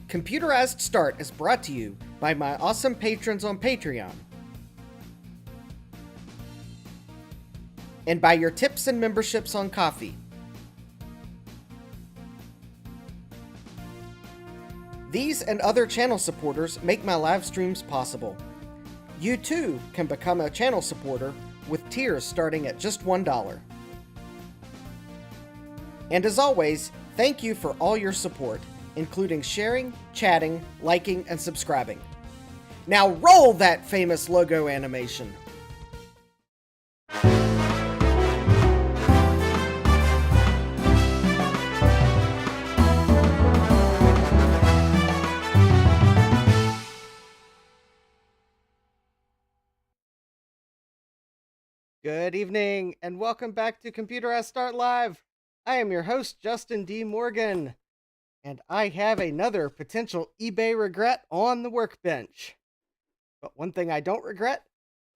Computerized Start is brought to you by my awesome patrons on Patreon, and by your tips and memberships on Ko-fi. These and other channel supporters make my live streams possible. You too can become a channel supporter with tiers starting at just $1. And as always, thank you for all your support, including sharing, chatting, liking, and subscribing. Now roll that famous logo animation! Good evening, and welcome back to Computerized Start Live. I am your host, Justin D. Morgan, and I have another potential eBay regret on the workbench. But one thing I don't regret,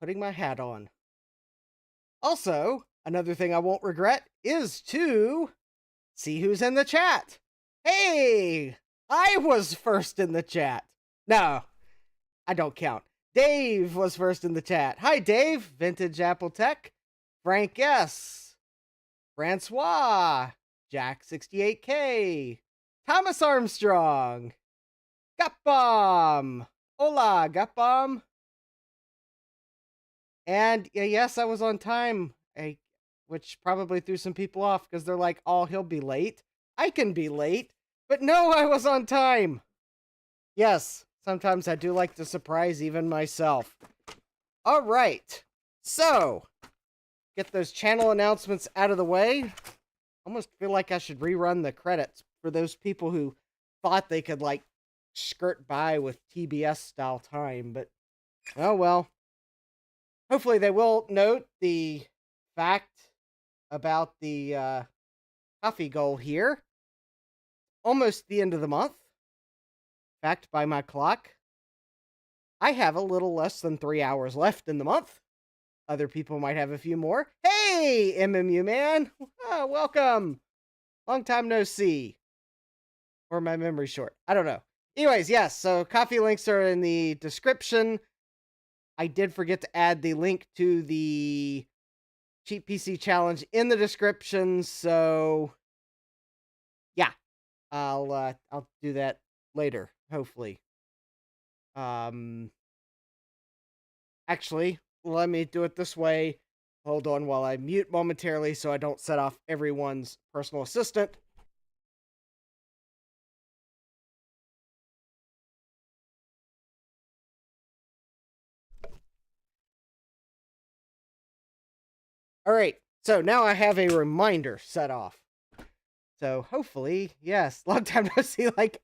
putting my hat on. Also, another thing I won't regret is to see who's in the chat. Hey, I was first in the chat. No, I don't count. Dave was first in the chat. Hi, Dave. Vintage Apple Tech. Frank S. Francois. Jack68K. Thomas Armstrong. Gutbomb. Hola, Gutbomb. And yes, I was on time, which probably threw some people off because they're like, oh, he'll be late. I can be late. But no, I was on time. Yes. Sometimes I do like to surprise even myself. All right. So, get those channel announcements out of the way. Almost feel like I should rerun the credits for those people who thought they could, like, skirt by with TBS-style time. But, oh well. Hopefully they will note the fact about the coffee goal here. Almost the end of the month. Fact, by my clock, I have a little less than 3 hours left in the month. Other people might have a few more. Hey, MMU man! Welcome! Long time no see. Or my memory short. I don't know. Anyways, yes, so coffee links are in the description. I did forget to add the link to the Cheap PC Challenge in the description, so yeah. I'll do that later, hopefully. Actually, let me do it this way. Hold on while I mute momentarily so I don't set off everyone's personal assistant. All right, so now I have a reminder set off. So hopefully, yes, long time no see, like,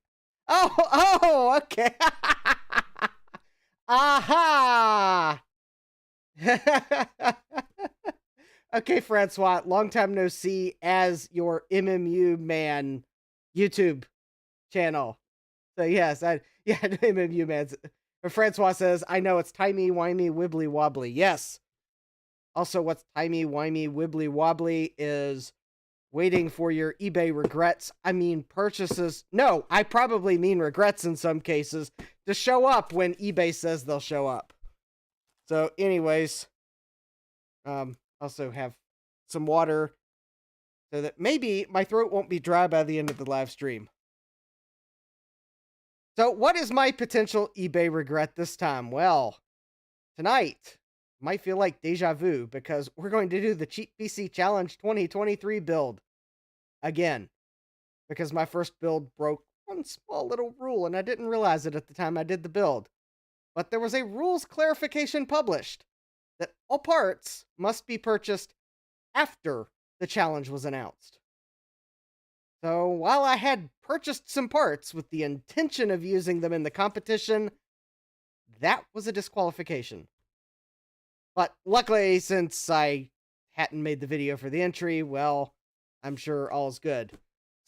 oh, okay. Aha! Okay, Francois, long time no see as your MMU man YouTube channel. So yes, MMU man. Francois says, I know it's timey-wimey wibbly wobbly. Yes. Also, what's timey-wimey wibbly wobbly is waiting for your eBay regrets. I mean, purchases. No, I probably mean regrets in some cases to show up when eBay says they'll show up. So anyways, also have some water so that maybe my throat won't be dry by the end of the live stream. So what is my potential eBay regret this time? Well, tonight might feel like deja vu because we're going to do the Cheap PC Challenge 2023 build again, because my first build broke one small little rule and I didn't realize it at the time I did the build. But there was a rules clarification published that all parts must be purchased after the challenge was announced. So while I had purchased some parts with the intention of using them in the competition, that was a disqualification. But luckily, since I hadn't made the video for the entry, well, I'm sure all's good.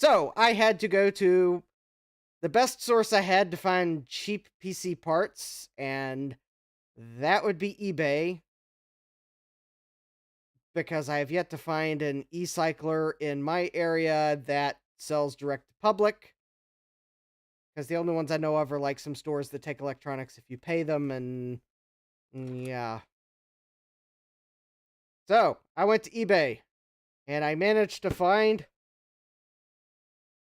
So I had to go to the best source I had to find cheap PC parts, and that would be eBay, because I have yet to find an e-cycler in my area that sells direct to public. Because the only ones I know of are like some stores that take electronics if you pay them, and yeah. So I went to eBay and I managed to find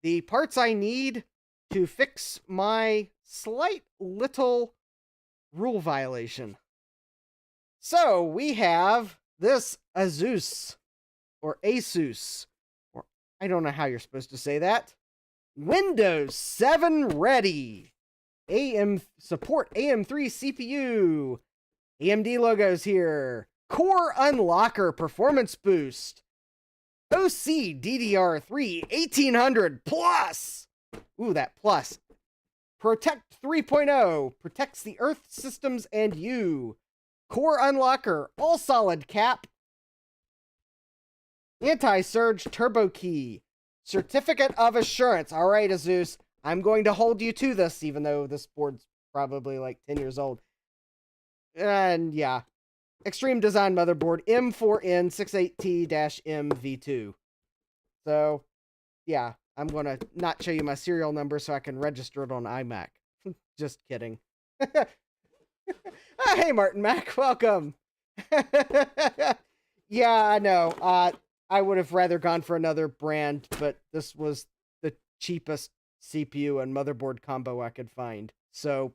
the parts I need to fix my slight little rule violation. So we have this Asus, or Asus, or I don't know how you're supposed to say that. Windows 7 ready. Support AM3 CPU. AMD logos here. Core Unlocker Performance Boost. OC DDR3 1800 Plus. Ooh, that plus. Protect 3.0. Protects the Earth systems and you. Core Unlocker. All solid cap. Anti-surge turbo key. Certificate of assurance. All right, Asus. I'm going to hold you to this, even though this board's probably like 10 years old. And yeah. Extreme Design motherboard M4N68T-MV2. So, yeah, I'm going to not show you my serial number so I can register it on iMac. Just kidding. Hey, Martin Mac, welcome. Yeah, I know. I would have rather gone for another brand, but this was the cheapest CPU and motherboard combo I could find. So,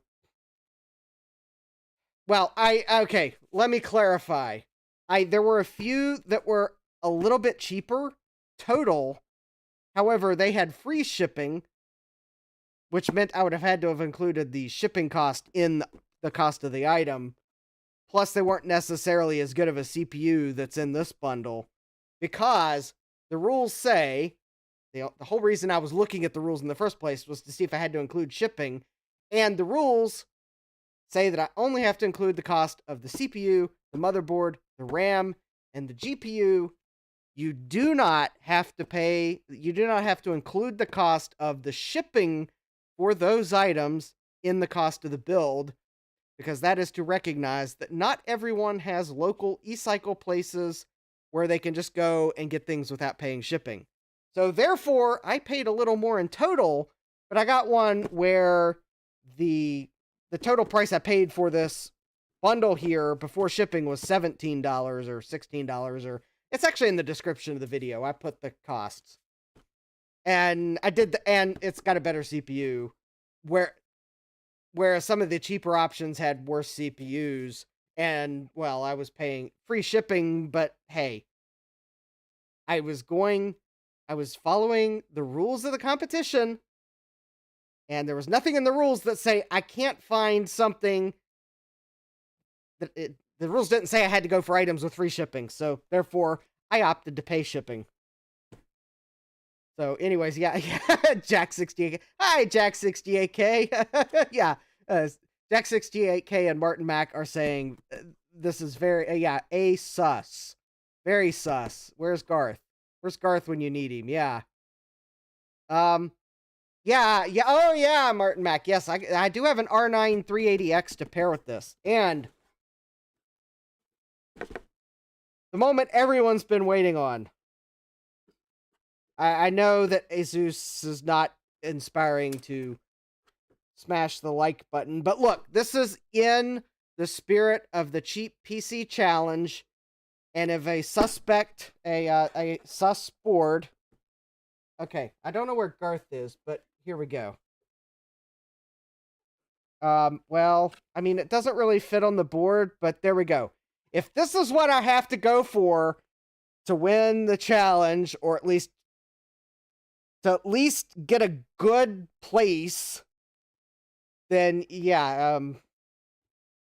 well, okay, let me clarify. There were a few that were a little bit cheaper total. However, they had free shipping, which meant I would have had to have included the shipping cost in the cost of the item. Plus, they weren't necessarily as good of a CPU that's in this bundle, because the rules say, the whole reason I was looking at the rules in the first place was to see if I had to include shipping, and the rules say that I only have to include the cost of the CPU, the motherboard, the RAM, and the GPU. You do not have to include the cost of the shipping for those items in the cost of the build, because that is to recognize that not everyone has local e-cycle places where they can just go and get things without paying shipping. So therefore, I paid a little more in total, but I got one where the total price I paid for this bundle here before shipping was $17 or $16, or it's actually in the description of the video. I put the costs. And and it's got a better CPU, where some of the cheaper options had worse CPUs, and well, I was paying free shipping, but hey, I was following the rules of the competition. And there was nothing in the rules that say I can't find something the rules didn't say I had to go for items with free shipping. So therefore, I opted to pay shipping. So anyways, yeah, Jack68K. Hi, Jack68K. Yeah, Jack68K and Martin Mac are saying this is very, a sus. Very sus. Where's Garth? Where's Garth when you need him? Yeah. Yeah, oh yeah, Martin Mac. Yes, I do have an R9 380X to pair with this. And the moment everyone's been waiting on. I know that Asus is not inspiring to smash the like button, but look, this is in the spirit of the cheap PC challenge, and of a sus board. Okay, I don't know where Garth is, but here we go. Well, I mean, it doesn't really fit on the board, but there we go. If this is what I have to go for to win the challenge, or at least get a good place, then yeah,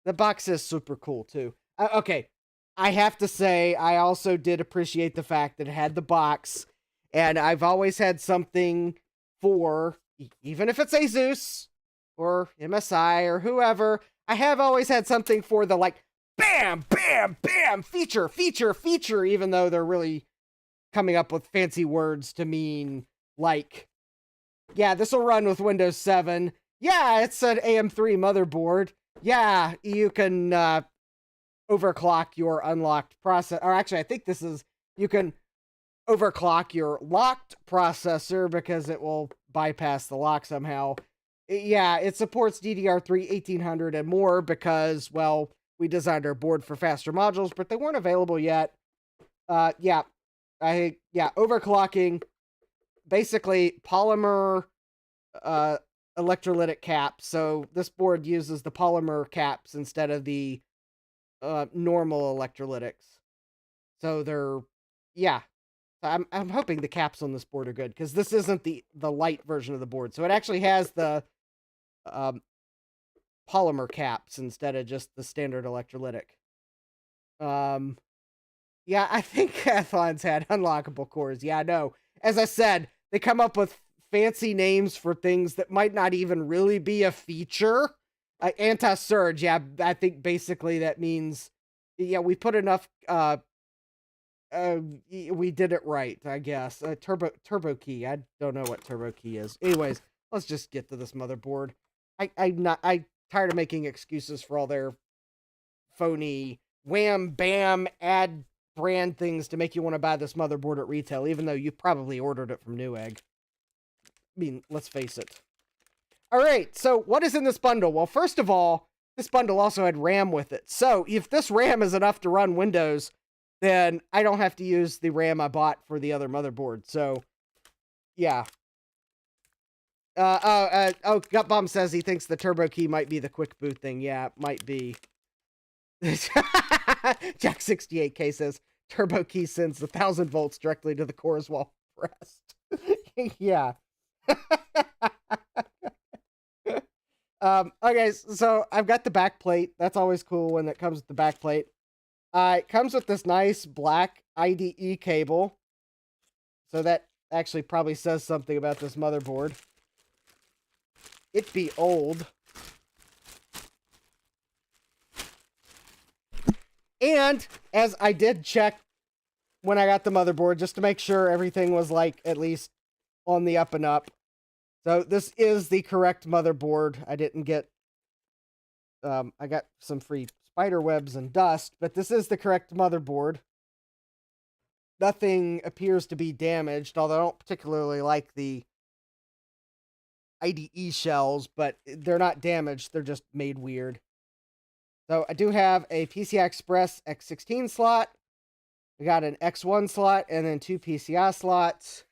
the box is super cool too. Okay, I have to say, I also did appreciate the fact that it had the box, and I've always had something for, even if it's Asus or MSI or whoever, I have always had something for the like, bam, bam, bam, feature, even though they're really coming up with fancy words to mean like, yeah, this will run with Windows 7. Yeah, it's an AM3 motherboard. Yeah, you can overclock your unlocked process. Or actually, I think this is, you can overclock your locked processor because it will bypass the lock somehow. Yeah, it supports DDR3 1800 and more because, well, we designed our board for faster modules, but they weren't available yet. Yeah, overclocking, basically polymer uh, electrolytic caps. So this board uses the polymer caps instead of the normal electrolytics. So they're, yeah. I'm hoping the caps on this board are good because this isn't the light version of the board. So it actually has the um, polymer caps instead of just the standard electrolytic. Yeah, I think Athlons had unlockable cores. Yeah, no. As I said, they come up with fancy names for things that might not even really be a feature. Anti-surge, yeah, I think basically that means, yeah, we put enough, we did it right, I guess. Turbo key, I don't know what turbo key is. Anyways, let's just get to this motherboard. I'm tired of making excuses for all their phony wham bam ad brand things to make you want to buy this motherboard at retail, even though you probably ordered it from Newegg. I mean, let's face it. All right, so what is in this bundle? Well, first of all, this bundle also had RAM with it. So if this RAM is enough to run Windows, then I don't have to use the RAM I bought for the other motherboard. So, yeah. Gut Bomb says he thinks the turbo key might be the quick boot thing. Yeah, it might be. Jack68K says turbo key sends 1,000 volts directly to the cores while pressed. Yeah. Okay, so I've got the back plate. That's always cool when it comes with the back plate. It comes with this nice black IDE cable. So that actually probably says something about this motherboard. It be old. And as I did check when I got the motherboard, just to make sure everything was like at least on the up and up. So this is the correct motherboard. I didn't get, I got some free spider webs and dust, but this is the correct motherboard. Nothing appears to be damaged, although I don't particularly like the IDE shells, but they're not damaged. They're just made weird. So I do have a PCI Express X16 slot. We got an X1 slot and then 2 PCI slots.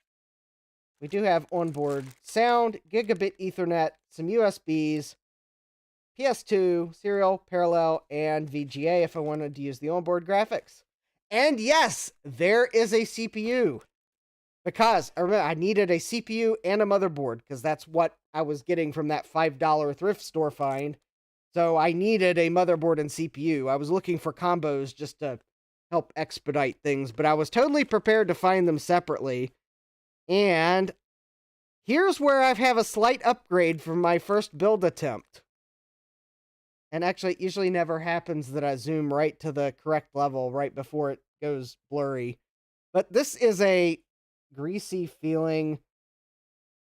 We do have onboard sound, gigabit Ethernet, some USBs, PS2, serial, parallel, and VGA if I wanted to use the onboard graphics. And yes, there is a CPU. Because I remember I needed a CPU and a motherboard because that's what I was getting from that $5 thrift store find. So I needed a motherboard and CPU. I was looking for combos just to help expedite things, but I was totally prepared to find them separately. And here's where I have a slight upgrade from my first build attempt. And actually, it usually never happens that I zoom right to the correct level right before it goes blurry. But this is a greasy feeling,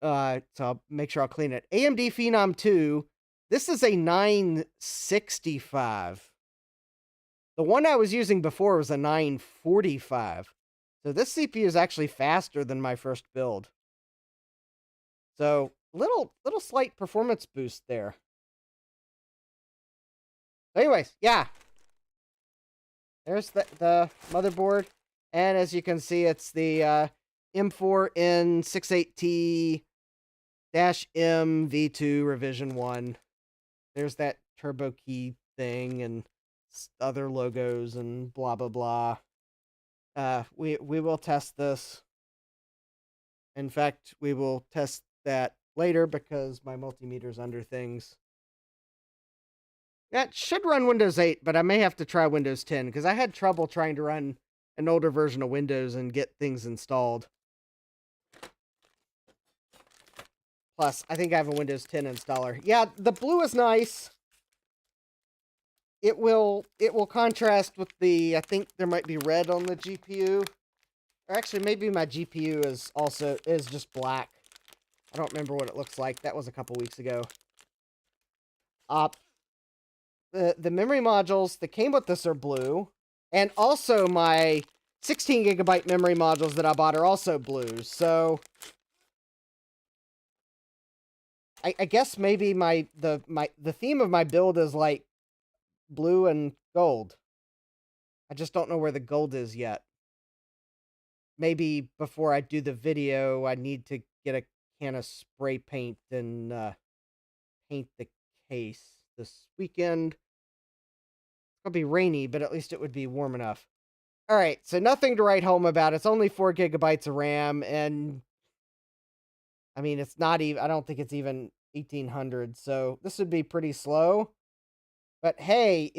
so I'll make sure I'll clean it. AMD Phenom 2. This is a 965. The one I was using before was a 945. So this CPU is actually faster than my first build. So little slight performance boost there. Anyways, yeah. There's the motherboard. And as you can see, it's the M4N68T-M V2 revision 1. There's that turbo key thing and other logos and blah, blah, blah. We will test this. In fact, we will test that later because my multimeter's under things. That should run Windows 8, but I may have to try Windows 10 because I had trouble trying to run an older version of Windows and get things installed. Plus, I think I have a Windows 10 installer. Yeah, the blue is nice. It will contrast with the, I think there might be red on the GPU. Or actually, maybe my GPU is just black. I don't remember what it looks like. That was a couple weeks ago. The memory modules that came with this are blue. And also my 16 gigabyte memory modules that I bought are also blue. So I guess maybe the theme of my build is like blue and gold. I just don't know where the gold is yet. Maybe before I do the video, I need to get a can of spray paint and paint the case this weekend. It'll be rainy, but at least it would be warm enough. All right, so nothing to write home about. It's only 4 gigabytes of RAM, and I mean, it's not even, I don't think it's even 1800, so this would be pretty slow. But hey,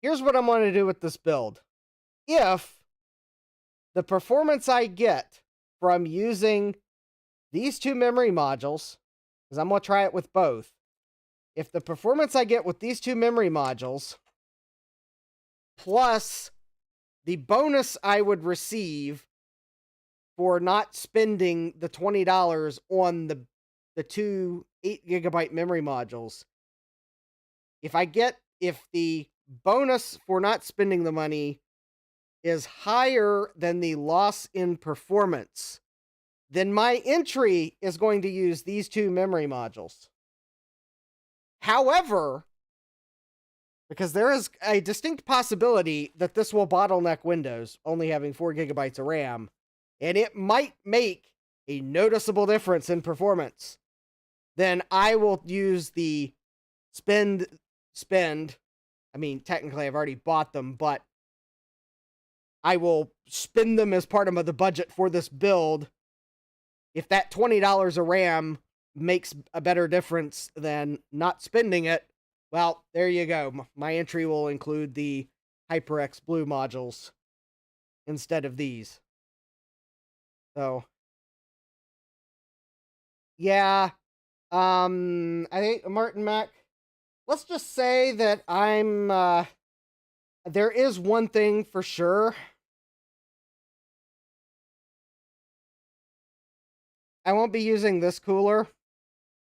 here's what I'm going to do with this build. If the performance I get from using these two memory modules, because I'm going to try it with both, if the performance I get with these two memory modules, plus the bonus I would receive for not spending the $20 on the two 8 gigabyte memory modules, if the bonus for not spending the money is higher than the loss in performance, then my entry is going to use these two memory modules. However, because there is a distinct possibility that this will bottleneck Windows, only having 4 gigabytes of RAM, and it might make a noticeable difference in performance, then I will use the spend. I mean, technically I've already bought them, but I will spend them as part of the budget for this build. If that $20 of RAM makes a better difference than not spending it, well, there you go. My entry will include the HyperX Blue modules instead of these. So, yeah. I think Martin Mac, let's just say that there is one thing for sure. I won't be using this cooler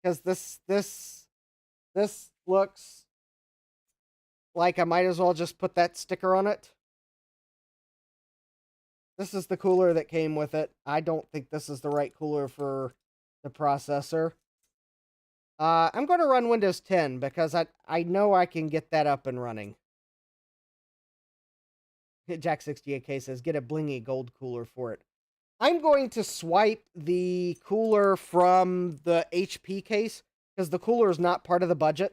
because this looks like I might as well just put that sticker on it. This is the cooler that came with it. I don't think this is the right cooler for the processor. I'm going to run Windows 10 because I know I can get that up and running. Jack68K says, get a blingy gold cooler for it. I'm going to swipe the cooler from the HP case because the cooler is not part of the budget.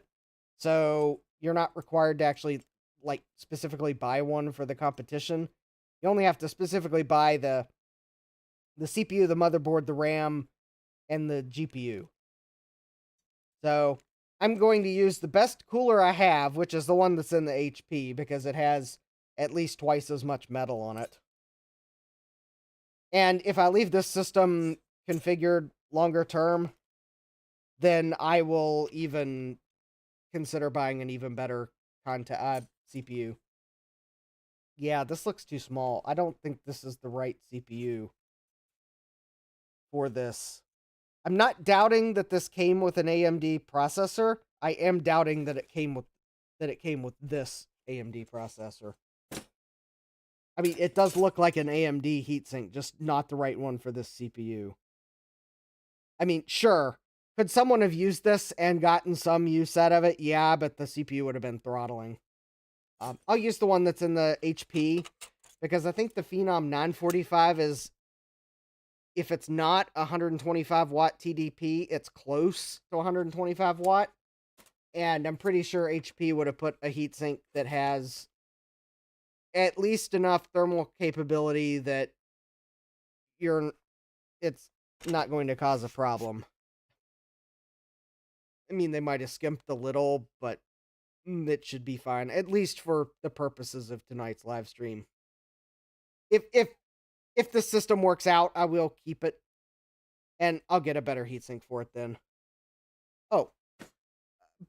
So you're not required to actually like specifically buy one for the competition. You only have to specifically buy the CPU, the motherboard, the RAM, and the GPU. So I'm going to use the best cooler I have, which is the one that's in the HP, because it has at least twice as much metal on it. And if I leave this system configured longer term, then I will even consider buying an even better CPU. Yeah, this looks too small. I don't think this is the right CPU for this. I'm not doubting that this came with an AMD processor. I am doubting that it came with this AMD processor. I mean, it does look like an AMD heatsink, just not the right one for this CPU. I mean, sure, could someone have used this and gotten some use out of it? Yeah, but the CPU would have been throttling. I'll use the one that's in the HP, because I think the Phenom 945 is, if it's not 125 watt TDP, it's close to 125 watt. And I'm pretty sure HP would have put a heatsink that has at least enough thermal capability that it's not going to cause a problem. I mean, they might have skimped a little, but it should be fine, at least for the purposes of tonight's live stream. If the system works out, I will keep it, and I'll get a better heatsink for it then. Oh,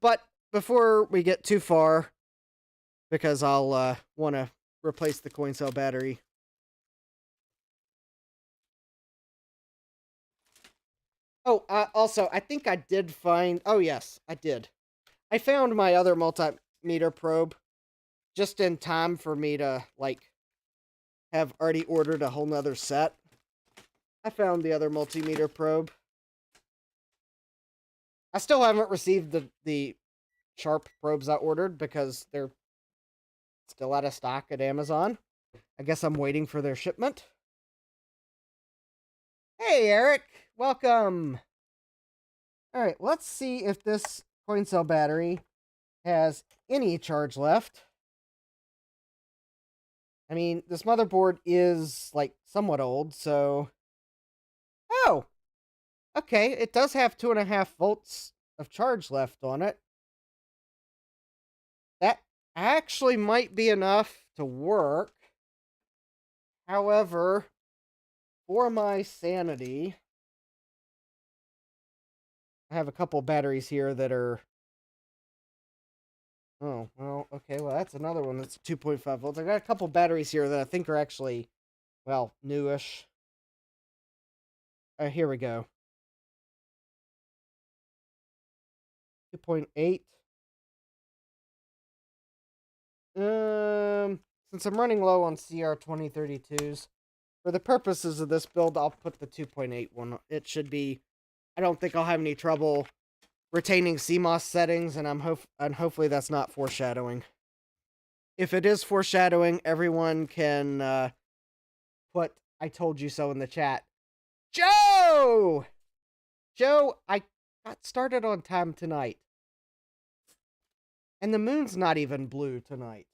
but before we get too far, because I'll want to replace the coin cell battery. Oh, also, I think I did find... Oh, yes, I did. I found my other multimeter probe just in time for me to, like, have already ordered a whole nother set. I found the other multimeter probe. I still haven't received the Sharp probes I ordered because they're still out of stock at Amazon. I guess I'm waiting for their shipment. Hey, Eric. Welcome. All right, let's see if this coin cell battery has any charge left. I mean, this motherboard is, like, somewhat old, so... Oh! Okay, it does have 2.5 volts of charge left on it. That actually might be enough to work. However, for my sanity, I have a couple batteries here that are... Oh, well, okay, well, that's another one that's 2.5 volts. I got a couple batteries here that I think are actually, well, newish. Here we go. 2.8. Since I'm running low on CR 2032s, for the purposes of this build, I'll put the 2.8 one. It should be... I don't think I'll have any trouble retaining CMOS settings, and hopefully that's not foreshadowing. If it is foreshadowing, everyone can put "I told you so" in the chat. Joe, I got started on time tonight, and the moon's not even blue tonight.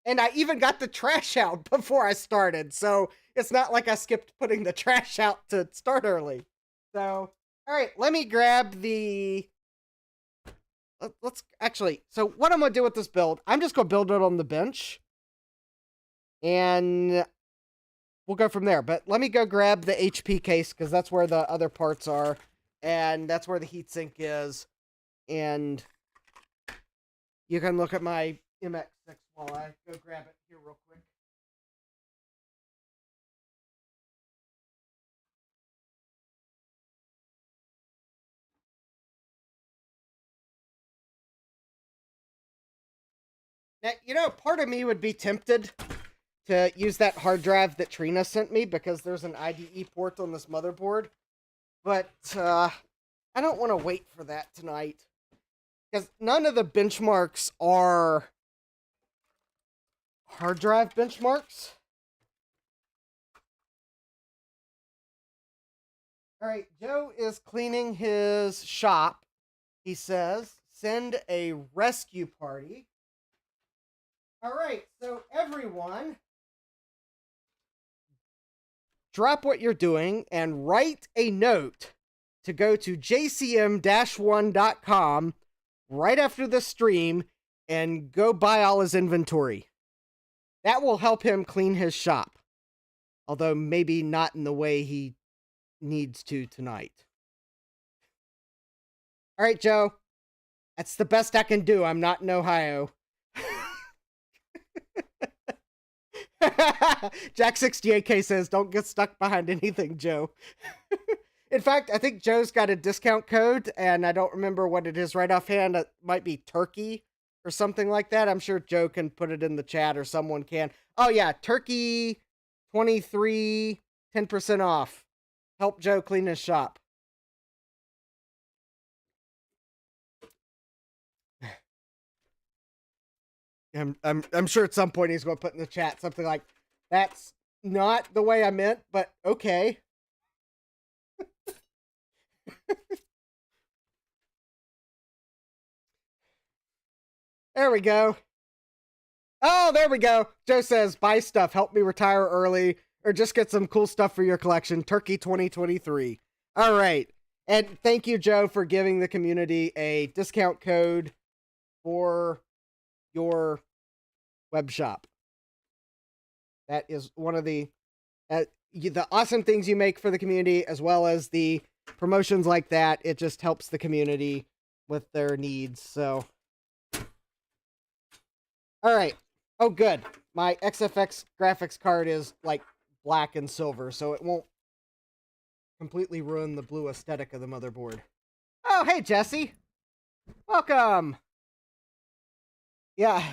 And I even got the trash out before I started, so it's not like I skipped putting the trash out to start early. So, all right, let me grab the... Let's actually... So what I'm going to do with this build, I'm just going to build it on the bench. And we'll go from there. But let me go grab the HP case, because that's where the other parts are. And that's where the heatsink is. And you can look at my MX6 while I go grab it here real quick. Now, you know, part of me would be tempted to use that hard drive that Trina sent me because there's an IDE port on this motherboard. But I don't want to wait for that tonight. Because none of the benchmarks are hard drive benchmarks. All right, Joe is cleaning his shop. He says, send a rescue party. All right, so everyone, drop what you're doing and write a note to go to jcm-1.com right after the stream and go buy all his inventory. That will help him clean his shop. Although maybe not in the way he needs to tonight. All right, Joe. That's the best I can do. I'm not in Ohio. Jack68K says, don't get stuck behind anything, Joe. In fact, I think Joe's got a discount code, and I don't remember what it is right offhand. It might be Turkey or something like that. I'm sure Joe can put it in the chat, or someone can. Oh, yeah, Turkey 23, 10% off. Help Joe clean his shop. I'm sure at some point he's going to put in the chat something like, that's not the way I meant, but okay. There we go. Oh, there we go. Joe says, buy stuff, help me retire early, or just get some cool stuff for your collection. Turkey 2023. All right. And thank you, Joe, for giving the community a discount code for your web shop. That is one of the awesome things you make for the community, as well as the promotions like that. It just helps the community with their needs. So, all right. Oh, good. My XFX graphics card is like black and silver, so it won't completely ruin the blue aesthetic of the motherboard. Oh, hey, Jesse. Welcome. Yeah.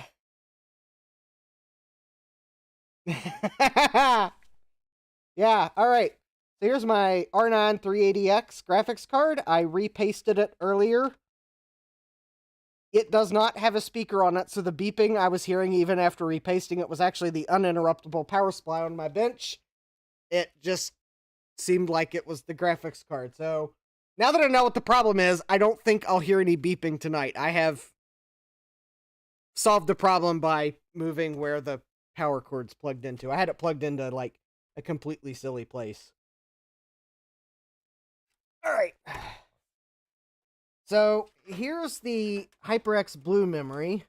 Yeah, alright. So here's my R9 380X graphics card. I repasted it earlier. It does not have a speaker on it, so the beeping I was hearing even after repasting it was actually the uninterruptible power supply on my bench. It just seemed like it was the graphics card. So now that I know what the problem is, I don't think I'll hear any beeping tonight. I have solved the problem by moving where the power cord's plugged into. I had it plugged into like a completely silly place. All right. So here's the HyperX Blue memory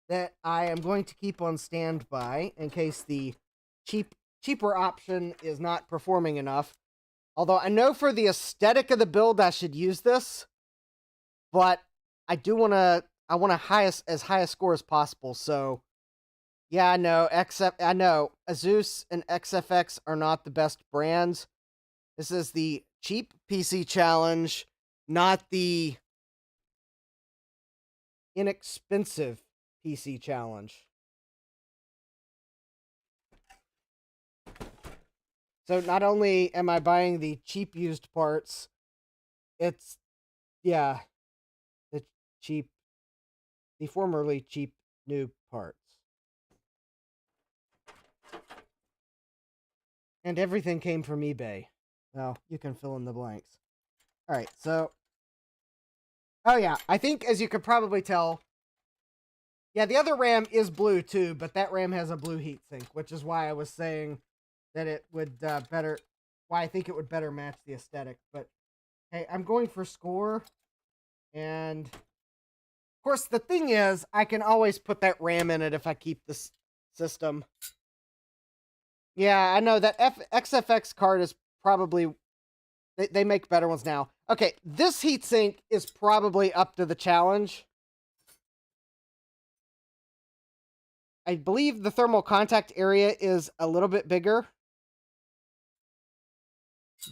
that I am going to keep on standby in case the cheaper option is not performing enough. Although I know for the aesthetic of the build I should use this, but I want as high a score as possible. So yeah, I know Asus and XFX are not the best brands. This is the cheap PC challenge, not the inexpensive PC challenge. So not only am I buying the cheap used parts, it's, yeah, the formerly cheap new parts. And everything came from eBay. Well, you can fill in the blanks. Alright, so... Oh yeah, I think as you could probably tell, yeah, the other RAM is blue too, but that RAM has a blue heatsink, which is why I was saying that it would why I think it would better match the aesthetic. But hey, I'm going for score, and of course the thing is, I can always put that RAM in it if I keep this system. Yeah, I know that XFX card is probably, they make better ones now. Okay, this heatsink is probably up to the challenge. I believe the thermal contact area is a little bit bigger.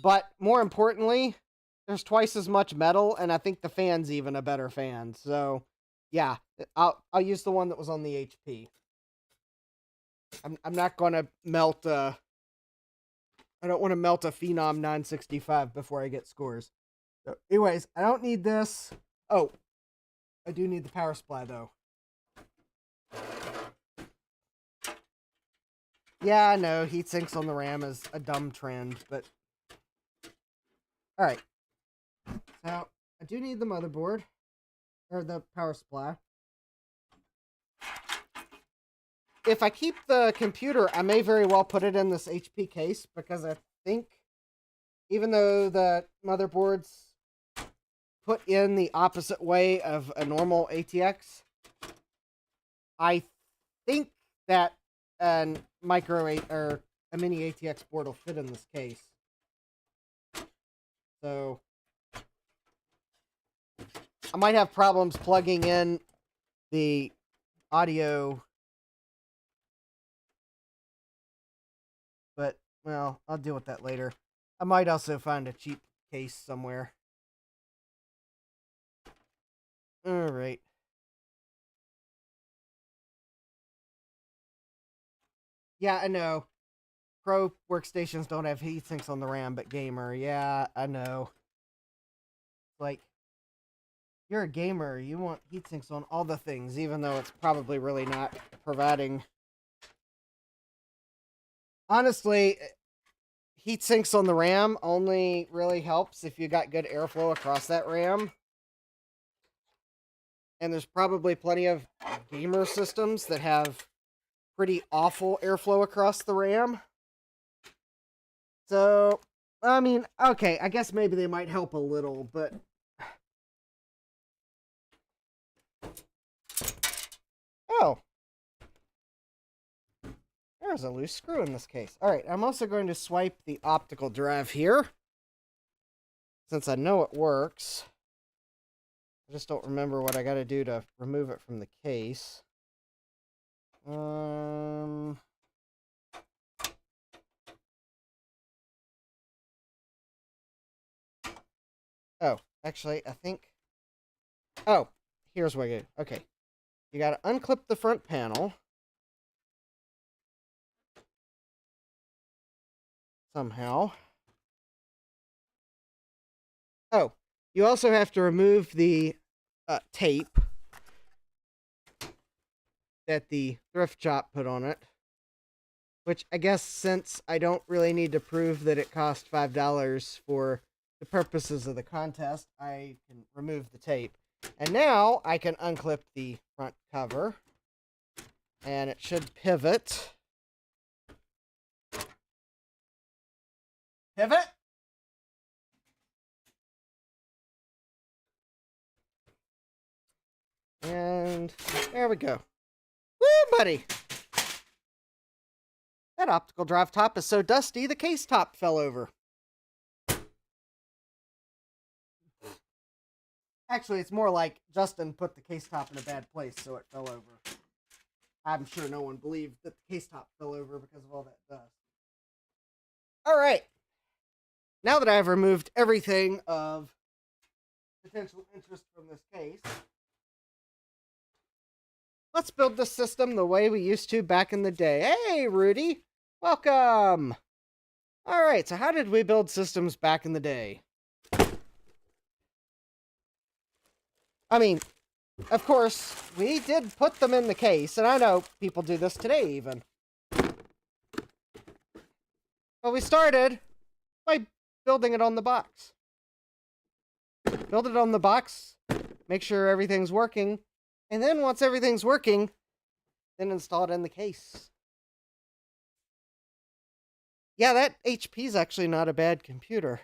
But more importantly, there's twice as much metal, and I think the fan's even a better fan. So, yeah, I'll use the one that was on the HP. I'm not going to melt I don't want to melt a Phenom 965 before I get scores. So, anyways, I don't need this. Oh, I do need the power supply, though. Yeah, I know, heatsinks on the RAM is a dumb trend, but... Alright. So, I do need the motherboard. Or the power supply. If I keep the computer, I may very well put it in this HP case, because I think, even though the motherboard's put in the opposite way of a normal ATX, I think that a mini ATX board will fit in this case. So I might have problems plugging in the audio, but, well, I'll deal with that later. I might also find a cheap case somewhere. Alright. Yeah, I know. Pro workstations don't have heatsinks on the RAM, but gamer, yeah, I know. Like, you're a gamer, you want heatsinks on all the things, even though it's probably really not providing... Honestly, heatsinks on the RAM only really helps if you got good airflow across that RAM. And there's probably plenty of gamer systems that have pretty awful airflow across the RAM. So, I mean, okay, I guess maybe they might help a little, but... Oh. There's a loose screw in this case. Alright, I'm also going to swipe the optical drive here, since I know it works. I just don't remember what I gotta do to remove it from the case. Oh, actually, I think... Oh, here's what I do. Okay. You gotta unclip the front panel. somehow. Oh, you also have to remove the tape that the thrift shop put on it. Which I guess since I don't really need to prove that it cost $5 for the purposes of the contest, I can remove the tape. And now I can unclip the front cover. And it should pivot. Pivot! And there we go. Woo, buddy! That optical drive top is so dusty, the case top fell over. Actually, it's more like Justin put the case top in a bad place, so it fell over. I'm sure no one believed that the case top fell over because of all that dust. Alright. Now that I've removed everything of potential interest from this case, let's build the system the way we used to back in the day. Hey, Rudy! Welcome! Alright, so how did we build systems back in the day? I mean, of course, we did put them in the case, and I know people do this today even. But we started by building it on the box. Build it on the box, make sure everything's working, and then once everything's working, then install it in the case. Yeah, that HP's actually not a bad computer.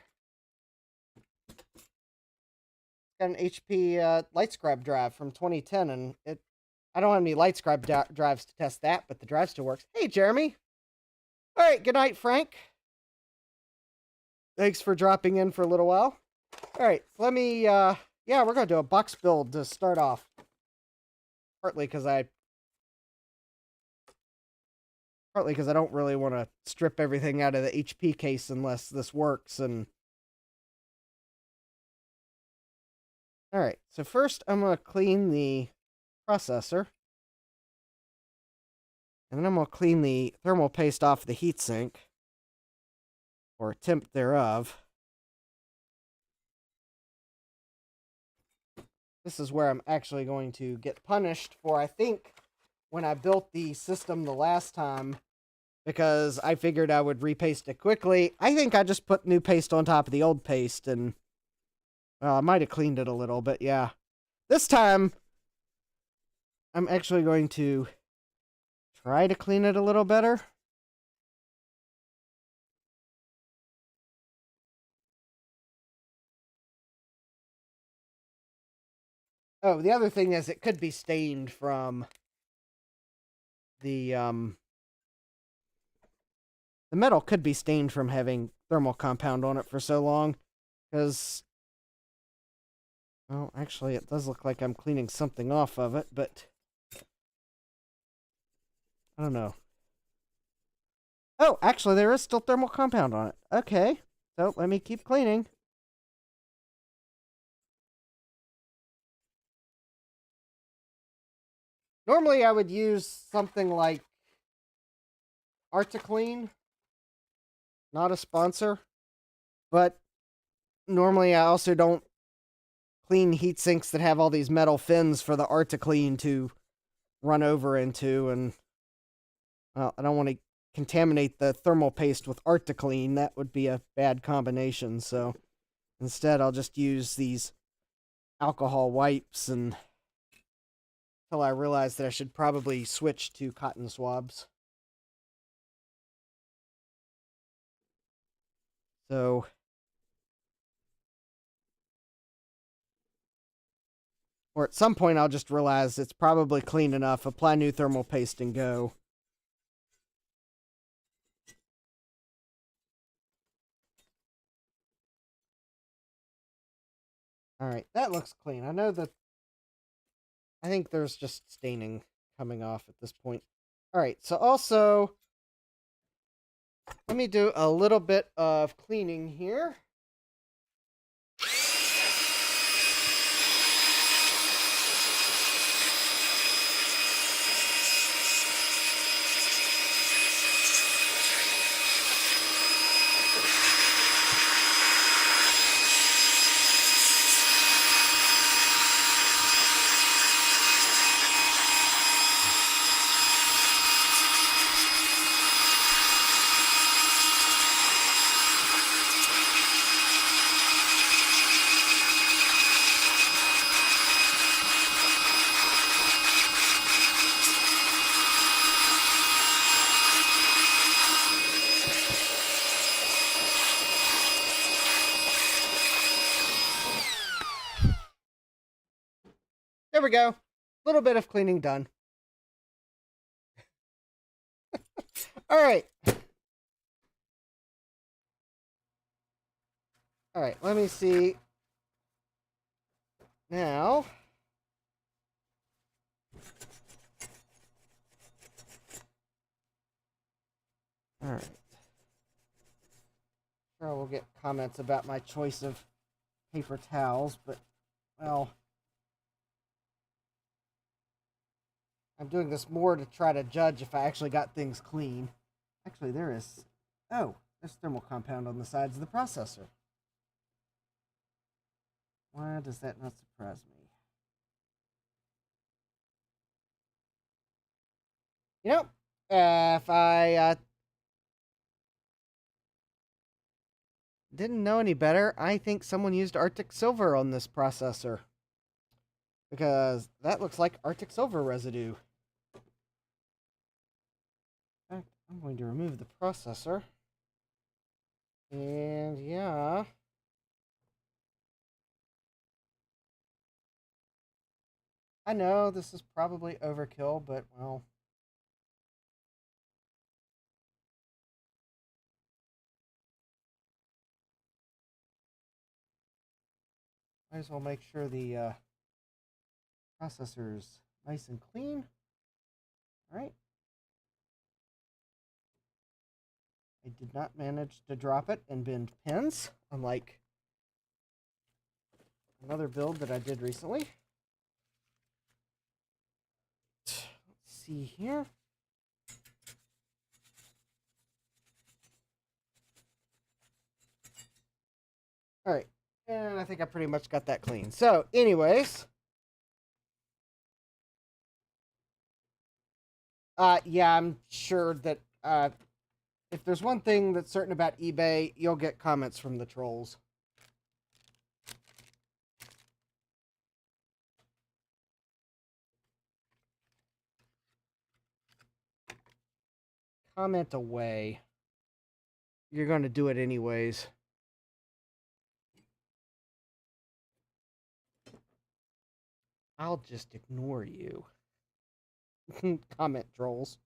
Got an HP LightScribe drive from 2010, and I don't have any LightScribe drives to test that, but the drive still works. Hey, Jeremy. All right, good night, Frank. Thanks for dropping in for a little while. All right, let me, yeah, we're going to do a box build to start off. Partly because I don't really want to strip everything out of the HP case unless this works. And all right, so first I'm going to clean the processor. And then I'm going to clean the thermal paste off the heatsink, or attempt thereof. This is where I'm actually going to get punished for, I think, when I built the system the last time, because I figured I would repaste it quickly. I think I just put new paste on top of the old paste, and, well, I might have cleaned it a little, but yeah. This time, I'm actually going to try to clean it a little better. Oh, the other thing is it could be stained from the metal could be stained from having thermal compound on it for so long, because, well, actually it does look like I'm cleaning something off of it, but I don't know. Oh, actually there is still thermal compound on it. Okay, so let me keep cleaning. Normally I would use something like Articlean, not a sponsor, but normally I also don't clean heat sinks that have all these metal fins for the Articlean to run over into, and, well, I don't want to contaminate the thermal paste with Articlean. That would be a bad combination, so instead I'll just use these alcohol wipes until I realize that I should probably switch to cotton swabs. So, or at some point I'll just realize it's probably clean enough, apply new thermal paste, and go. Alright, that looks clean. I think there's just staining coming off at this point. Alright, so also, let me do a little bit of cleaning here. There we go. A little bit of cleaning done. All right. All right, let me see. Now, all right. Sure, we'll get comments about my choice of paper towels, but, well, I'm doing this more to try to judge if I actually got things clean. Actually, there is, oh, there's thermal compound on the sides of the processor. Why does that not surprise me? You know, if I didn't know any better, I think someone used Arctic Silver on this processor. Because that looks like Arctic Silver residue. In fact, I'm going to remove the processor. And yeah. I know this is probably overkill, but well. Might as well make sure the processor's nice and clean. Alright. I did not manage to drop it and bend pins, unlike another build that I did recently. Let's see here. Alright. And I think I pretty much got that clean. So, anyways. Yeah, I'm sure that if there's one thing that's certain about eBay, you'll get comments from the trolls. Comment away. You're going to do it anyways. I'll just ignore you. Comment, trolls.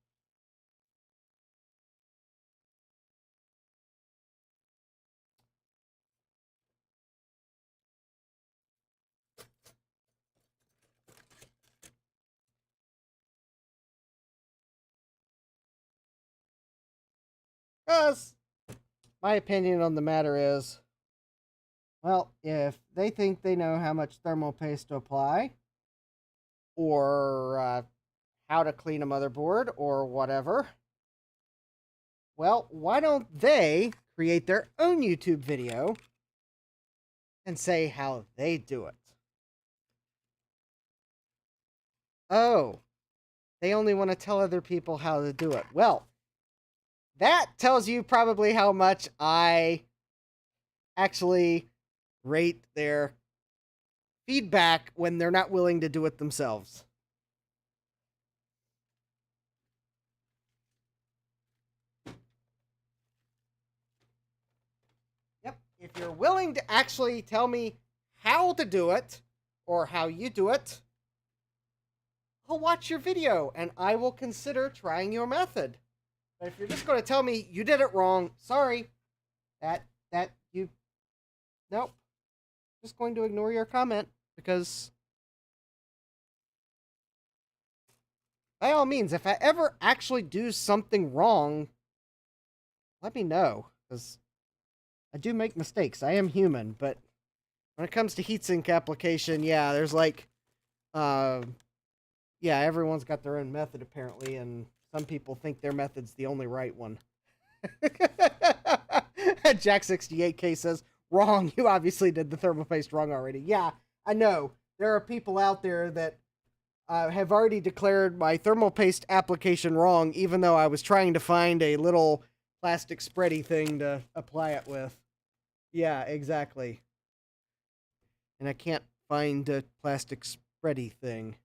Because my opinion on the matter is, well, if they think they know how much thermal paste to apply, or how to clean a motherboard, or whatever, well, why don't they create their own YouTube video and say how they do it? Oh, they only want to tell other people how to do it. Well, that tells you probably how much I actually rate their feedback when they're not willing to do it themselves. Yep, if you're willing to actually tell me how to do it, or how you do it, I'll watch your video, and I will consider trying your method. But if you're just going to tell me you did it wrong, sorry, nope. Just going to ignore your comment, because by all means, if I ever actually do something wrong, let me know, because I do make mistakes. I am human, but when it comes to heatsink application, yeah, there's like, yeah, everyone's got their own method apparently, and some people think their method's the only right one. Jack68K says, wrong, you obviously did the thermal paste wrong already. Yeah, I know. There are people out there that have already declared my thermal paste application wrong, even though I was trying to find a little plastic spready thing to apply it with. Yeah, exactly. And I can't find a plastic spready thing.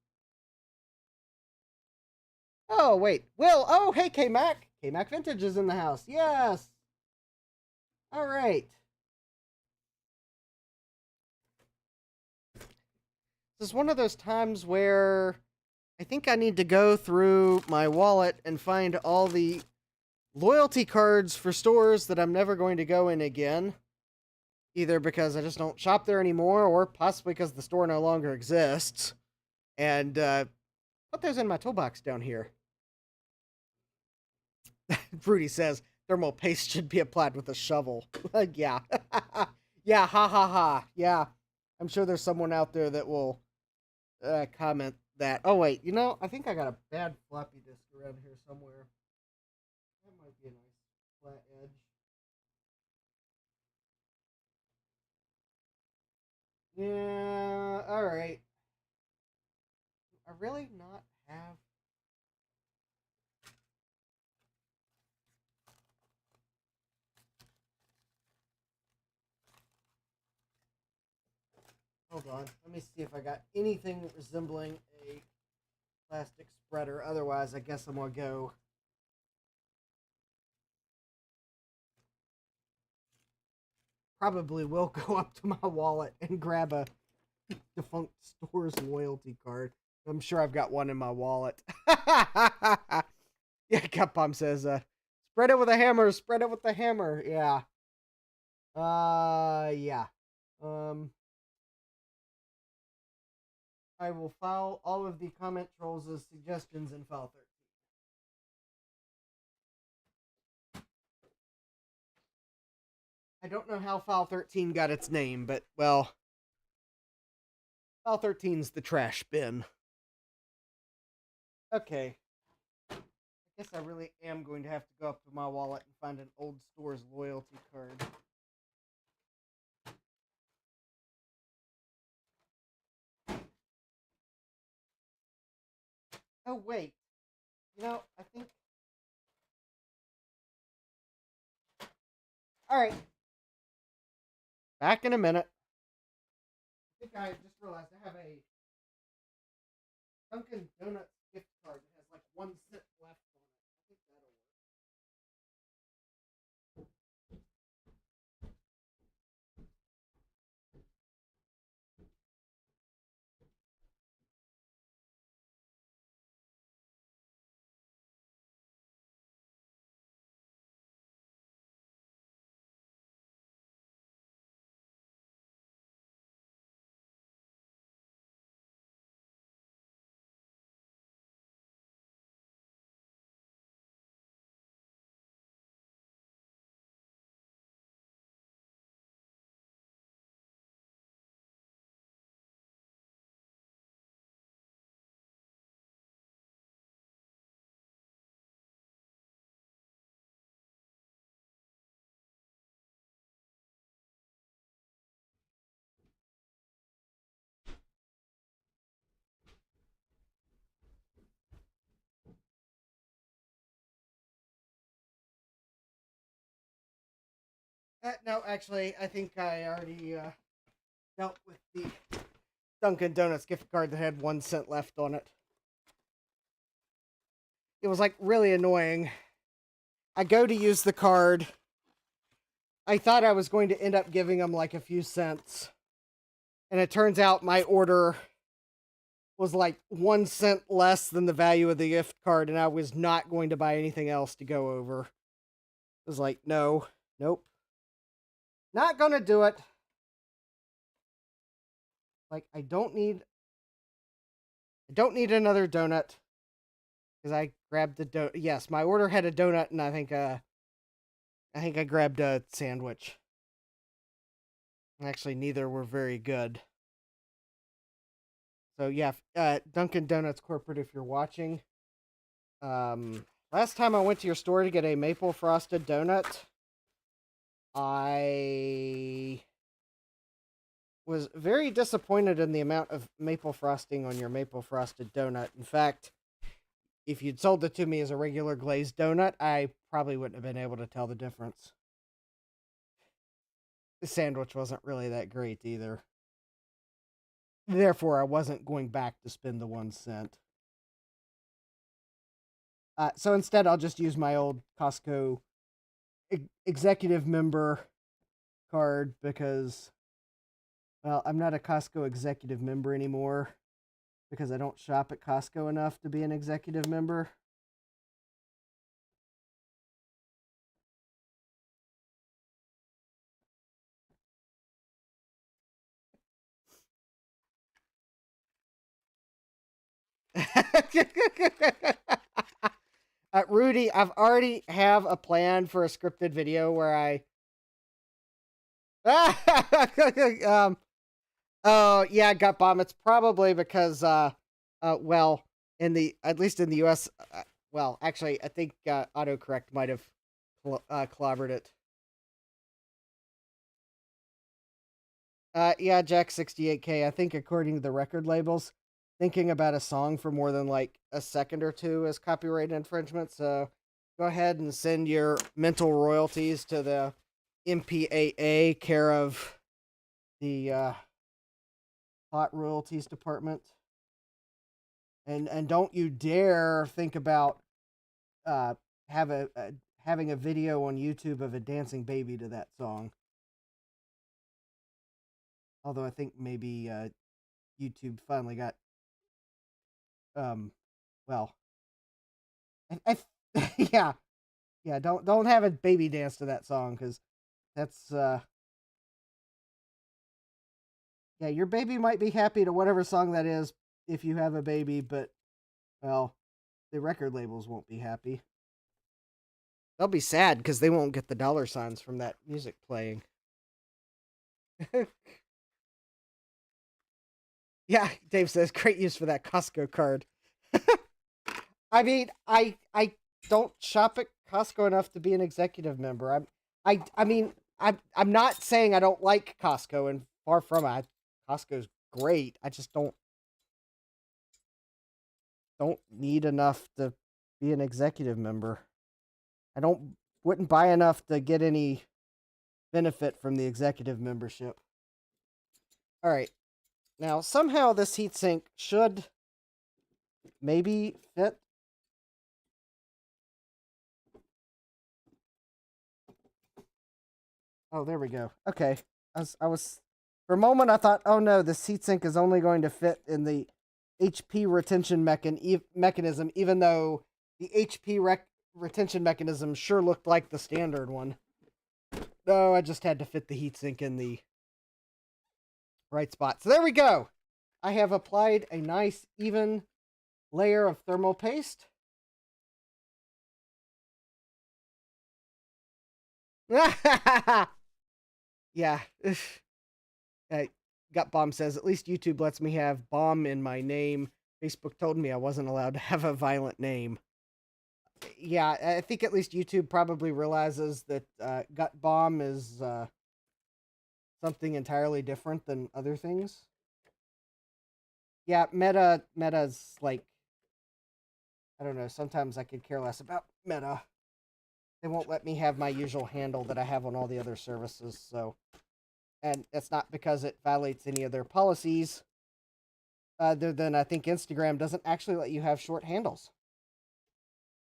Oh, wait. Will, oh, hey, K-Mac. K-Mac Vintage is in the house. Yes. All right. This is one of those times where I think I need to go through my wallet and find all the loyalty cards for stores that I'm never going to go in again. Either because I just don't shop there anymore, or possibly because the store no longer exists. And put those in my toolbox down here. Rudy says thermal paste should be applied with a shovel. Yeah. Yeah, ha ha ha. Yeah. I'm sure there's someone out there that will comment that. Oh, wait. You know, I think I got a bad floppy disk around here somewhere. That might be a nice flat edge. Yeah, alright. I really not have. Hold on. Let me see if I got anything resembling a plastic spreader. Otherwise, I guess I'm going to go. Probably will go up to my wallet and grab a defunct store's loyalty card. I'm sure I've got one in my wallet. Yeah, Cup Bomb says, spread it with a hammer, spread it with the hammer. Yeah. Yeah. I will file all of the comment trolls as suggestions in file 13. I don't know how file 13 got its name, but, well, file 13's the trash bin. Okay. I guess I really am going to have to go up to my wallet and find an old store's loyalty card. Oh, wait. You know, I think. Alright. Back in a minute. I think I just realized I have a Dunkin' Donuts gift card that has like 1 cent left on it. I think that'll work. No, actually, I think I already dealt with the Dunkin' Donuts gift card that had 1 cent left on it. It was like really annoying. I go to use the card. I thought I was going to end up giving them like a few cents. And it turns out my order was like 1 cent less than the value of the gift card, and I was not going to buy anything else to go over. It was like, no, nope. Not gonna do it. Like, I don't need another donut. Because I grabbed the donut. Yes, my order had a donut, and I think I grabbed a sandwich. Actually, neither were very good. So yeah, Dunkin' Donuts corporate, if you're watching. Last time I went to your store to get a maple frosted donut, I was very disappointed in the amount of maple frosting on your maple frosted donut. In fact, if you'd sold it to me as a regular glazed donut, I probably wouldn't have been able to tell the difference. The sandwich wasn't really that great either. Therefore, I wasn't going back to spend the 1 cent. So instead, I'll just use my old Costco executive member card because Well, I'm not a Costco executive member anymore because I don't shop at Costco enough to be an executive member. Rudy, I've already have a plan for a scripted video where I. Oh yeah, gut bomb. It's probably because well, in the at least in the U.S. Well, actually, I think autocorrect might have clobbered it. Yeah, Jack 68K. I think according to the record labels, thinking about a song for more than like a second or two is copyright infringement. So go ahead and send your mental royalties to the MPAA, care of the Hot Royalties Department. And don't you dare think about uh having a video on YouTube of a dancing baby to that song. Although I think maybe YouTube finally got um well yeah, yeah, don't have a baby dance to that song because that's yeah, your baby might be happy to whatever song that is if you have a baby, but well, the record labels won't be happy. They'll be sad because they won't get the dollar signs from that music playing. Yeah, Dave says great use for that Costco card. I mean, I don't shop at Costco enough to be an executive member. I mean, I'm not saying I don't like Costco, and far from it. Costco's great. I just don't need enough to be an executive member. I don't wouldn't buy enough to get any benefit from the executive membership. All right. Now, somehow this heatsink should maybe fit. Oh, there we go. Okay. I was for a moment I thought, oh no, this heatsink is only going to fit in the HP retention mechanism, even though the retention mechanism sure looked like the standard one. No, I just had to fit the heatsink in the right spot. So there we go. I have applied a nice even layer of thermal paste. Yeah. Gut Bomb says, at least YouTube lets me have bomb in my name. Facebook told me I wasn't allowed to have a violent name. Yeah, I think at least YouTube probably realizes that Gut Bomb is something entirely different than other things. Yeah, Meta's like, I don't know, sometimes I could care less about Meta. They won't let me have my usual handle that I have on all the other services, so. And it's not because it violates any of their policies, other than I think Instagram doesn't actually let you have short handles.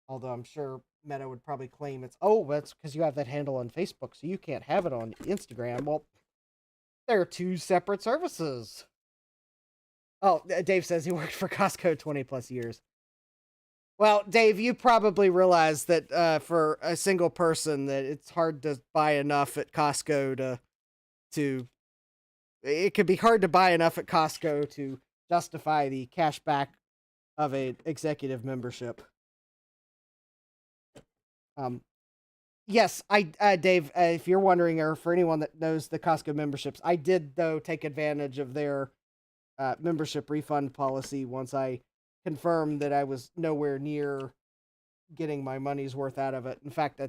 Although I'm sure Meta would probably claim that's because you have that handle on Facebook, so you can't have it on Instagram. Well, they're two separate services. Oh, Dave says he worked for Costco 20 plus years. Well, Dave, you probably realize that for a single person that it's hard to buy enough at Costco to it could be hard to buy enough at Costco to justify the cashback of a executive membership. Um, yes, Dave, if you're wondering, or for anyone that knows the Costco memberships, I did though take advantage of their membership refund policy once I confirmed that I was nowhere near getting my money's worth out of it. In fact,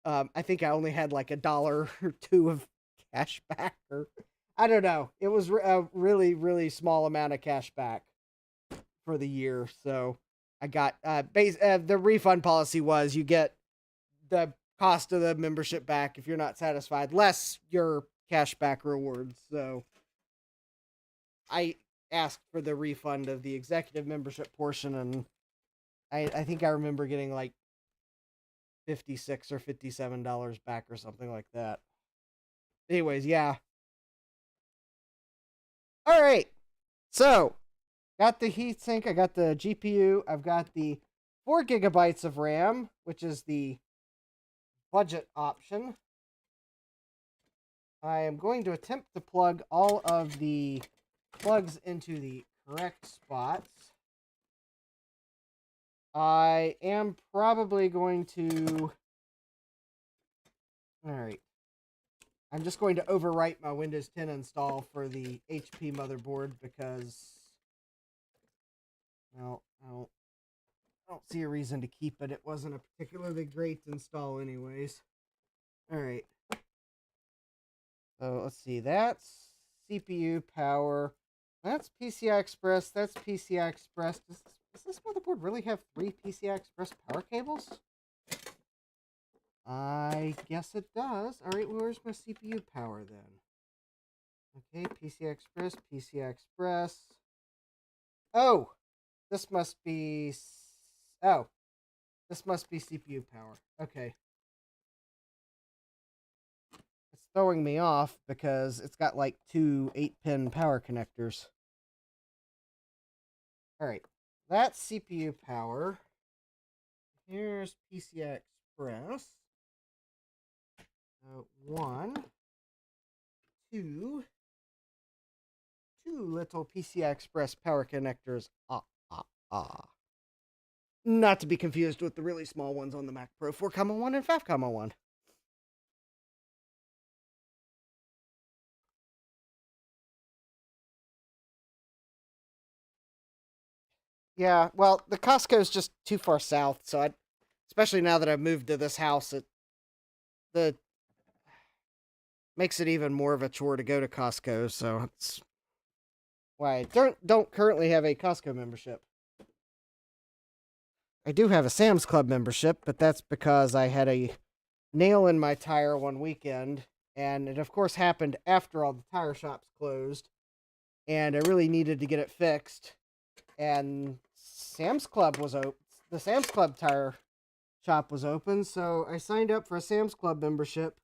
I think I only had like $1 or two of cash back, or I don't know. It was a really, really small amount of cash back for the year. So I got the refund policy was you get the cost of the membership back if you're not satisfied, less your cash back rewards. So I asked for the refund of the executive membership portion, and I think I remember getting like $56 or $57 back or something like that. Anyways, yeah. All right. So, got the heatsink. I got the GPU. I've got the 4 gigabytes of RAM, which is the budget option. I am going to attempt to plug all of the plugs into the correct spots. I am probably going to... Alright. I'm just going to overwrite my Windows 10 install for the HP motherboard because... Well, I don't see a reason to keep it. It wasn't a particularly great install anyways. Alright. So let's see. That's CPU power. That's PCI Express. That's PCI Express. Does this motherboard really have 3 PCI Express power cables? I guess it does. Alright, well, where's my CPU power then? Okay, PCI Express, PCI Express. Oh! This must be... Oh. This must be CPU power. Okay. It's throwing me off because it's got like 2 8-pin power connectors. Alright. That's CPU power. Here's PCI Express. 1, 2 little PCI Express power connectors. Not to be confused with the really small ones on the Mac Pro 4,1 and 5,1. Yeah, well, the Costco's just too far south, so especially now that I've moved to this house, it makes it even more of a chore to go to Costco, so it's why I don't currently have a Costco membership. I do have a Sam's Club membership, but that's because I had a nail in my tire one weekend, and it of course happened after all the tire shops closed, and I really needed to get it fixed, and Sam's Club was open. The Sam's Club tire shop was open, so I signed up for a Sam's Club membership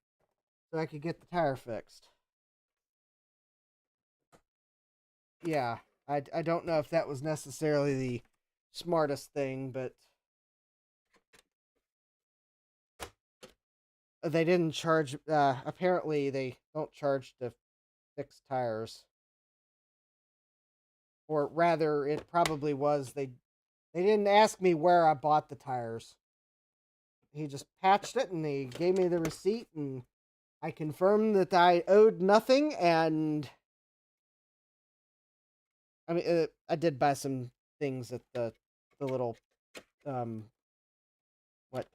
so I could get the tire fixed. Yeah, I don't know if that was necessarily the smartest thing, but they didn't charge, apparently they don't charge to fix tires. Or rather, it probably was, they didn't ask me where I bought the tires. He just patched it and he gave me the receipt and I confirmed that I owed nothing, and I mean, I did buy some things at the little,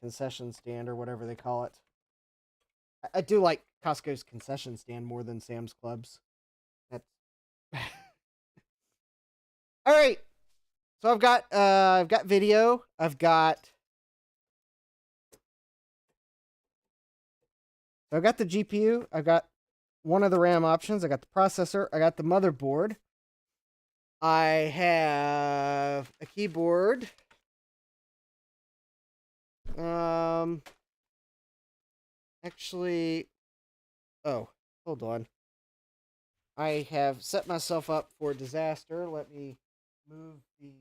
concession stand or whatever they call it. I do like Costco's concession stand more than Sam's Club's. That's all right. So I've got video. I've got the GPU. I've got one of the RAM options. I got the processor. I got the motherboard. I have a keyboard. Actually, oh, hold on. I have set myself up for disaster. Let me move the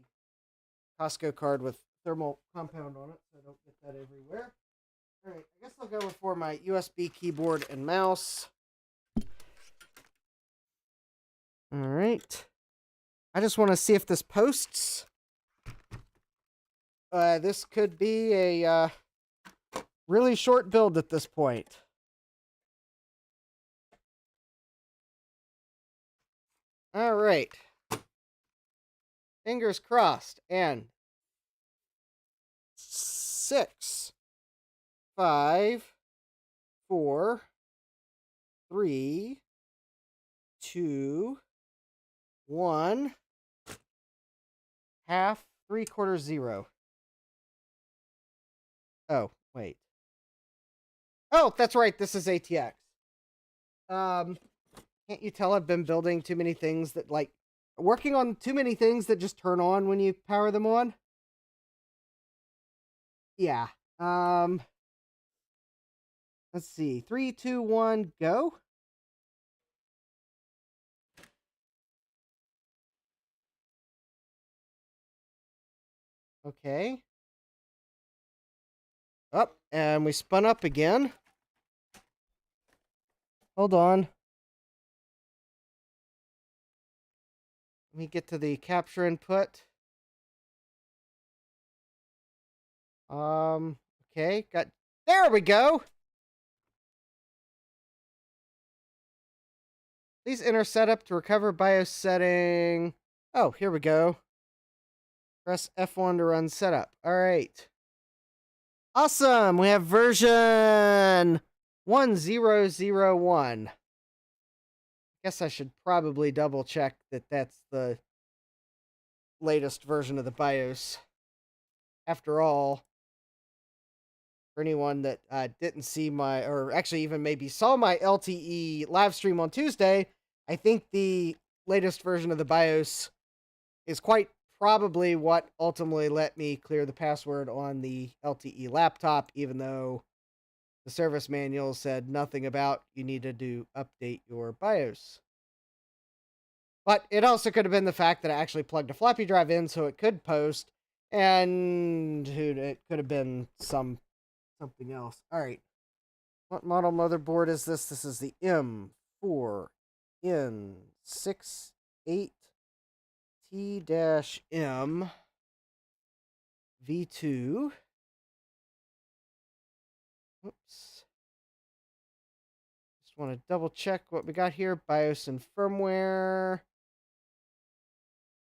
Costco card with thermal compound on it so I don't get that everywhere. All right, I guess I'll go for my USB keyboard and mouse. All right. I just want to see if this posts. This could be a really short build at this point. All right. Fingers crossed. And 6, 5, 4, 3, 2, 1, half, 3/4, 0. Oh, wait. Oh, that's right. This is ATX. Can't you tell I've been building too many things that, like, working on too many things that just turn on when you power them on? Yeah. Let's see. 3, 2, 1, go. Okay. Up, and we spun up again. Hold on. Let me get to the capture input. Okay, there we go. Please enter setup to recover BIOS setting. Oh, here we go. Press F1 to run setup. All right. Awesome. We have version 1001. Guess I should probably double check that that's the latest version of the BIOS. After all, for anyone that didn't see my, or actually even maybe saw my LTE live stream on Tuesday, I think the latest version of the BIOS is quite probably what ultimately let me clear the password on the LTE laptop, even though the service manual said nothing about you needed to update your BIOS. But it also could have been the fact that I actually plugged a floppy drive in so it could post, and it could have been something else. All right. What model motherboard is this? This is the M4N68T-M V2. Oops. Just want to double check what we got here. BIOS and firmware.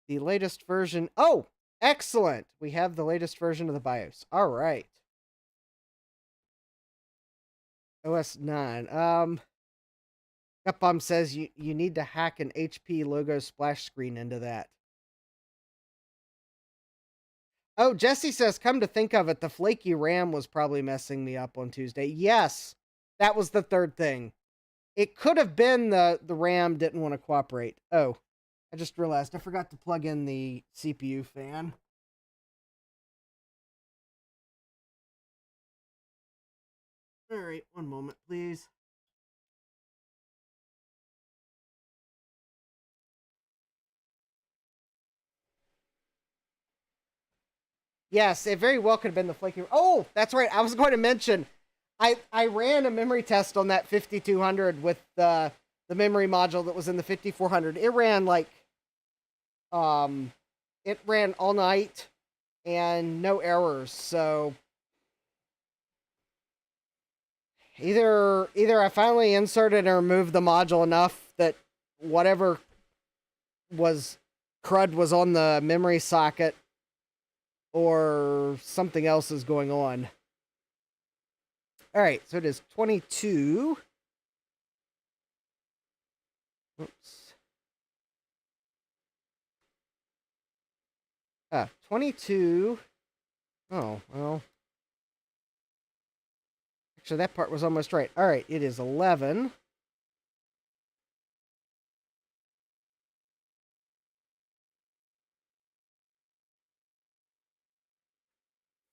The latest version. Oh, excellent. We have the latest version of the BIOS. All right. OS 9. Gutbomb says you need to hack an HP logo splash screen into that. Oh, Jesse says, come to think of it, the flaky RAM was probably messing me up on Tuesday. Yes, that was the third thing. It could have been the RAM didn't want to cooperate. Oh, I just realized I forgot to plug in the CPU fan. All right, one moment, please. Yes, it very well could have been the flaky. Oh, that's right. I was going to mention, I ran a memory test on that 5200 with the memory module that was in the 5400. It ran like, it ran all night and no errors. So either I finally inserted and removed the module enough that whatever was crud was on the memory socket, or something else is going on. All right, so it is 22. Oops. 22. Oh, well. Actually, that part was almost right. All right, it is 11.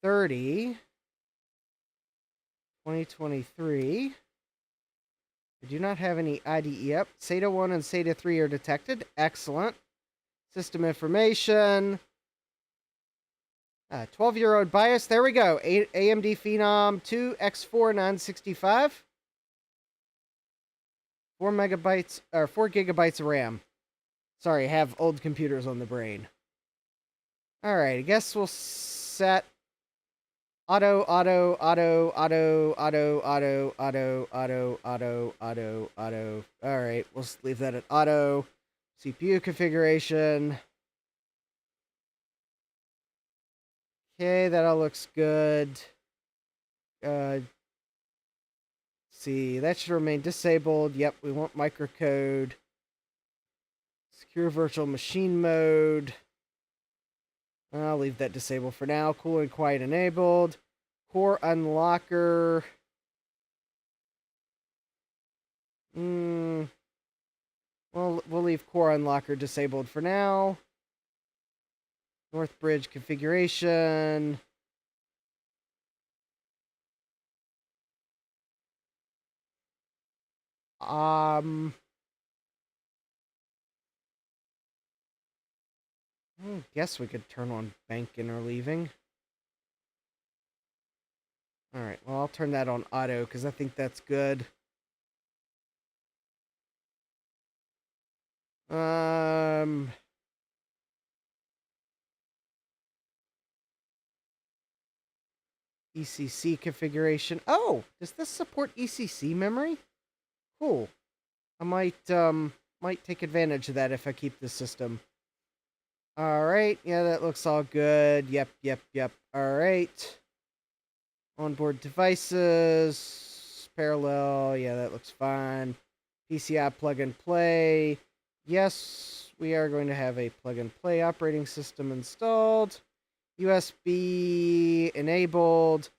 $30. 2023. We do not have any IDE up. SATA 1 and SATA 3 are detected. Excellent. System information. 12-year-old BIOS. There we go. AMD Phenom 2 X4 965. 4 megabytes or 4 gigabytes of RAM. Sorry, I have old computers on the brain. All right, I guess we'll set auto. All right, we'll leave that at auto. CPU configuration. Okay, that all looks good. See, that should remain disabled. Yep, we want microcode. Secure virtual machine mode. I'll leave that disabled for now. Cool and quiet enabled. Core unlocker. Well, we'll leave core unlocker disabled for now. North bridge configuration. Guess we could turn on bank interleaving. Alright, well, I'll turn that on auto because I think that's good. ECC configuration. Oh, does this support ECC memory? Cool. I might take advantage of that if I keep the system. Alright, yeah, that looks all good. Yep. Alright. Onboard devices. Parallel, yeah, that looks fine. PCI plug and play. Yes, we are going to have a plug and play operating system installed. USB enabled.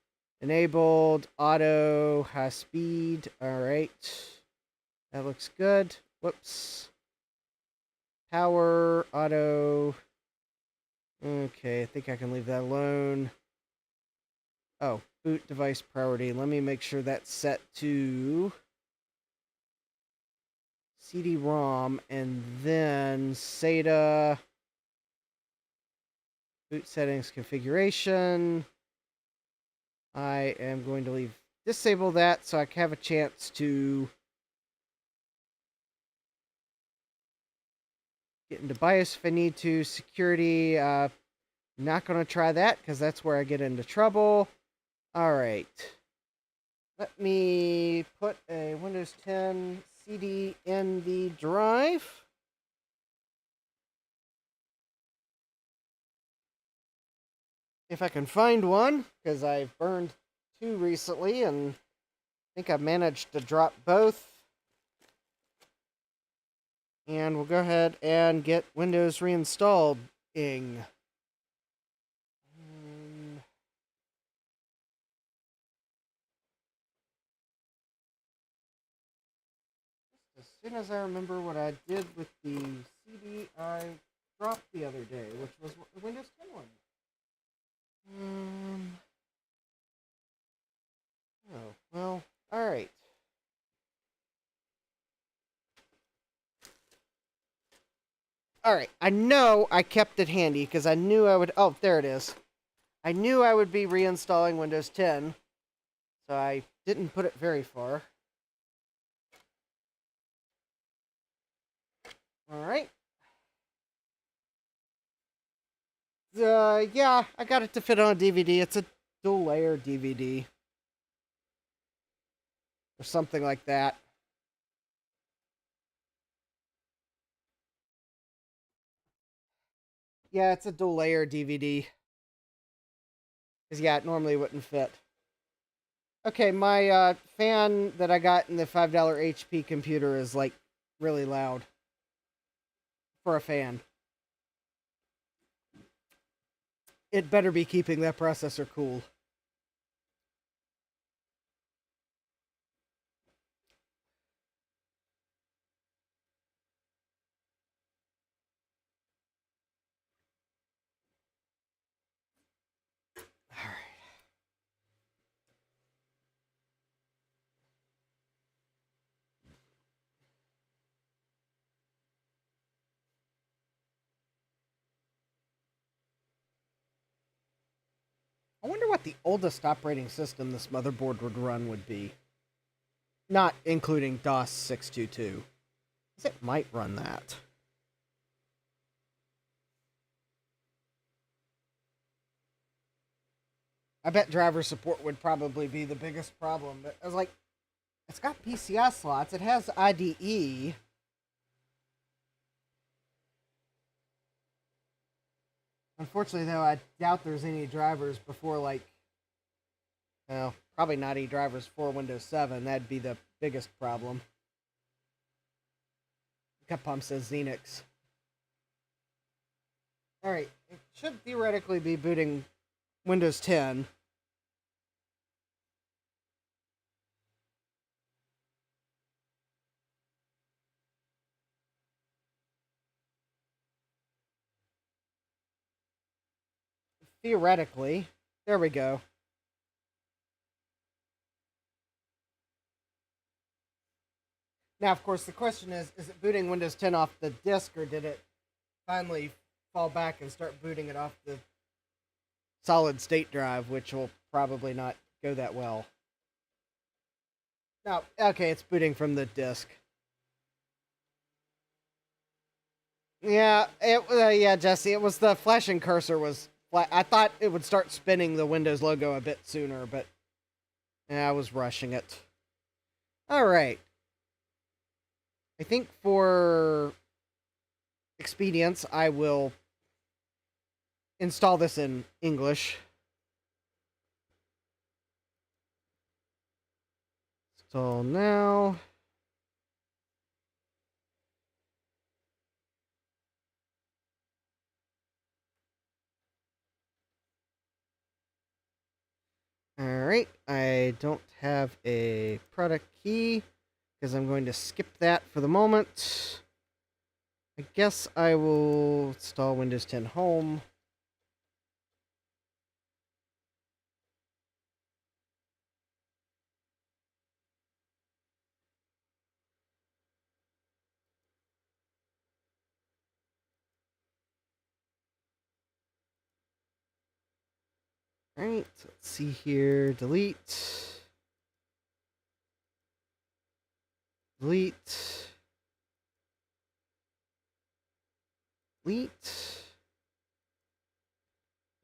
Enabled. Auto. High speed. Alright. That looks good. Whoops. Power. Auto. Okay, I think I can leave that alone. Oh, boot device priority. Let me make sure that's set to CD-ROM and then SATA. Boot settings configuration. I am going to disable that so I can have a chance to get into BIOS if I need to. Security, not going to try that because that's where I get into trouble. All right. Let me put a Windows 10 CD in the drive. If I can find one, because I've burned two recently and I think I've managed to drop both. And we'll go ahead and get Windows reinstalled. Ing. As soon as I remember what I did with the CD I dropped the other day, which was the Windows 10 one. Oh, well, alright. Alright, I know I kept it handy because I knew I would... Oh, there it is. I knew I would be reinstalling Windows 10, so I didn't put it very far. Alright. Yeah, I got it to fit on a DVD. It's a dual layer DVD. Or something like that. Yeah, it's a dual layer DVD. Because, yeah, it normally wouldn't fit. Okay, my fan that I got in the $5 HP computer is, like, really loud. For a fan. It better be keeping that processor cool. Alright. I wonder what the oldest operating system this motherboard would run would be. Not including DOS 622. It might run that. I bet driver support would probably be the biggest problem. But I was like, it's got PCI slots. It has IDE. Unfortunately, though, I doubt there's any drivers before, like, well, probably not any drivers for Windows 7. That'd be the biggest problem. Capcom says Xenix. Alright, it should theoretically be booting Windows 10. Theoretically. There we go. Now, of course, the question is it booting Windows 10 off the disk, or did it finally fall back and start booting it off the solid state drive, which will probably not go that well. No, okay, it's booting from the disk. Yeah, yeah, Jesse. It was the flashing cursor was. I thought it would start spinning the Windows logo a bit sooner, but yeah, I was rushing it. All right. I think for expedience, I will install this in English. Install now. Alright, I don't have a product key because I'm going to skip that for the moment. I guess I will install Windows 10 Home. Alright, let's see here. Delete. Delete. Delete.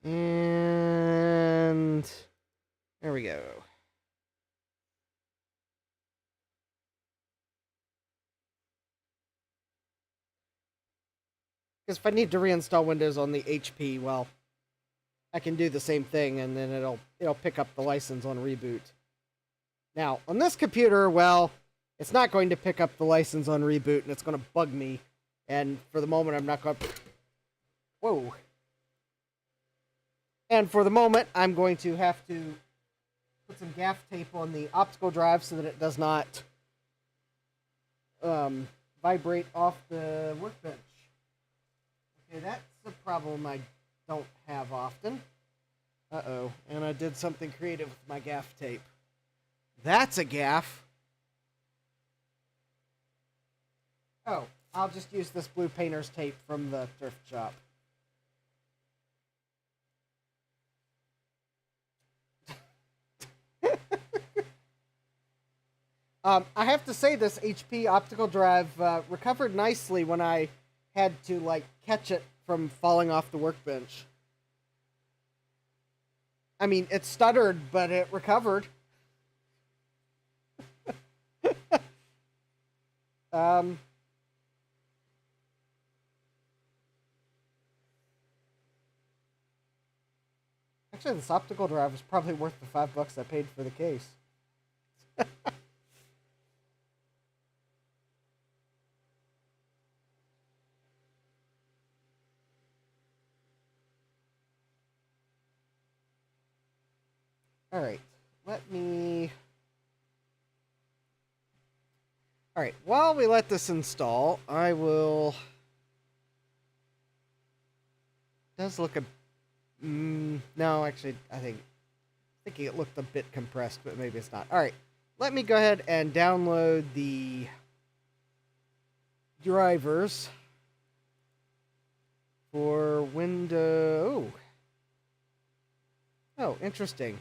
And there we go. Because if I need to reinstall Windows on the HP, well, I can do the same thing, and then it'll pick up the license on reboot. Now, on this computer, well, it's not going to pick up the license on reboot, and it's going to bug me. And for the moment, I'm not going to... Whoa. And for the moment, I'm going to have to put some gaff tape on the optical drive so that it does not vibrate off the workbench. Okay, that's a problem I don't have often. Uh-oh, and I did something creative with my gaff tape. That's a gaff. Oh, I'll just use this blue painter's tape from the thrift shop. I have to say this HP optical drive recovered nicely when I had to, like, catch it from falling off the workbench. I mean, it stuttered, but it recovered. Actually, this optical drive was probably worth the $5 I paid for the case. Alright, let me... Alright, while we let this install, I will... It does look a... no, actually, thinking it looked a bit compressed, but maybe it's not. Alright, let me go ahead and download the drivers for Windows... Oh, interesting.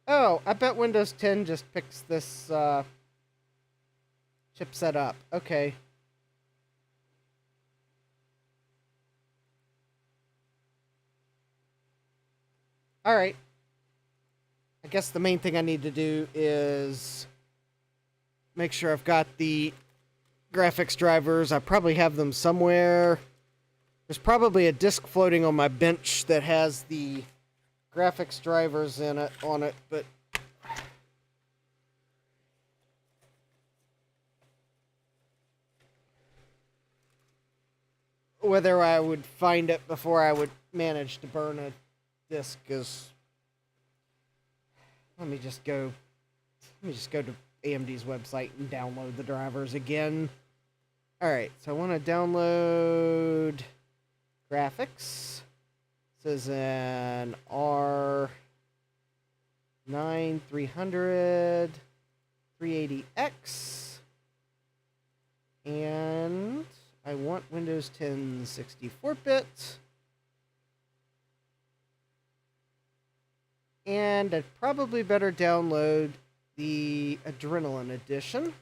Oh, I bet Windows 10 just picks this chipset up. Okay. Alright. I guess the main thing I need to do is make sure I've got the graphics drivers. I probably have them somewhere. There's probably a disk floating on my bench that has the graphics drivers on it, but whether I would find it before I would manage to burn a disk is... Let me just go to AMD's website and download the drivers again. Alright, so I want to download graphics. This is an R9 300 380X. And I want Windows 10 64-bit. And I'd probably better download the Adrenaline Edition.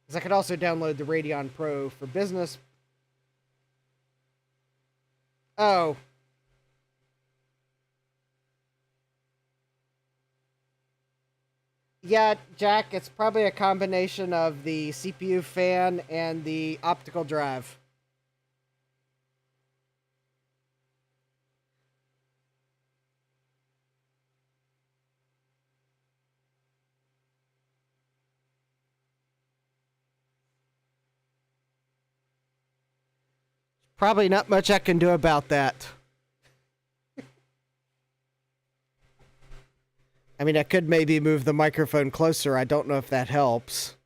Because I could also download the Radeon Pro for business. Oh. Yeah, Jack, it's probably a combination of the CPU fan and the optical drive. Probably not much I can do about that. I mean, I could maybe move the microphone closer. I don't know if that helps.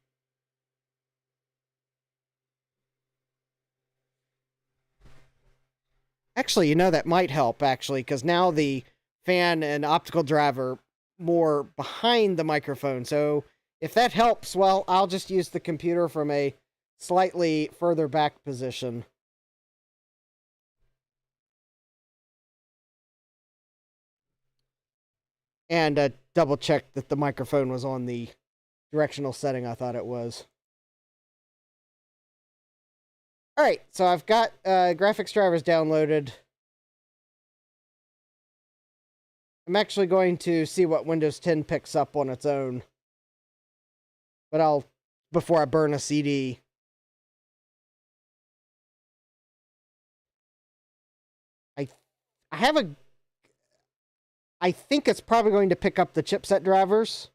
Actually, that might help, actually, because now the fan and optical drive are more behind the microphone. So if that helps, well, I'll just use the computer from a slightly further back position. And double check that the microphone was on the directional setting I thought it was. All right, so I've got graphics drivers downloaded. I'm actually going to see what Windows 10 picks up on its own. But before I burn a CD. I have I think it's probably going to pick up the chipset drivers.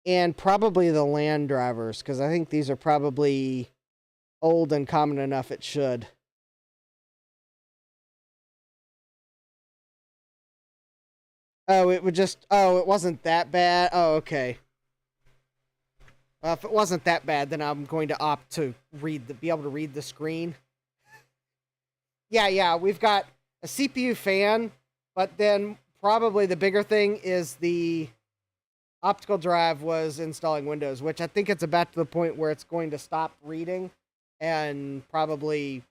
And probably the LAN drivers, because I think these are probably old and common enough it should. Oh, it wasn't that bad. Oh, okay. If it wasn't that bad, then I'm going to opt to be able to read the screen. Yeah, we've got a CPU fan, but then probably the bigger thing is the optical drive was installing Windows, which I think it's about to the point where it's going to stop reading and probably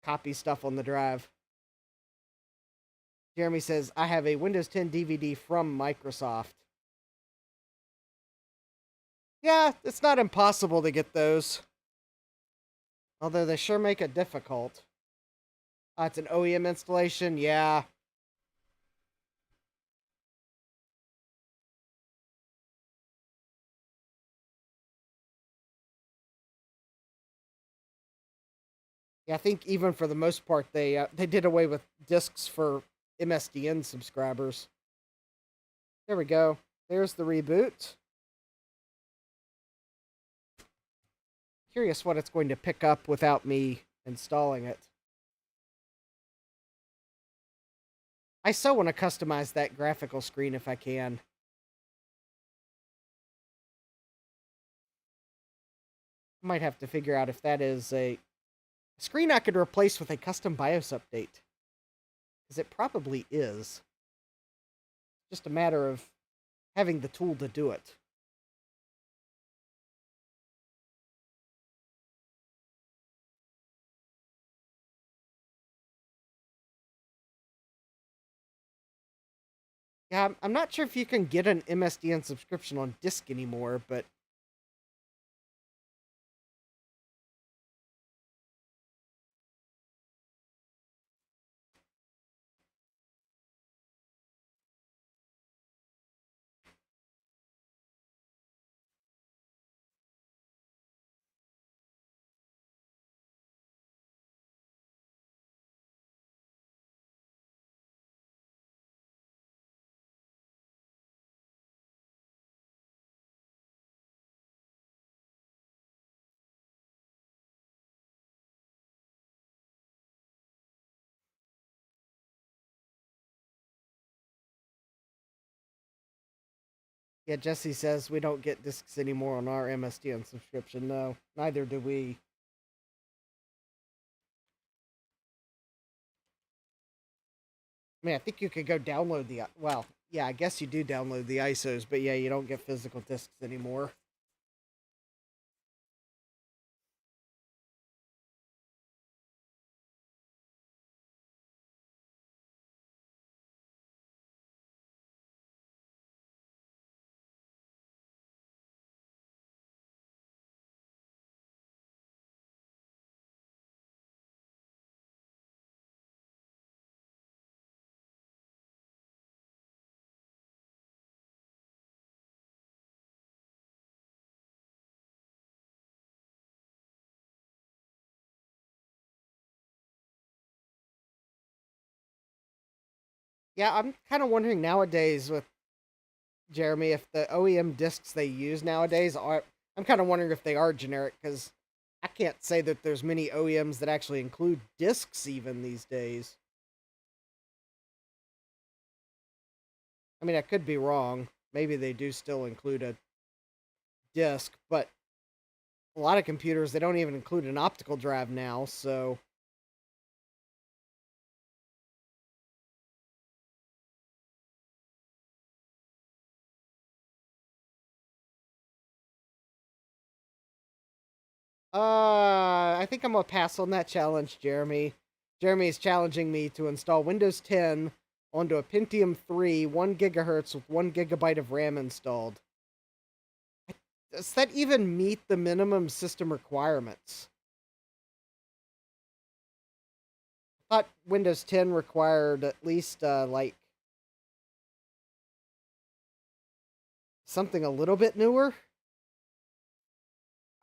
copy stuff on the drive. Jeremy says, I have a Windows 10 DVD from Microsoft. Yeah, it's not impossible to get those. Although they sure make it difficult. It's an OEM installation, yeah. Yeah, I think even for the most part, they did away with discs for MSDN subscribers. There we go. There's the reboot. Curious what it's going to pick up without me installing it. I so want to customize that graphical screen if I can. I might have to figure out if that is a screen I could replace with a custom BIOS update. Because it probably is. Just a matter of having the tool to do it. Yeah, I'm not sure if you can get an MSDN subscription on disc anymore, but yeah, Jesse says we don't get discs anymore on our MSDN subscription. No, neither do we. I mean, I think you could go download the, well, yeah, I guess you do download the ISOs, but yeah, you don't get physical discs anymore. Yeah, I'm kind of wondering nowadays with Jeremy if the OEM discs they use nowadays are. I'm kind of wondering if they are generic because I can't say that there's many OEMs that actually include discs even these days. I mean, I could be wrong. Maybe they do still include a disc, but a lot of computers they don't even include an optical drive now. So I think I'm gonna pass on that challenge, Jeremy. Jeremy is challenging me to install Windows 10 onto a Pentium 3, 1 gigahertz with 1 GB of RAM installed. Does that even meet the minimum system requirements? I thought Windows 10 required at least like something a little bit newer.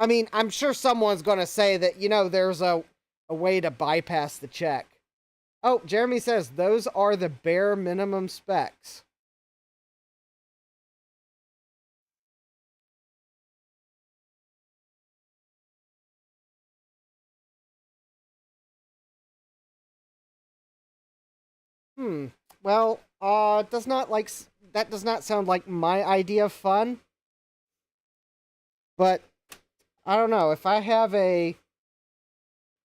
I mean, I'm sure someone's gonna say that there's a way to bypass the check. Oh, Jeremy says those are the bare minimum specs. Hmm. Well, does not like that does not sound like my idea of fun. But I don't know if I have a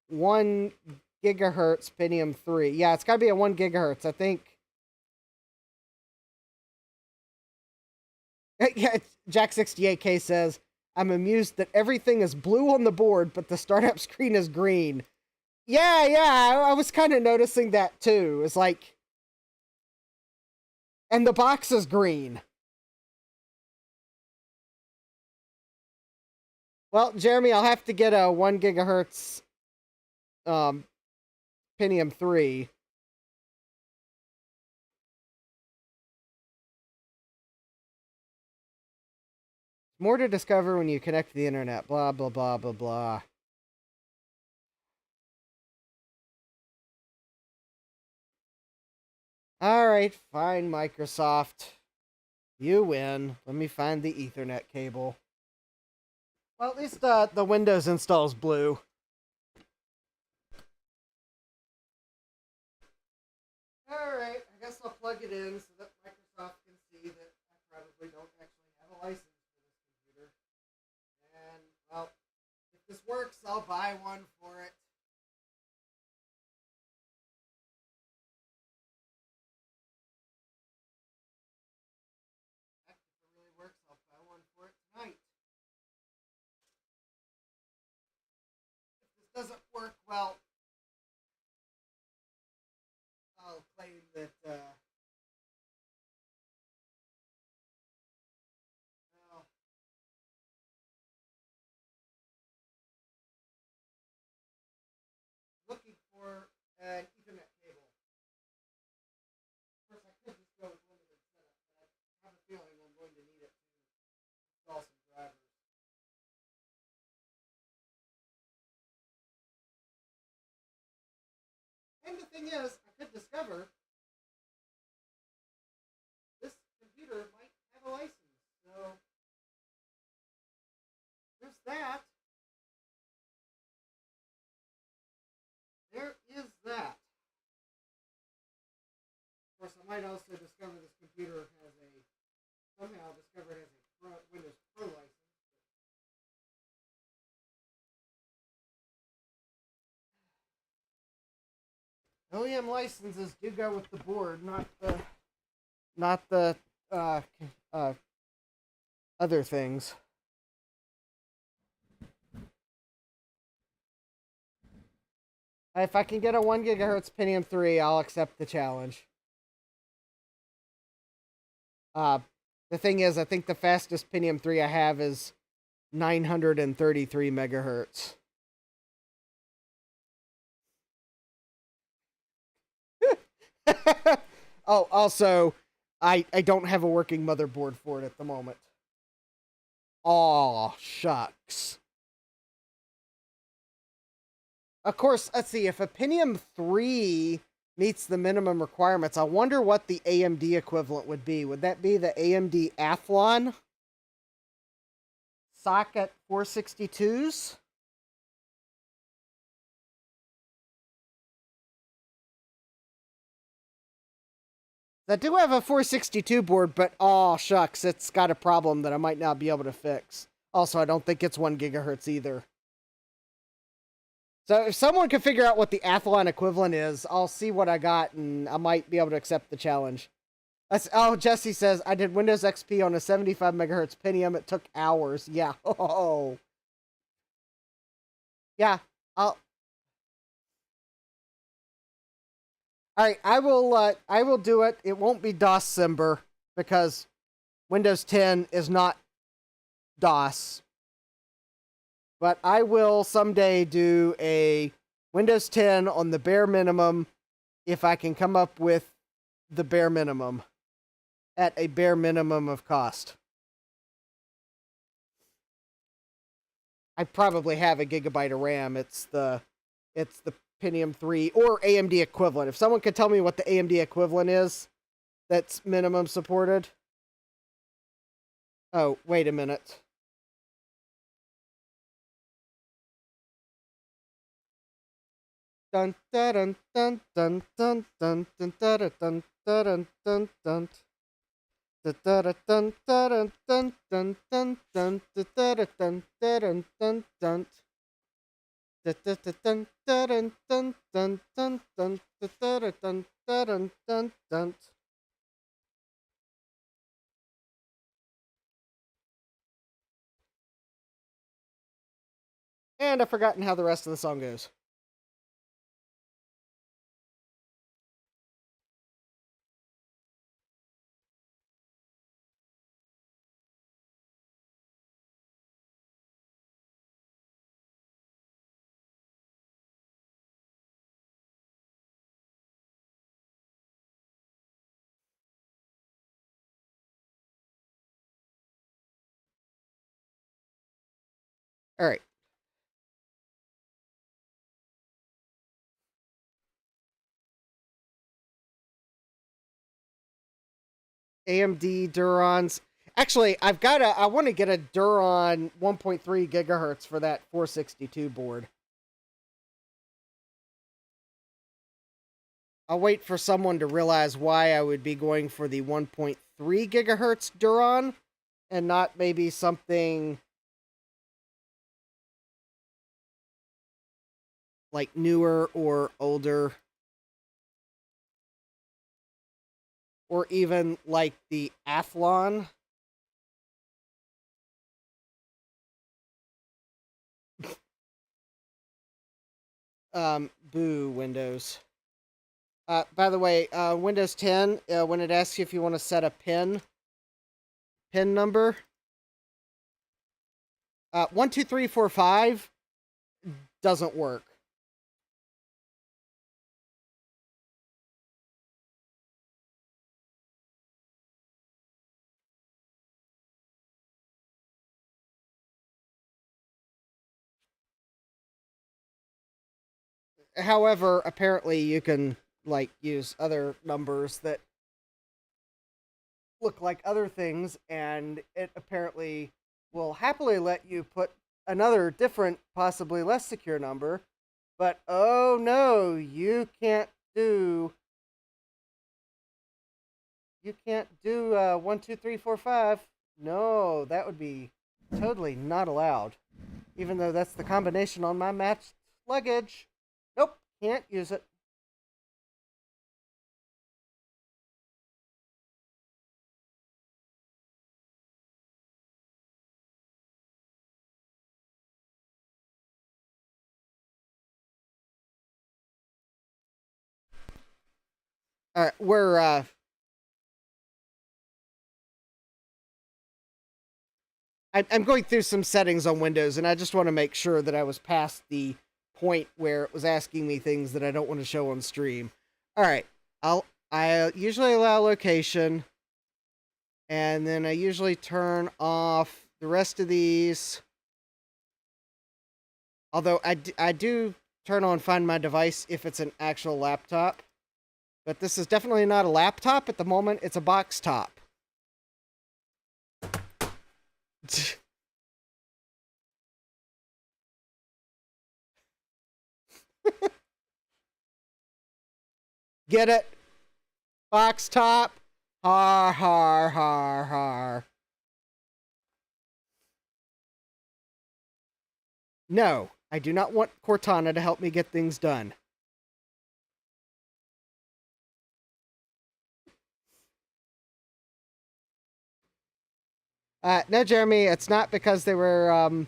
1 gigahertz Pentium 3. Yeah, it's got to be a 1 gigahertz. I think. Yeah, Jack68K says I'm amused that everything is blue on the board, but the startup screen is green. Yeah, yeah, I was kind of noticing that too. It's like, and the box is green. Well, Jeremy, I'll have to get a 1 gigahertz um, Pentium 3. More to discover when you connect to the internet. Blah, blah, blah, blah, blah. Alright, fine, Microsoft. You win. Let me find the Ethernet cable. Well, at least the Windows installs blue. Alright, I guess I'll plug it in so that Microsoft can see that I probably don't actually have a license for this computer. And, well, if this works, I'll buy one for it. Heck, if it really works, I'll buy one for it tonight. If this doesn't work, well, I'll claim that, well, looking for an Ethernet cable. Of course, I could just go with limited setup, but I have a feeling I'm going to need it to install some drivers. And the thing is, I could discover this computer might have a license. So there's that. There is that. Of course, I might also discover this computer has a somehow discover it has a Windows Pro license. OEM licenses do go with the board, not the uh, uh, other things. If I can get a 1 gigahertz Pentium 3, I'll accept the challenge. The thing is, I think the fastest Pentium 3 I have is 933 megahertz. Oh, also, I don't have a working motherboard for it at the moment. Aw, shucks. Of course, let's see, if a Pentium 3 meets the minimum requirements, I wonder what the AMD equivalent would be. Would that be the AMD Athlon? Socket 462s? I do have a 462 board, but oh shucks, it's got a problem that I might not be able to fix. Also, I don't think it's 1 gigahertz either. So if someone can figure out what the Athlon equivalent is, I'll see what I got, and I might be able to accept the challenge. Oh, Jesse says, I did Windows XP on a 75 megahertz Pentium. It took hours. Yeah. Oh. Yeah. All right, I will do it. It won't be DOS Simber because Windows 10 is not DOS. But I will someday do a Windows 10 on the bare minimum if I can come up with the bare minimum at a bare minimum of cost. I probably have a gigabyte of RAM. It's the Pentium 3 or AMD equivalent. If someone could tell me what the AMD equivalent is that's minimum supported. Oh, wait a minute. Dun dun dun dun dun dun dun dun dun dun dun dun. Dun dun dun dun dun dun dun dun dun dun dun dun dun. Dun dun dun dun dun dun dun dun dun dun dun dun. And I've forgotten how the rest of the song goes. All right. AMD Durons. Actually, I want to get a Duron 1.3 gigahertz for that 462 board. I'll wait for someone to realize why I would be going for the 1.3 gigahertz Duron and not maybe something like newer or older. Or even like the Athlon. Boo, Windows. By the way, Windows 10, when it asks you if you want to set a pin number, 12345 doesn't work. However, apparently you can like use other numbers that look like other things, and it apparently will happily let you put another different, possibly less secure number. But oh no, you can't do 12345. No, that would be totally not allowed. Even though that's the combination on my matched luggage. Nope, can't use it. All right, I'm going through some settings on Windows, and I just want to make sure that I was past the point where it was asking me things that I don't want to show on stream. All right, I usually allow location, and then I usually turn off the rest of these. Although I do turn on Find My Device if it's an actual laptop. But this is definitely not a laptop at the moment. It's a box top. Get it? Box top? Har, har, har, har. No, I do not want Cortana to help me get things done. No, Jeremy, it's not because they were,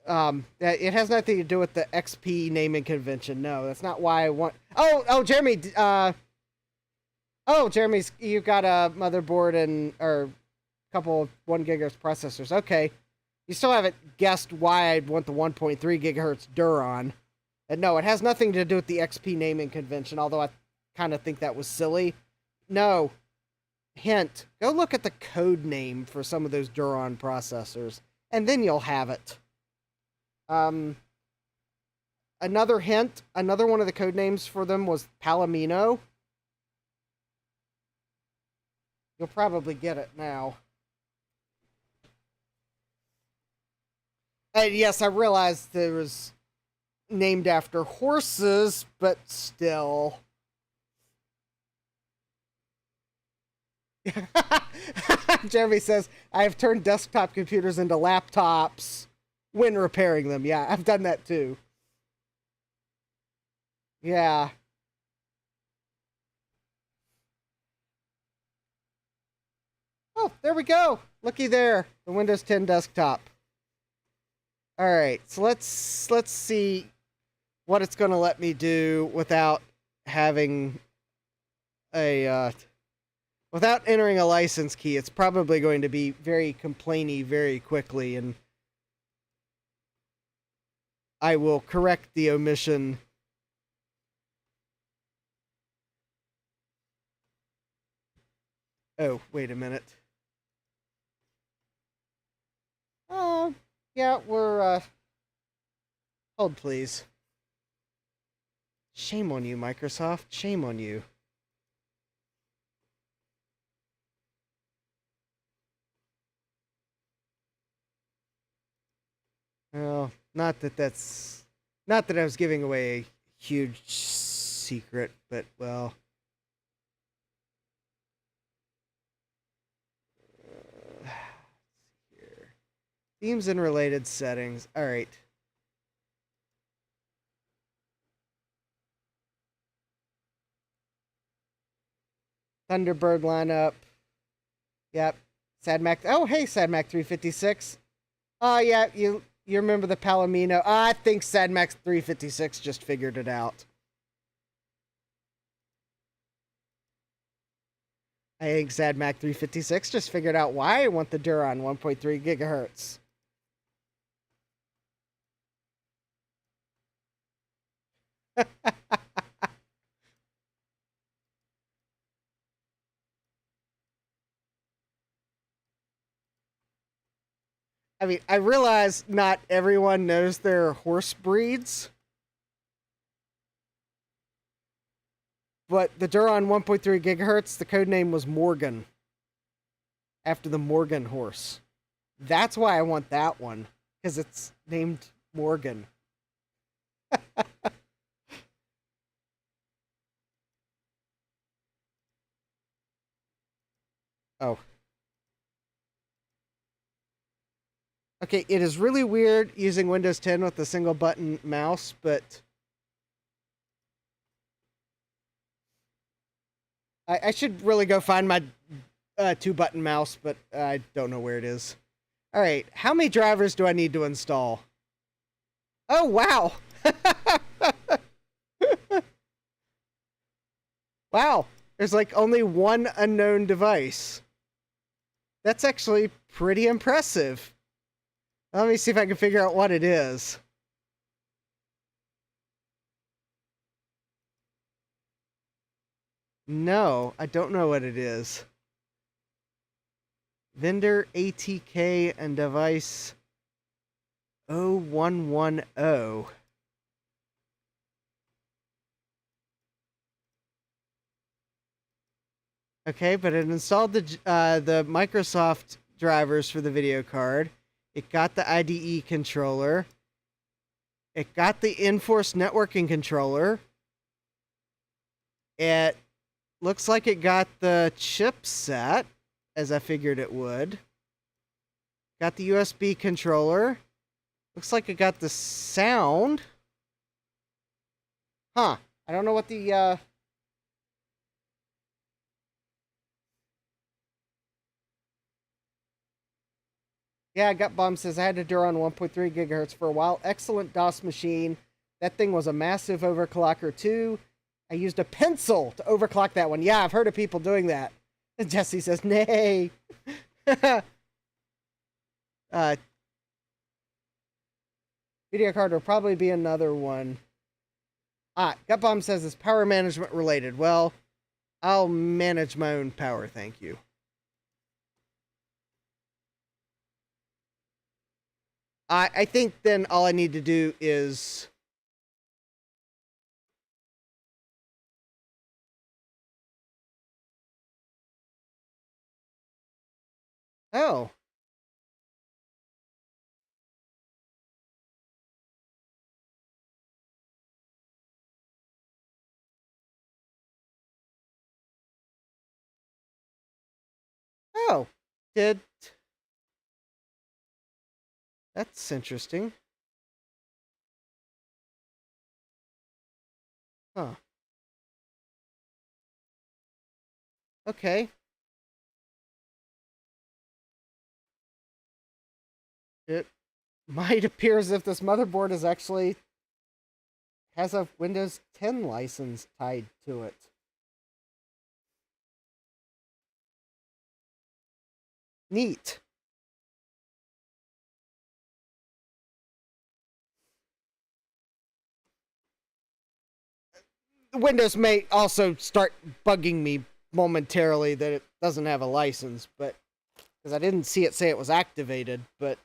it has nothing to do with the XP naming convention. No, that's not why I want. Jeremy, Jeremy's, you got a motherboard and, or a couple of 1 gigahertz processors. Okay. You still haven't guessed why I'd want the 1.3 gigahertz Duron. And no, it has nothing to do with the XP naming convention, although I kind of think that was silly. No. Hint, go look at the code name for some of those Duron processors, and then you'll have it. Another hint, another one of the code names for them was Palomino. You'll probably get it now. And yes, I realized it was named after horses, but still. Jeremy says, I have turned desktop computers into laptops when repairing them. Yeah, I've done that too. Yeah. Oh, there we go. Looky there. The Windows 10 desktop. All right, so let's see what it's going to let me do without having a without entering a license key. It's probably going to be very complainy very quickly, and I will correct the omission. Oh, wait a minute. Yeah, we're, hold please. Shame on you, Microsoft. Shame on you. Well, not that I was giving away a huge secret, but, well. Here. Themes and related settings. All right. Thunderbird lineup. Yep. SadMac. Oh, hey, SadMac 356. Oh, yeah, you remember the Palomino. I think SadMac 356 just figured it out. I think SadMac 356 just figured out why I want the Duron 1.3 gigahertz. I mean, I realize not everyone knows their horse breeds, but the Duron 1.3 gigahertz, the code name was Morgan, after the Morgan horse. That's why I want that one, because it's named Morgan. Oh. Okay, it is really weird using Windows 10 with a single button mouse, but I should really go find my 2-button mouse, but I don't know where it is. All right, how many drivers do I need to install? Oh, wow! Wow, there's like only one unknown device. That's actually pretty impressive. Let me see if I can figure out what it is. No, I don't know what it is. Vendor ATK and device 0110. Okay, but it installed the Microsoft drivers for the video card. It got the IDE controller. It got the Enforce networking controller. It looks like it got the chipset, as I figured it would. Got the USB controller. Looks like it got the sound. Huh. I don't know what the, Yeah, Gut Bomb says, I had a Duron 1.3 gigahertz for a while. Excellent DOS machine. That thing was a massive overclocker, too. I used a pencil to overclock that one. Yeah, I've heard of people doing that. And Jesse says, nay. Video card will probably be another one. Gut Bomb says it's power management related. Well, I'll manage my own power, thank you. I think then all I need to do is... Oh. Oh. Did... That's interesting. Huh. Okay. It might appear as if this motherboard is actually has a Windows 10 license tied to it. Neat. Windows may also start bugging me momentarily that it doesn't have a license, but because I didn't see it say it was activated, but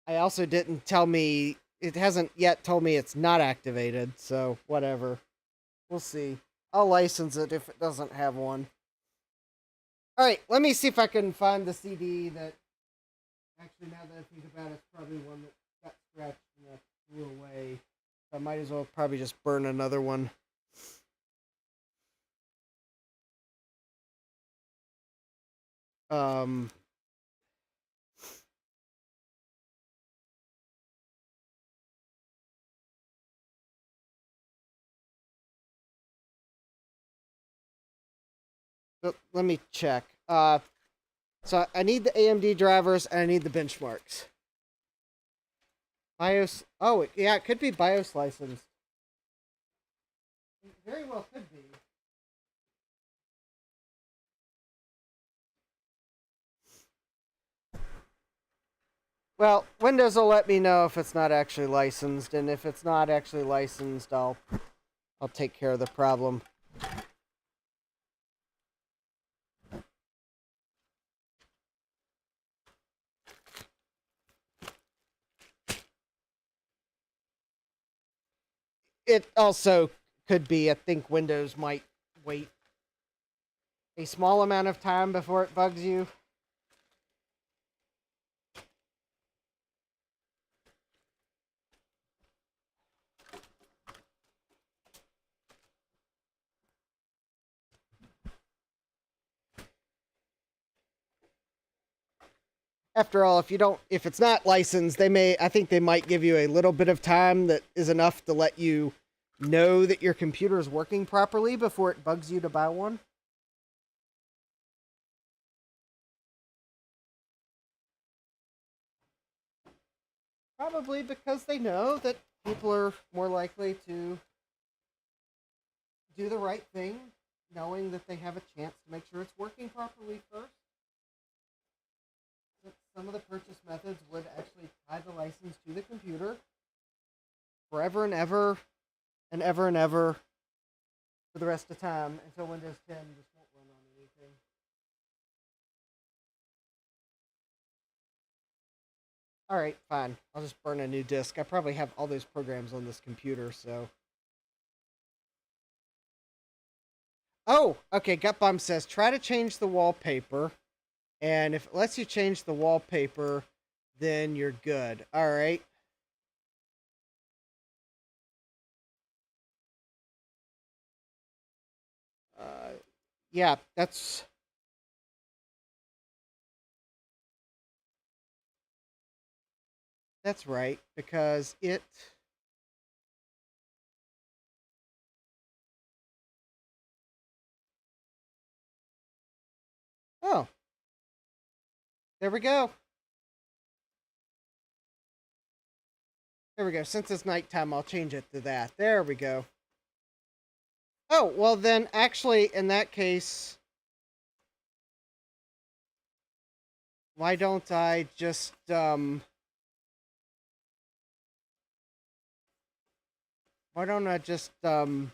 I also didn't tell me, it hasn't yet told me it's not activated, so whatever. We'll see. I'll license it if it doesn't have one. Alright, let me see if I can find the CD that, actually now that I think about it, it's probably one that got scratched and I threw away. I might as well probably just burn another one. Let me check. So I need the AMD drivers and I need the benchmarks. BIOS. Oh, yeah, it could be BIOS licensed. It very well could be. Well, Windows will let me know if it's not actually licensed, and if it's not actually licensed, I'll take care of the problem. It also could be, I think Windows might wait a small amount of time before it bugs you. After all, if it's not licensed, I think they might give you a little bit of time that is enough to let you know that your computer is working properly before it bugs you to buy one. Probably because they know that people are more likely to do the right thing, knowing that they have a chance to make sure it's working properly first. Some of the purchase methods would actually tie the license to the computer forever and ever and ever and ever for the rest of time until Windows 10 just won't run on anything. All right, fine. I'll just burn a new disk. I probably have all those programs on this computer, so. Oh, okay. Gutbomb says try to change the wallpaper, and if it lets you change the wallpaper, then you're good. All right. Yeah, that's right because it. Oh, there we go. There we go. Since it's nighttime, I'll change it to that. There we go. Oh, well then actually in that case, why don't I just why don't I just why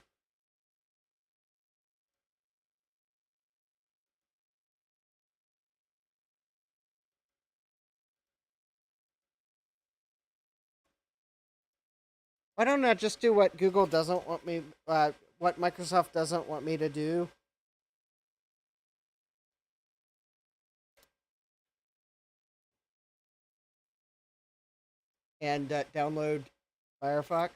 don't I just do what Google doesn't want me what Microsoft doesn't want me to do? And download Firefox.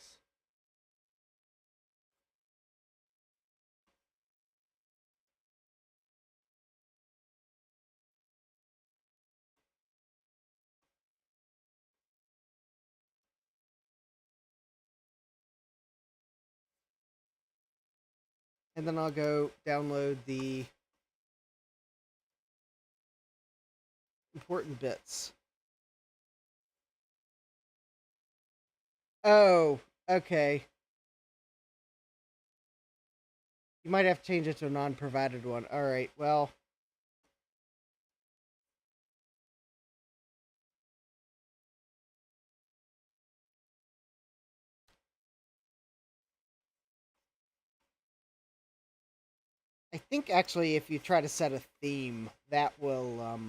And then I'll go download the important bits. Oh, okay. You might have to change it to a non-provided one. All right, well. I think actually if you try to set a theme, that will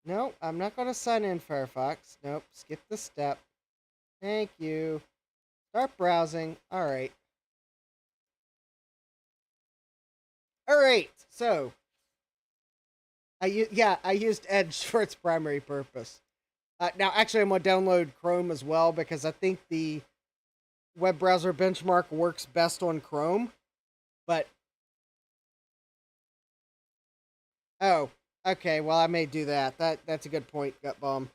no, I'm not going to sign in Firefox. Nope, skip the step. Thank you. Start browsing. All right. All right. So, I used Edge for its primary purpose. Now, actually, I'm going to download Chrome as well because I think the web browser benchmark works best on Chrome. But oh, okay. Well, I may do that. That's a good point, Gutbomb.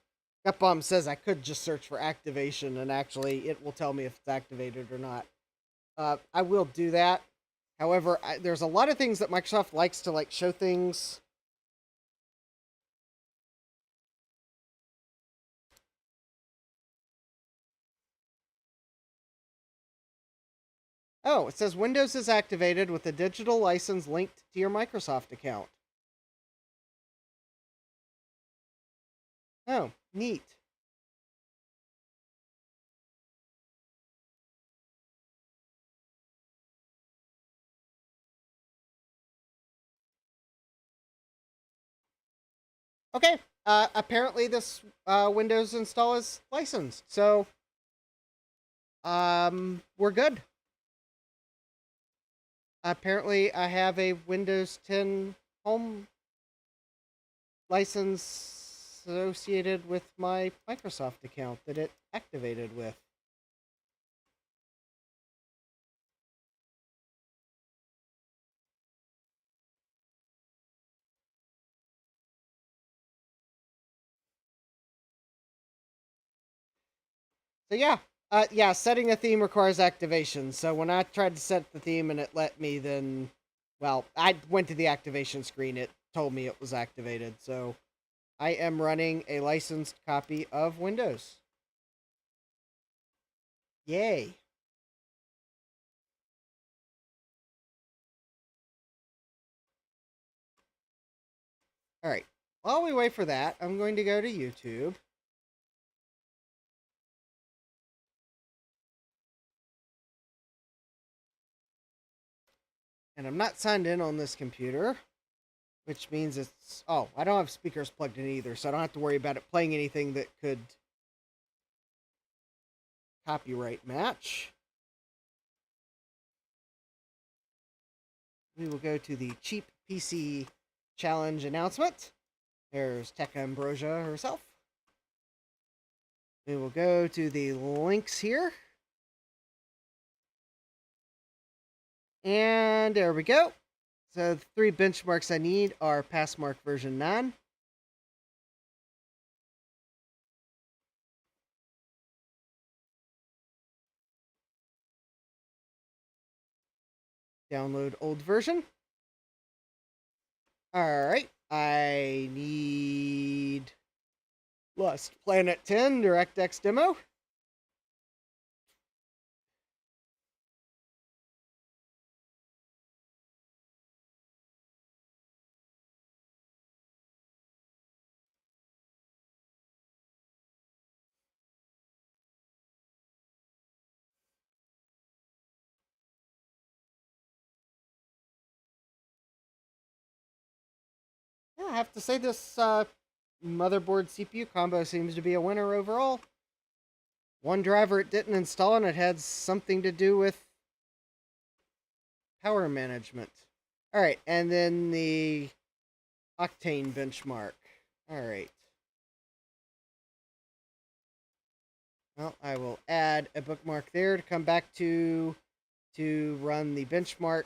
Gutbomb says I could just search for activation, and actually, it will tell me if it's activated or not. I will do that. However, there's a lot of things that Microsoft likes to like show things. Oh, it says Windows is activated with a digital license linked to your Microsoft account. Oh, neat. Okay. Apparently, this Windows install is licensed, so we're good. Apparently, I have a Windows 10 home license associated with my Microsoft account that it activated with. So yeah, setting a theme requires activation. So when I tried to set the theme and it let me, then, well, I went to the activation screen. It told me it was activated. So I am running a licensed copy of Windows. Yay. All right. While we wait for that, I'm going to go to YouTube. And I'm not signed in on this computer, which means it's... Oh, I don't have speakers plugged in either, so I don't have to worry about it playing anything that could copyright match. We will go to the Cheap PC Challenge announcement. There's Tech Ambrosia herself. We will go to the links here. And there we go. So the 3 benchmarks I need are Passmark version 9. Download old version. Alright, I need Lost Planet 10 DirectX demo. Yeah, I have to say this motherboard CPU combo seems to be a winner overall. One driver it didn't install, and it had something to do with power management. Alright, and then the Octane benchmark. Alright. Well, I will add a bookmark there to come back to run the benchmark.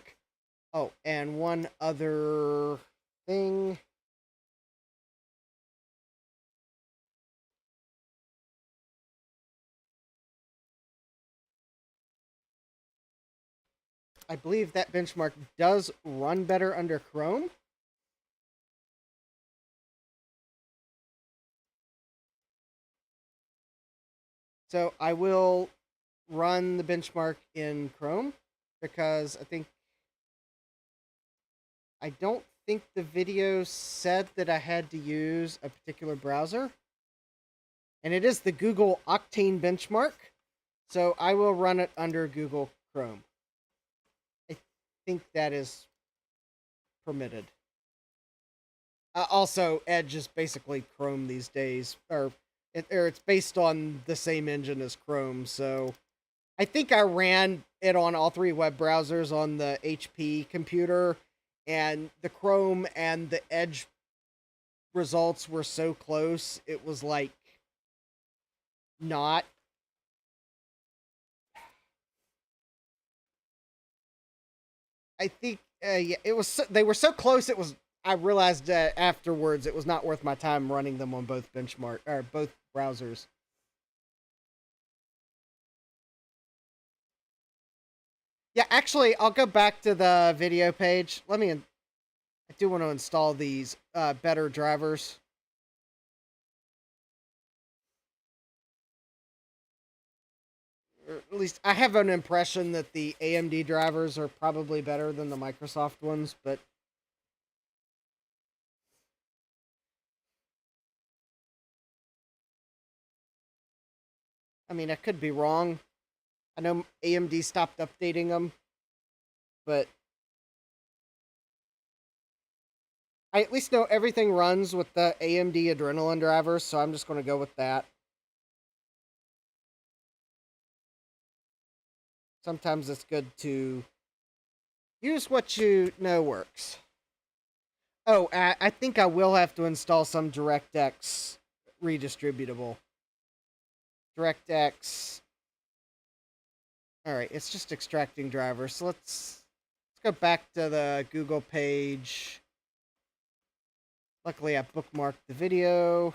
Oh, and one other thing. I believe that benchmark does run better under Chrome. So I will run the benchmark in Chrome because I don't think the video said that I had to use a particular browser. And it is the Google Octane benchmark. So I will run it under Google Chrome. I think that is permitted. Also, Edge is basically Chrome these days, or it's based on the same engine as Chrome. So I think I ran it on all 3 web browsers on the HP computer, and the Chrome and the Edge results were so close, it was like not. I think yeah, it was. They were so close. It was. I realized afterwards it was not worth my time running them on both benchmark or both browsers. Yeah, actually, I'll go back to the video page. I do want to install these better drivers. Or at least I have an impression that the AMD drivers are probably better than the Microsoft ones, but I mean, I could be wrong. I know AMD stopped updating them, but I at least know everything runs with the AMD Adrenalin drivers, so I'm just going to go with that. Sometimes it's good to use what you know works. Oh, I think I will have to install some DirectX redistributable. DirectX. Alright, it's just extracting drivers. So let's go back to the Google page. Luckily, I bookmarked the video.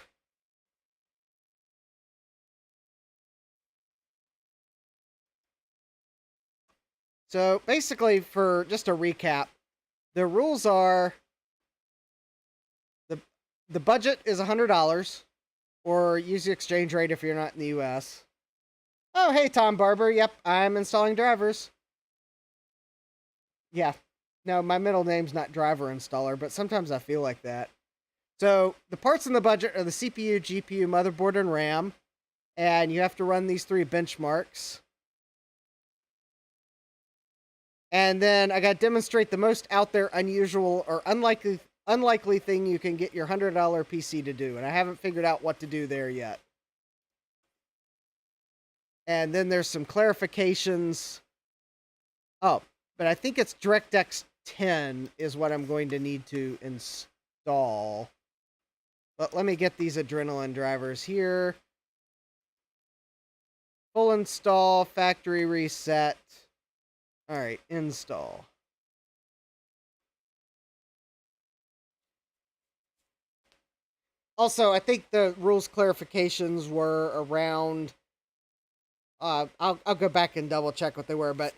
So basically, for just a recap, the rules are the budget is $100, or use the exchange rate if you're not in the US. Oh, hey, Tom Barber. Yep, I'm installing drivers. Yeah. No, my middle name's not driver installer, but sometimes I feel like that. So the parts in the budget are the CPU, GPU, motherboard, and RAM. And you have to run these 3 benchmarks. And then I got to demonstrate the most out there, unusual, or unlikely thing you can get your $100 PC to do. And I haven't figured out what to do there yet. And then there's some clarifications. Oh, but I think it's DirectX 10 is what I'm going to need to install. But let me get these Adrenaline drivers here. Full install, factory reset. All right, install. Also, I think the rules clarifications were around... I'll go back and double check what they were, but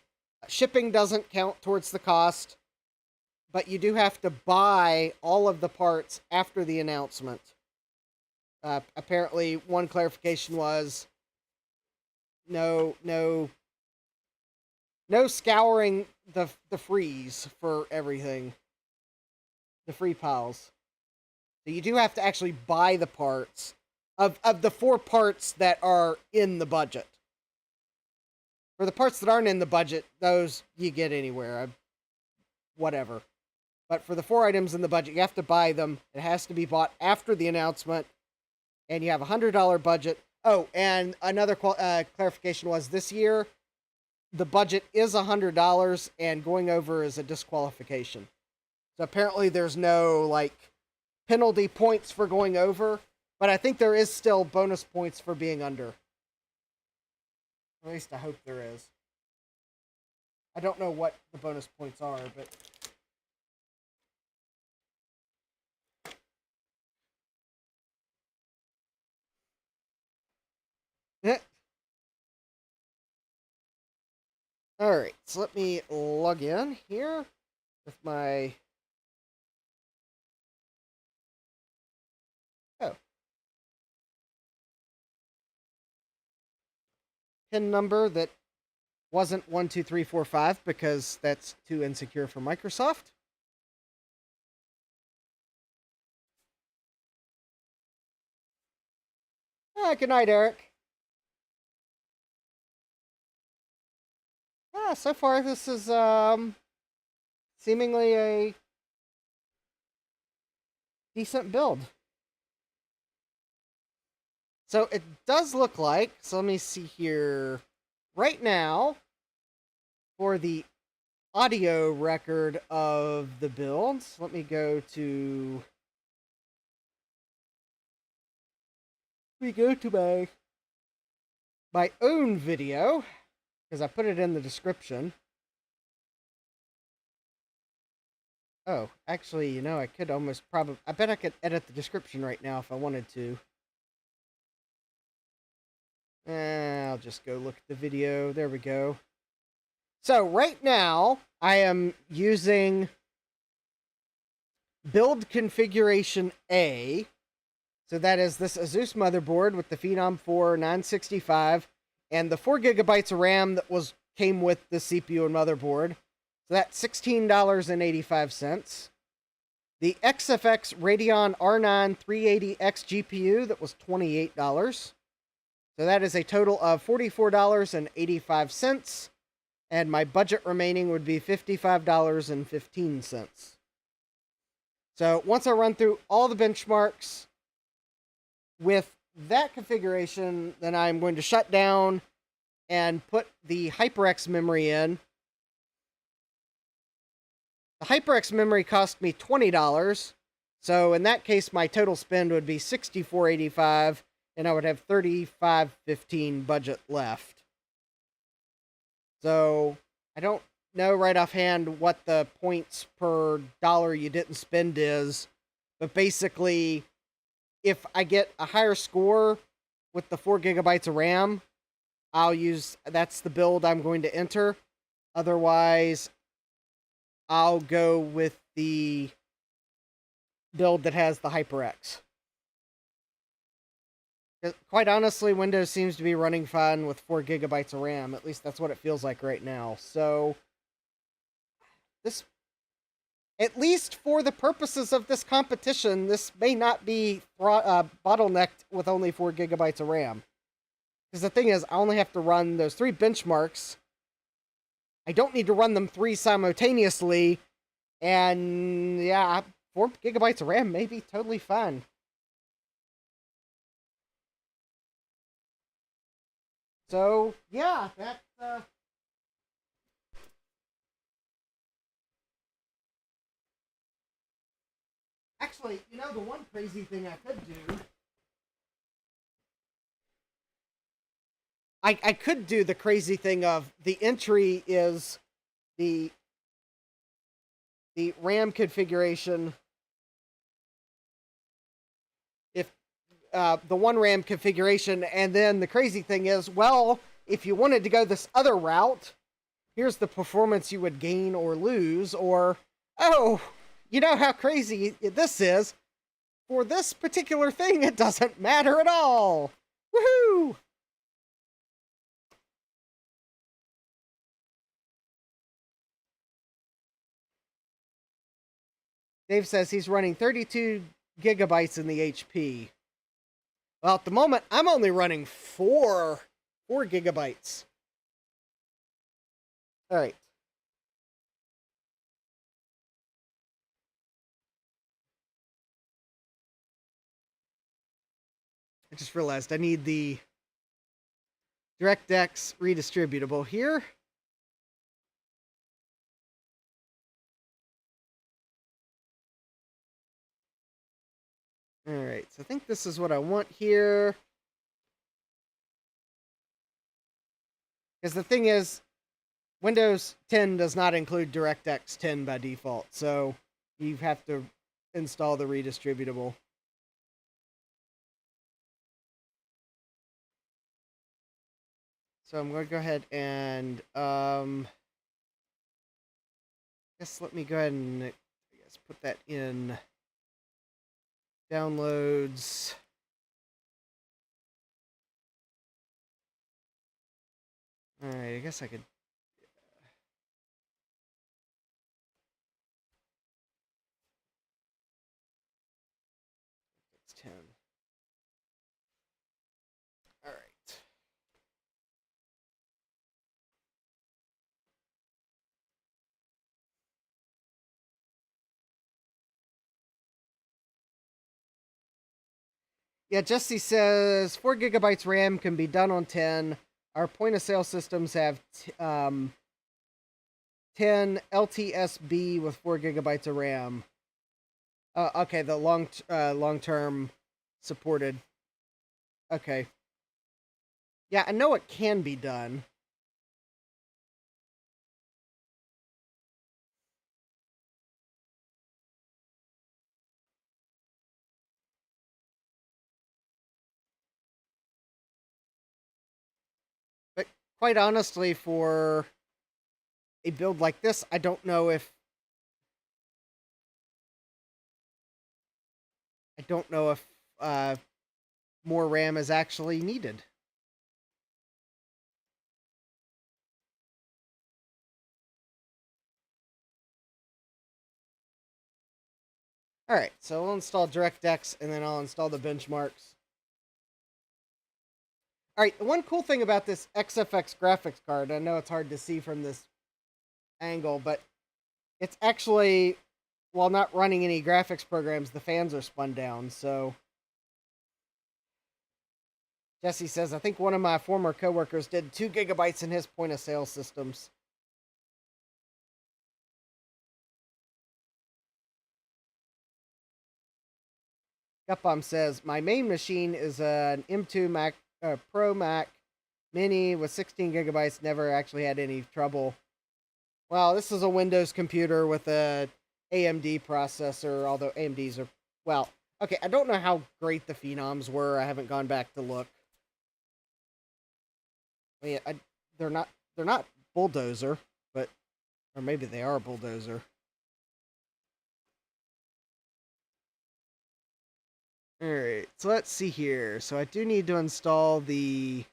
shipping doesn't count towards the cost, but you do have to buy all of the parts after the announcement. Apparently, one clarification was no scouring the frees for everything, the free piles. So you do have to actually buy the parts of the 4 parts that are in the budget. For the parts that aren't in the budget, those you get anywhere. Whatever. But for the 4 items in the budget, you have to buy them. It has to be bought after the announcement. And you have a $100 budget. Oh, and another clarification was this year, the budget is $100, and going over is a disqualification. So apparently there's no, like, penalty points for going over. But I think there is still bonus points for being under. At least I hope there is. I don't know what the bonus points are, but... Alright, so let me log in here with my... Oh. PIN number that wasn't 12345 because that's too insecure for Microsoft. Good night, Eric. So far this is seemingly a decent build. So it does look like, so let me see here. Right now, for the audio record of the builds, let me go to... my own video, because I put it in the description. Oh, actually, you know, I could almost probably... I bet I could edit the description right now if I wanted to. I'll just go look at the video. There we go. So, right now, I am using build configuration A. So that is this Asus motherboard with the Phenom 4 965 and the 4 gigabytes of RAM that came with the CPU and motherboard. So that's $16.85. The XFX Radeon R9 380X GPU that was $28. So that is a total of $44.85. And my budget remaining would be $55.15. So once I run through all the benchmarks with that configuration, then I'm going to shut down and put the HyperX memory in. The HyperX memory cost me $20. So in that case, my total spend would be $64.85. And I would have $35.15 budget left. So I don't know right offhand what the points per dollar you didn't spend is, but basically, if I get a higher score with the 4 gigabytes of RAM, that's the build I'm going to enter. Otherwise, I'll go with the build that has the HyperX. Quite honestly, Windows seems to be running fine with 4 gigabytes of RAM. At least that's what it feels like right now. So, this, at least for the purposes of this competition, this may not be bottlenecked with only 4 gigabytes of RAM. Because the thing is, I only have to run those 3 benchmarks. I don't need to run them 3 simultaneously. And yeah, 4 gigabytes of RAM may be totally fine. So, yeah, that's, Actually, you know, the one crazy thing I could do... I could do the crazy thing of the entry is the RAM configuration. If the one RAM configuration, and then the crazy thing is, well, if you wanted to go this other route, here's the performance you would gain or lose, or, oh, you know how crazy this is? For this particular thing, it doesn't matter at all. Woohoo! Dave says he's running 32 gigabytes in the HP. Well, at the moment, I'm only running 4 gigabytes. All right. I just realized I need the DirectX redistributable here. All right, so I think this is what I want here. Because the thing is, Windows 10 does not include DirectX 10 by default, so you have to install the redistributable. So I'm going to go ahead and, guess let me go ahead and, put that in downloads. Alright, I guess I could... It's 10. Alright. Yeah, Jesse says 4 gigabytes RAM can be done on 10. Our point of sale systems have 10 LTSB with 4 gigabytes of RAM. Okay, the long-term supported. Okay. Yeah, I know it can be done. But quite honestly, for a build like this, I don't know if more RAM is actually needed. Alright, so we'll install DirectX, and then I'll install the benchmarks. Alright, one cool thing about this XFX graphics card, I know it's hard to see from this angle, but it's actually, while not running any graphics programs, the fans are spun down, so... Jesse says, I think one of my former coworkers did 2 gigabytes in his point-of-sale systems. Gutbomb says, my main machine is an M2 Mac Pro Mac Mini with 16 gigabytes, never actually had any trouble. Well, this is a Windows computer with a AMD processor, although AMDs are, well, okay, I don't know how great the Phenoms were. I haven't gone back to look. Yeah, they're not Bulldozer, but Or maybe they are a bulldozer. Alright, so let's see here. So I do need to install the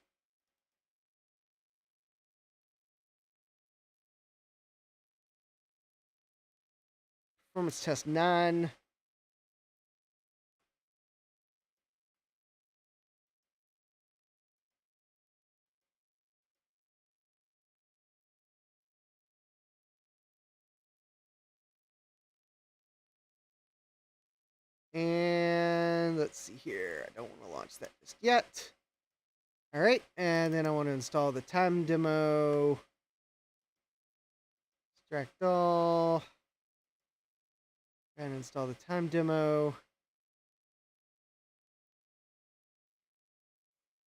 performance test 9. And let's see here. I don't want to launch that just yet. All right, and then I want to install the time demo. Extract all. And install the time demo.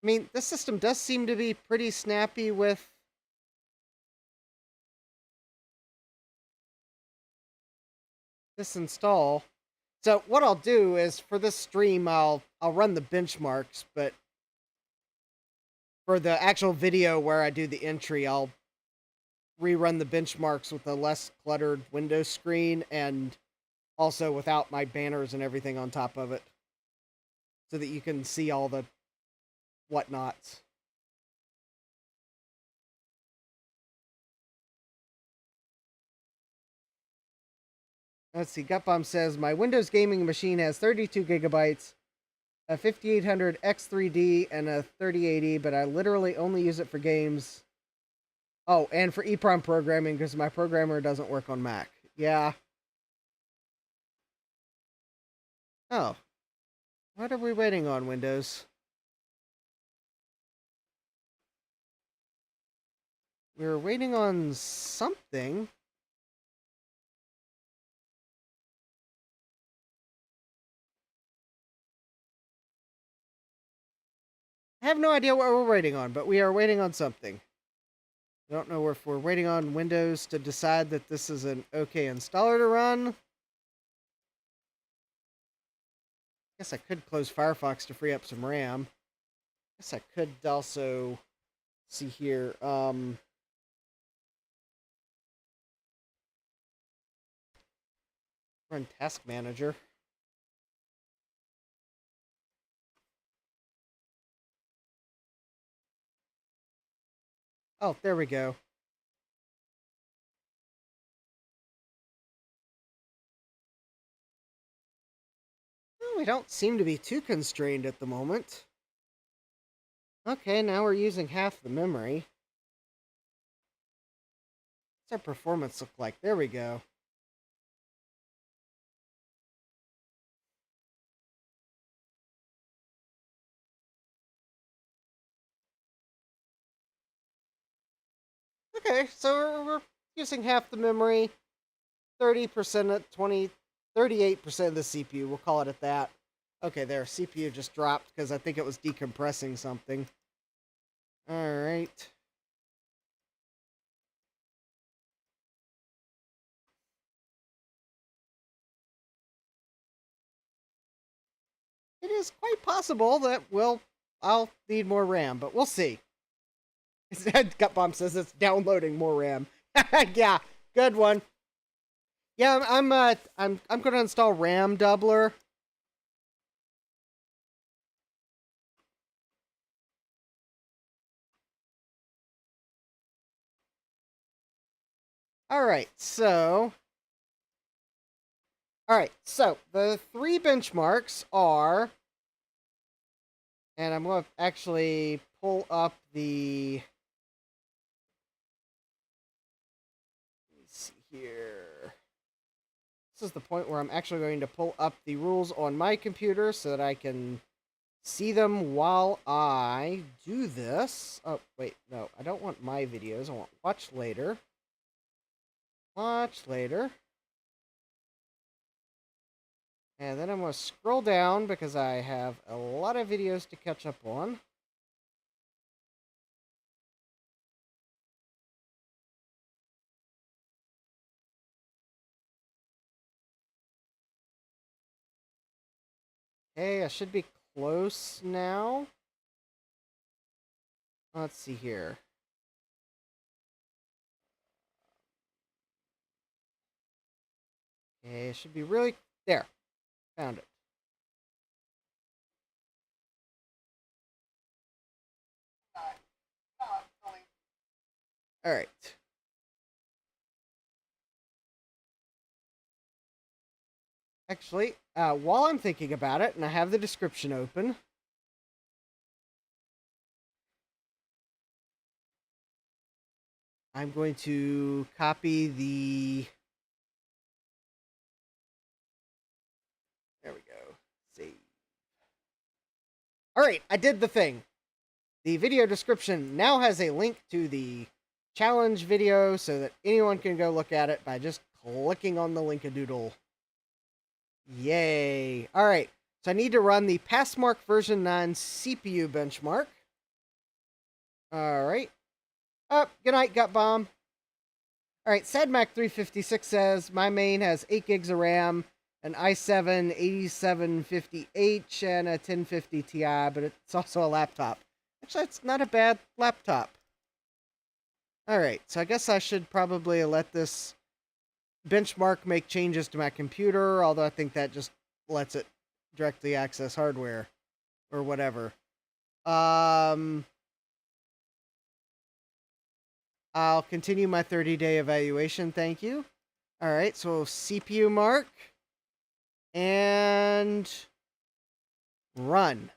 I mean, this system does seem to be pretty snappy with this install. So what I'll do is for this stream, I'll run the benchmarks, but for the actual video where I do the entry, I'll rerun the benchmarks with a less cluttered Windows screen and also without my banners and everything on top of it, so that you can see all the whatnots. Let's see, Gutbomb says, my Windows gaming machine has 32 gigabytes, a 5800 X3D, and a 3080, but I literally only use it for games. Oh, and for EEPROM programming, because my programmer doesn't work on Mac. Yeah. Oh. What are we waiting on, Windows? We're waiting on something. I have no idea what we're waiting on, but we are waiting on something. I don't know if we're waiting on Windows to decide that this is an okay installer to run. Guess I could close Firefox to free up some RAM. Guess I could also see here. Run Task Manager. Oh, there we go. Well, we don't seem to be too constrained at the moment. Okay, now we're using half the memory. What's our performance look like? There we go. Okay, so we're using half the memory, 30% at 20, 38% of the CPU. We'll call it at that. Okay, there, CPU just dropped because I think it was decompressing something. All right. It is quite possible that I'll need more RAM, but we'll see. Gutbomb says it's downloading more RAM. Yeah, good one. Yeah, I'm going to install RAM doubler. All right, so the 3 benchmarks are, and I'm going to actually pull up the, let's see here. This is the point where I'm actually going to pull up the rules on my computer so that I can see them while I do this. Oh, wait, no, I don't want my videos. I want watch later. Watch later. And then I'm going to scroll down because I have a lot of videos to catch up on. Okay, I should be close now. Let's see here. It should be really... There. Found it. All right. Actually, while I'm thinking about it, and I have the description open, I'm going to copy the... There we go. Save. All right, I did the thing. The video description now has a link to the challenge video so that anyone can go look at it by just clicking on the link-a-doodle. Yay. All right, so I need to run the Passmark version 9 CPU benchmark. All right. Good night, Gut Bomb. All right, SadMac356 says, my main has 8 gigs of RAM, an i7-8750H, and a 1050 Ti, but it's also a laptop. Actually, it's not a bad laptop. All right, so I guess I should probably let this benchmark make changes to my computer, although I think that just lets it directly access hardware or whatever. I'll continue my 30-day evaluation, thank you. All right, so CPU mark and run.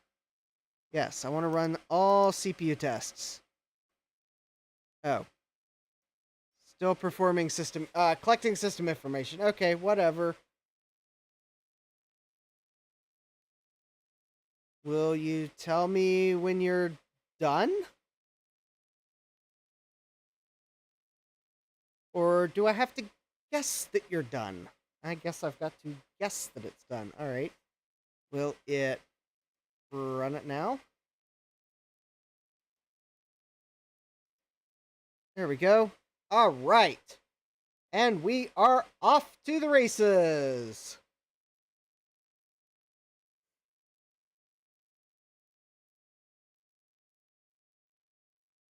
Yes, I want to run all CPU tests. Oh. Still performing system, collecting system information. Okay, whatever. Will you tell me when you're done? Or do I have to guess that you're done? I guess I've got to guess that it's done. All right. Will it run it now? There we go. All right. And we are off to the races.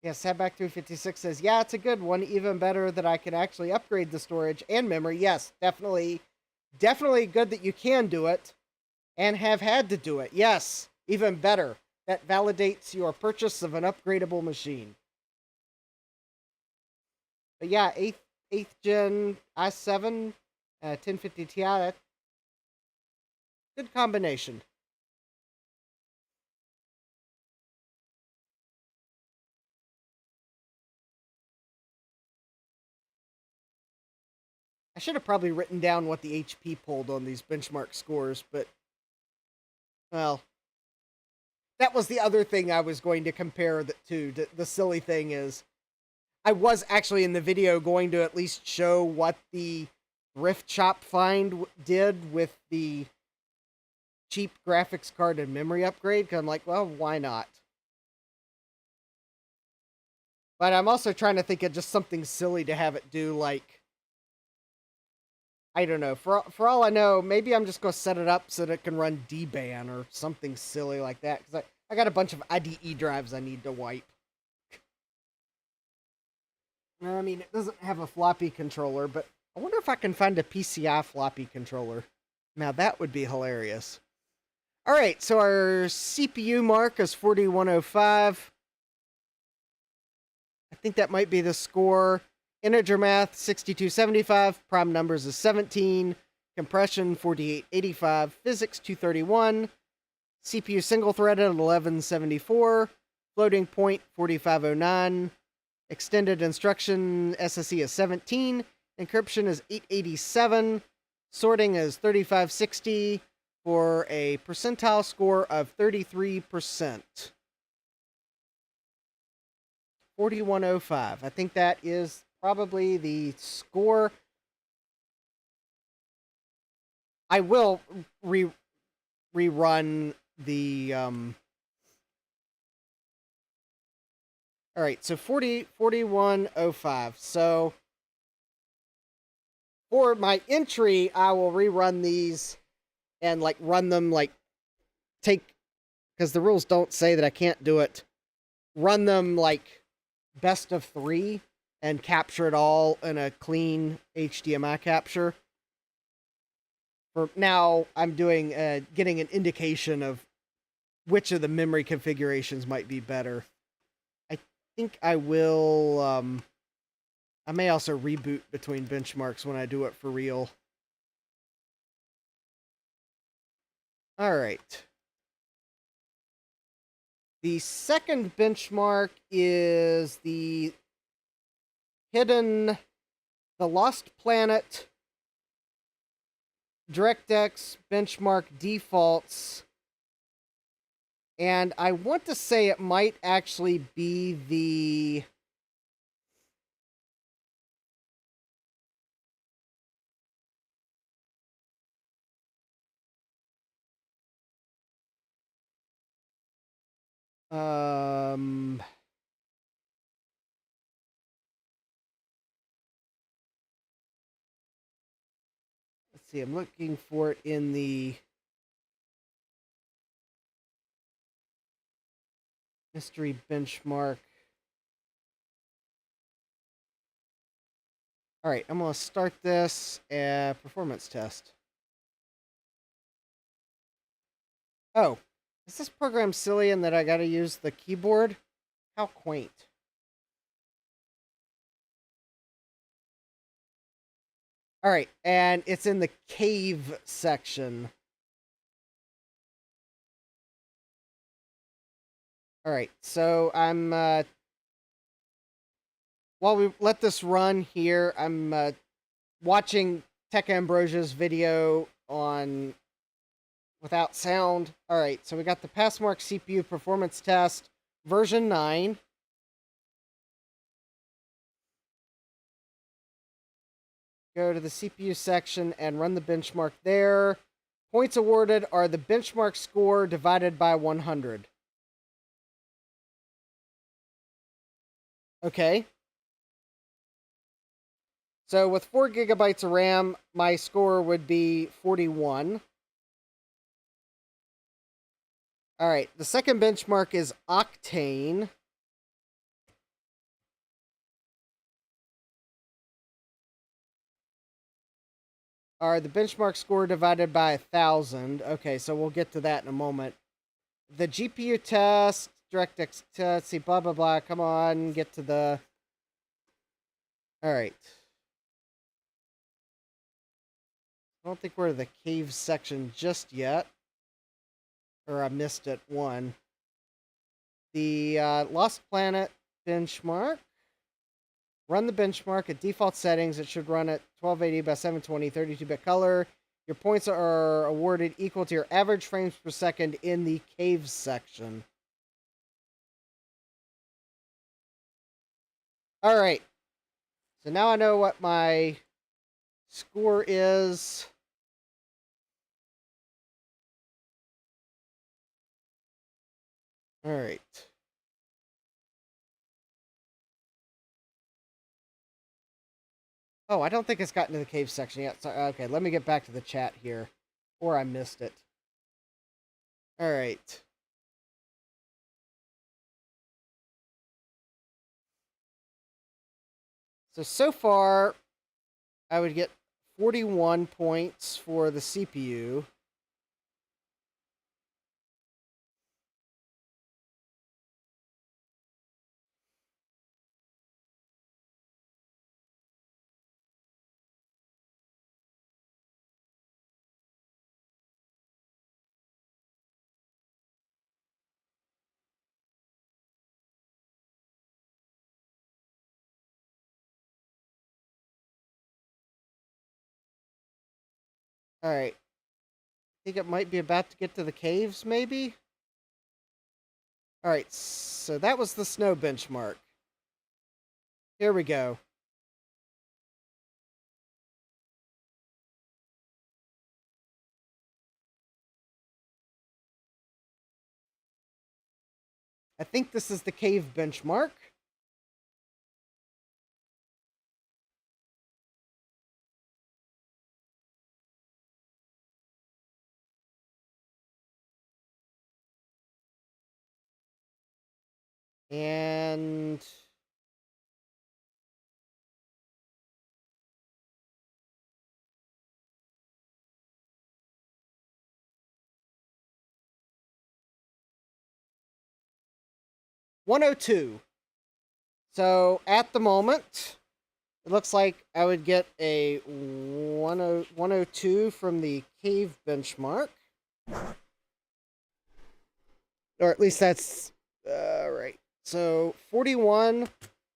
Yeah, Sadback356 says, yeah, it's a good one. Even better that I can actually upgrade the storage and memory. Yes, definitely. Definitely good that you can do it and have had to do it. Yes, even better. That validates your purchase of an upgradable machine. But yeah, 8th gen i7, 1050 Ti, that's good combination. I should have probably written down what the HP pulled on these benchmark scores, but, well, that was the other thing I was going to compare that to. The silly thing is, I was actually in the video going to at least show what the thrift shop find did with the cheap graphics card and memory upgrade, because I'm like, well, why not? But I'm also trying to think of just something silly to have it do, like, I don't know. For all I know, maybe I'm just going to set it up so that it can run DBAN or something silly like that. Because I got a bunch of IDE drives I need to wipe. I mean, it doesn't have a floppy controller, but I wonder if I can find a PCI floppy controller. Now, that would be hilarious. All right, so our CPU mark is 4105. I think that might be the score. Integer math, 6275. Prime numbers is 17. Compression, 4885. Physics, 231. CPU single-threaded, 1174. Floating point, 4509. Extended instruction, SSE is 17. Encryption is 887. Sorting is 3560 for a percentile score of 33%. 4105. I think that is probably the score. I will rerun the all right, so 4105. So for my entry, I will rerun these and like run them like because the rules don't say that I can't do it. Run them like best of 3 and capture it all in a clean HDMI capture. For now, I'm doing getting an indication of which of the memory configurations might be better. I think I will. I may also reboot between benchmarks when I do it for real. All right. The second benchmark is the Lost Planet DirectX benchmark defaults. And I want to say it might actually be the let's see, I'm looking for it in the mystery benchmark. All right, I'm going to start this performance test. Oh, is this program silly in that I got to use the keyboard? How quaint. All right, and it's in the cave section. All right, so I'm while we let this run here, I'm watching Tech Ambrosia's video on without sound. All right, so we got the Passmark CPU performance test version 9. Go to the CPU section and run the benchmark there. Points awarded are the benchmark score divided by 100. Okay. So with 4 gigabytes of RAM, my score would be 41. All right, the second benchmark is Octane. All right, the benchmark score divided by 1,000. Okay, so we'll get to that in a moment. The GPU test, DirectX test, see, blah, blah, blah. Come on, get to the... All right. I don't think we're in the cave section just yet. Or I missed it, one. The Lost Planet benchmark. Run the benchmark at default settings. It should run at 1280 by 720, 32-bit color. Your points are awarded equal to your average frames per second in the cave section. All right. So now I know what my score is. All right. Oh, I don't think it's gotten to the cave section yet. So, okay, let me get back to the chat here. Or I missed it. All right. So far, I would get 41 points for the CPU. All right. I think it might be about to get to the caves, maybe? All right, so that was the snow benchmark. Here we go. I think this is the cave benchmark. And 102. So at the moment, it looks like I would get a 102 from the cave benchmark. Or at least that's right. So 41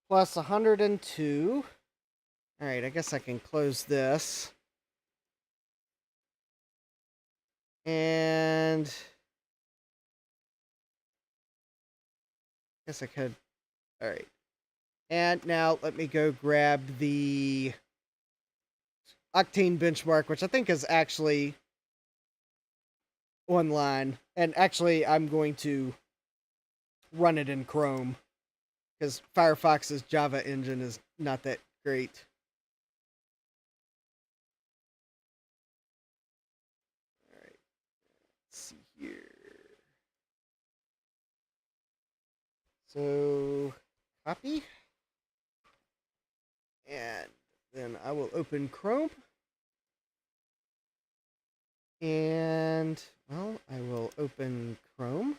plus 102. All right, I guess I can close this. And I guess I could. All right. And now let me go grab the Octane benchmark, which I think is actually online. And actually, I'm going to run it in Chrome because Firefox's Java engine is not that great. All right. Let's see here. So, copy. And then I will open Chrome. And, well, I will open Chrome.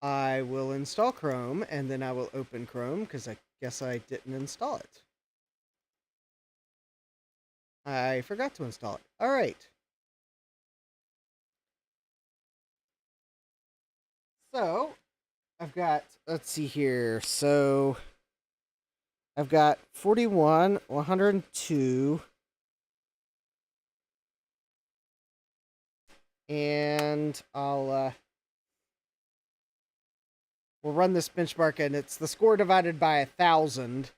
I will install Chrome, and then I will open Chrome, because I guess I didn't install it. I forgot to install it. All right. So, I've got, let's see here. So, I've got 41, 102, and we'll run this benchmark, and it's the score divided by 1,000.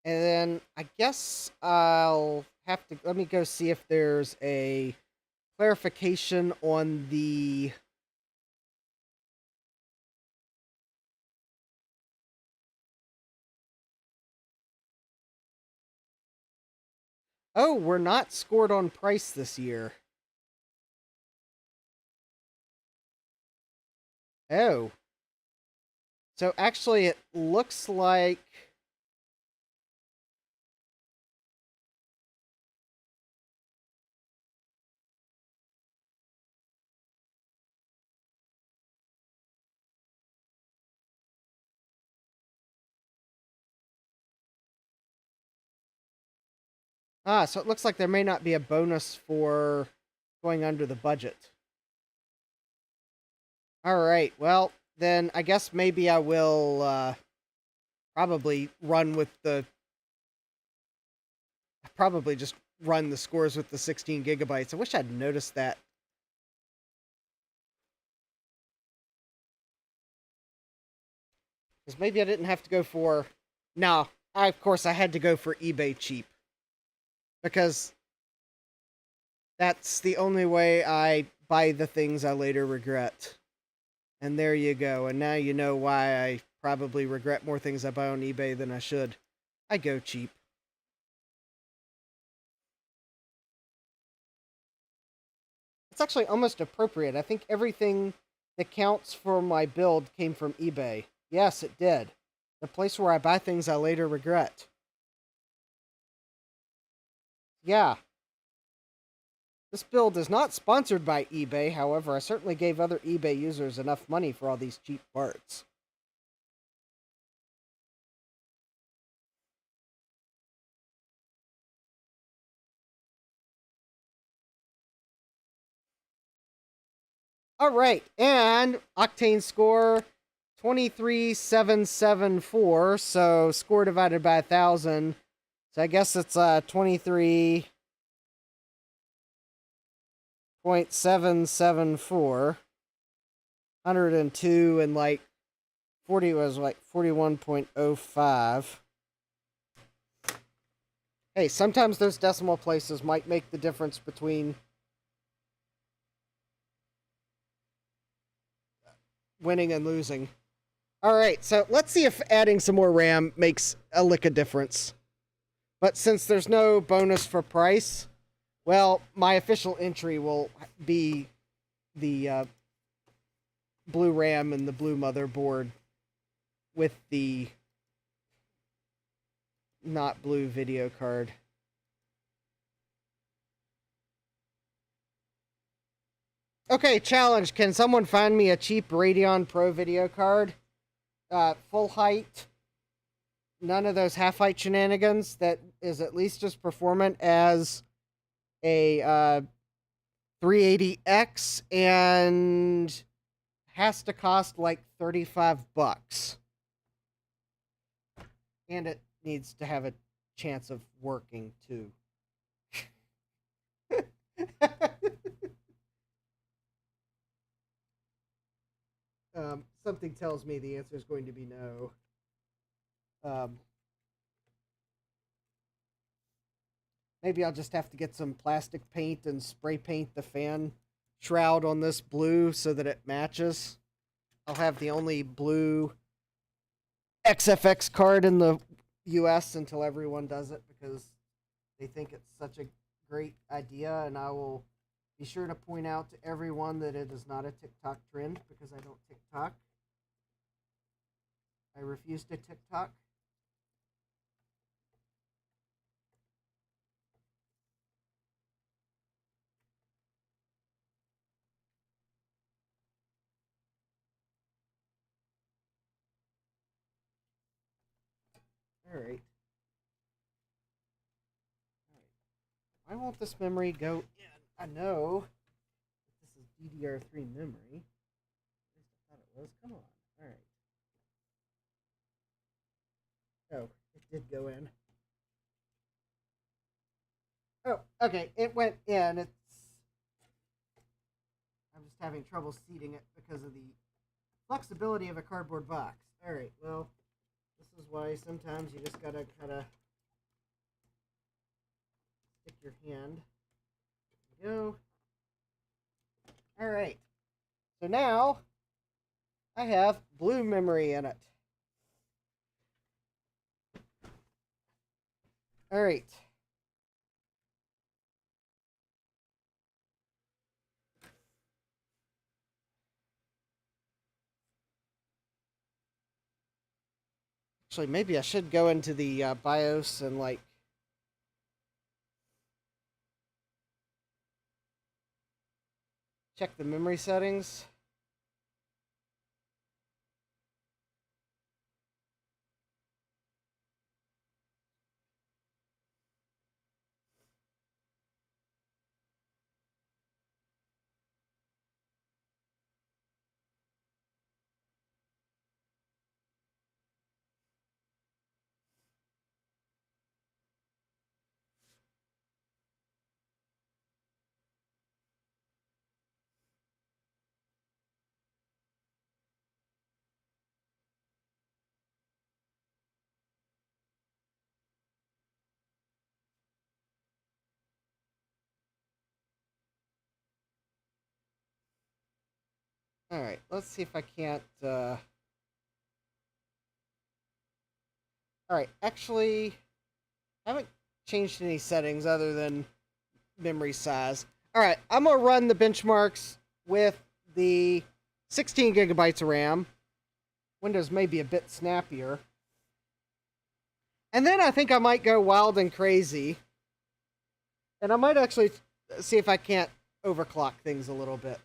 And then I guess I'll have to, let me go see if there's a clarification on the oh, we're not scored on price this year. Oh. So actually it looks like so it looks like there may not be a bonus for going under the budget. All right. Well, then I guess maybe I will probably just run the scores with the 16 gigabytes. I wish I'd noticed that. Because maybe I didn't have to go for... No, of course I had to go for eBay cheap. Because that's the only way I buy the things I later regret. And there you go. And now you know why I probably regret more things I buy on eBay than I should. I go cheap. It's actually almost appropriate. I think everything that counts for my build came from eBay. Yes, it did. The place where I buy things I later regret. Yeah. This build is not sponsored by eBay, however, I certainly gave other eBay users enough money for all these cheap parts. All right, and Octane score 23,774, so score divided by 1,000. So I guess it's 23.774. 102 and like 40 was like 41.05. Hey, sometimes those decimal places might make the difference between winning and losing. All right, so let's see if adding some more RAM makes a lick of difference. But since there's no bonus for price, well, my official entry will be the blue RAM and the blue motherboard with the not blue video card. Okay, challenge. Can someone find me a cheap Radeon Pro video card? Full height. None of those half-height shenanigans. That is at least as performant as a 380X and has to cost like $35. And it needs to have a chance of working too. Something tells me the answer is going to be no. Maybe I'll just have to get some plastic paint and spray paint the fan shroud on this blue so that it matches. I'll have the only blue XFX card in the US until everyone does it because they think it's such a great idea, and I will be sure to point out to everyone that it is not a TikTok trend because I don't TikTok. I refuse to TikTok. All right. Why won't this memory go in? I know this is DDR3 memory. At least I thought it was. Come on. All right. Oh, it did go in. Oh, okay. It went in. I'm just having trouble seating it because of the flexibility of a cardboard box. All right. Well, this is why sometimes you just gotta kind of stick your hand. There we go. All right. So now I have blue memory in it. All right. Actually, maybe I should go into the BIOS and like check the memory settings. All right, let's see if I can't. All right, actually, I haven't changed any settings other than memory size. All right, I'm gonna run the benchmarks with the 16 gigabytes of RAM. Windows may be a bit snappier. And then I think I might go wild and crazy. And I might actually see if I can't overclock things a little bit.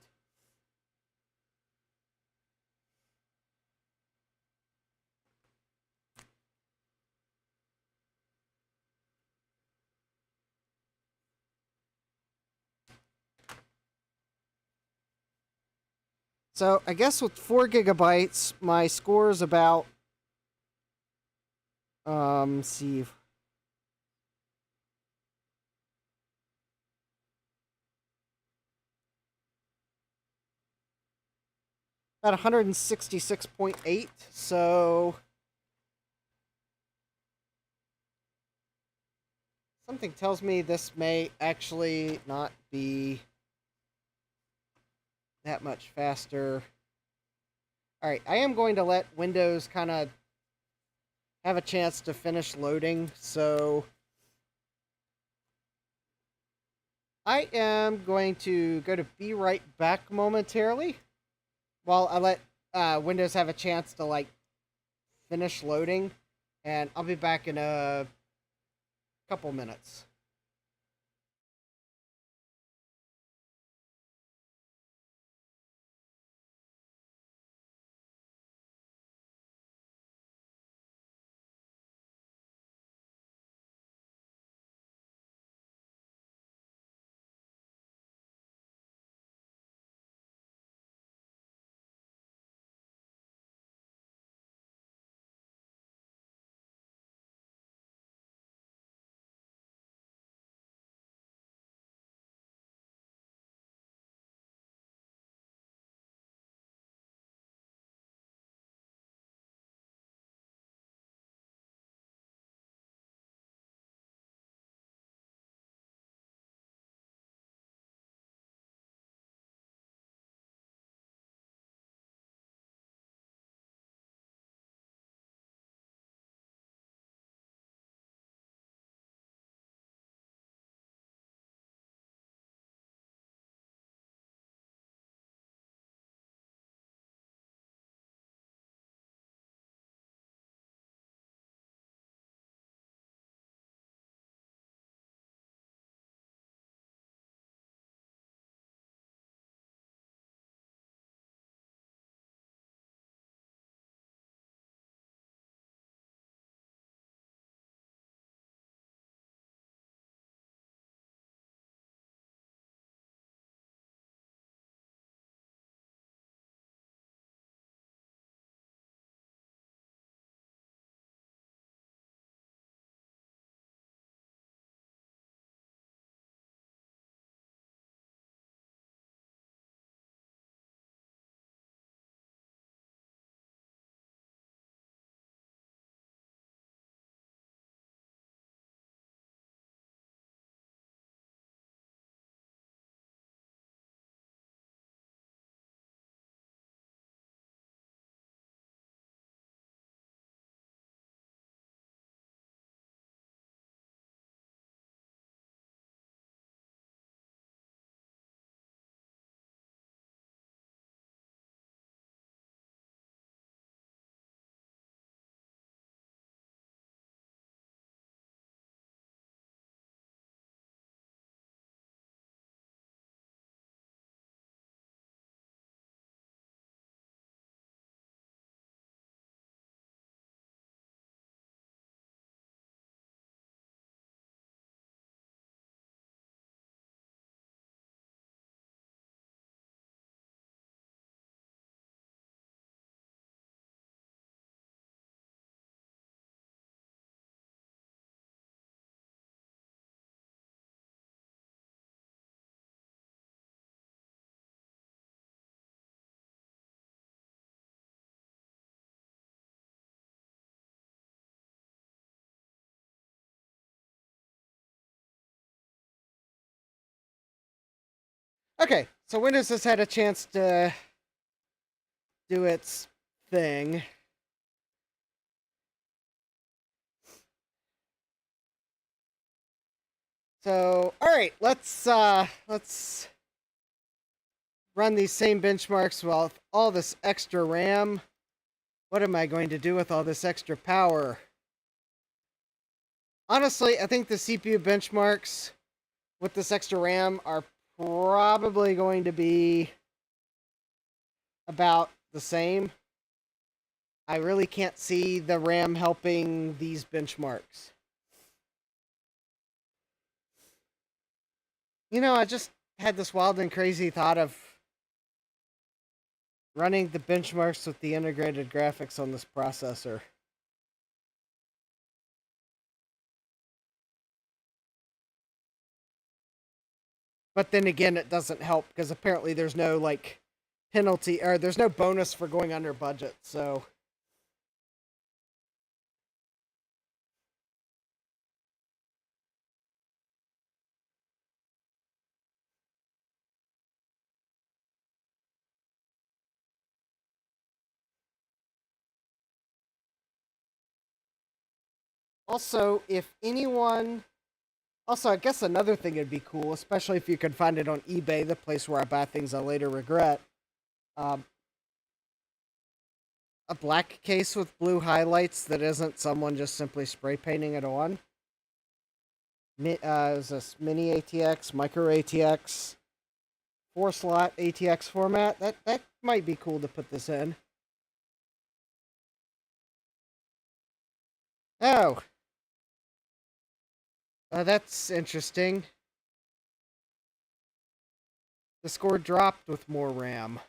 So I guess with 4 gigabytes, my score is about, see, about 166.8. So something tells me this may actually not be that much faster. All right, I am going to let Windows kind of have a chance to finish loading, so I am going to go to be right back momentarily while I let Windows have a chance to like finish loading, and I'll be back in couple minutes. Okay, so Windows has had a chance to do its thing. So, all right, let's run these same benchmarks with all this extra RAM. What am I going to do with all this extra power? Honestly, I think the CPU benchmarks with this extra RAM are probably going to be about the same. I really can't see the RAM helping these benchmarks. You know, I just had this wild and crazy thought of running the benchmarks with the integrated graphics on this processor. But then again, it doesn't help because apparently there's no like penalty or there's no bonus for going under budget. So also, if anyone, also I guess another thing would be cool, especially if you could find it on eBay, the place where I buy things I later regret. Um, a black case with blue highlights that isn't someone just simply spray painting it on. It was a mini ATX, micro ATX, 4-slot ATX format. That might be cool to put this in. Oh, that's interesting. The score dropped with more RAM.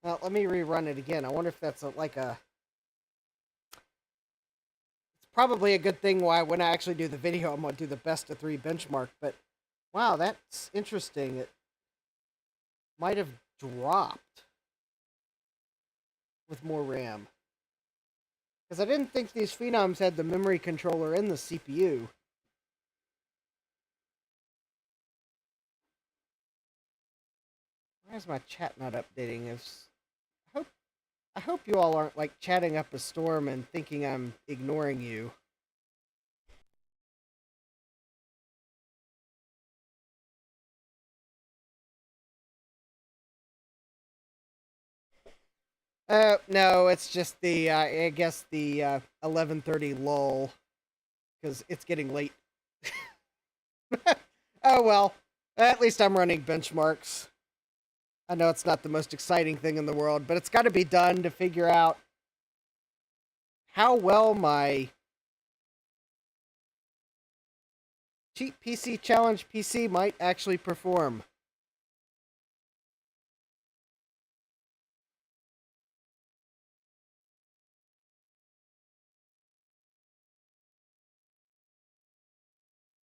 Well, let me rerun it again. I wonder if that's like a... It's probably a good thing why when I actually do the video, I'm going to do the best of 3 benchmark. But, wow, that's interesting. It might have dropped with more RAM. Because I didn't think these Phenoms had the memory controller in the CPU. Why is my chat not updating? I hope you all aren't like chatting up a storm and thinking I'm ignoring you. No, it's just the I guess the 11:30 lull because it's getting late. Oh well, at least I'm running benchmarks. I know it's not the most exciting thing in the world, but it's got to be done to figure out how well my cheap PC challenge PC might actually perform.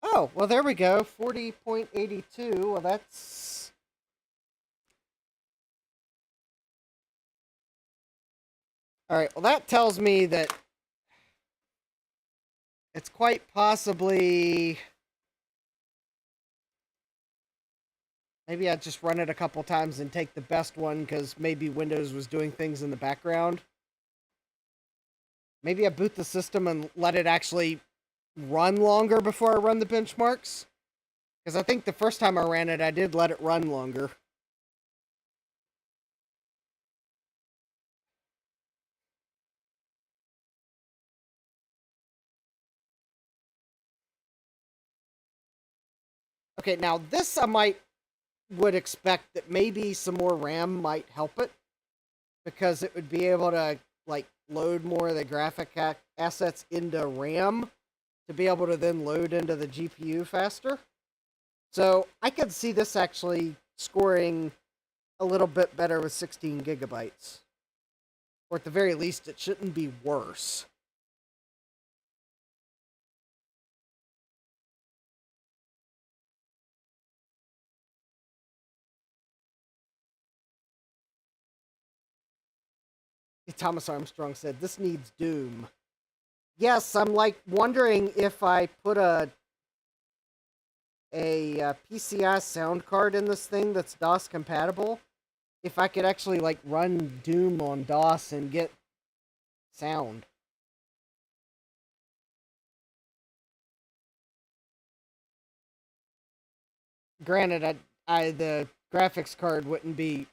Oh, well, there we go. 40.82. Well, that's... Alright, well, that tells me that it's quite possibly... Maybe I'd just run it a couple times and take the best one, because maybe Windows was doing things in the background. Maybe I boot the system and let it actually run longer before I run the benchmarks. Because I think the first time I ran it, I did let it run longer. Okay, now this I would expect that maybe some more RAM might help it. Because it would be able to, like, load more of the graphic assets into RAM to be able to then load into the GPU faster. So I could see this actually scoring a little bit better with 16 gigabytes. Or at the very least, it shouldn't be worse. Thomas Armstrong said, this needs Doom. Yes, I'm like wondering if I put a PCI sound card in this thing that's DOS compatible, if I could actually like run Doom on DOS and get sound. Granted, the graphics card wouldn't be...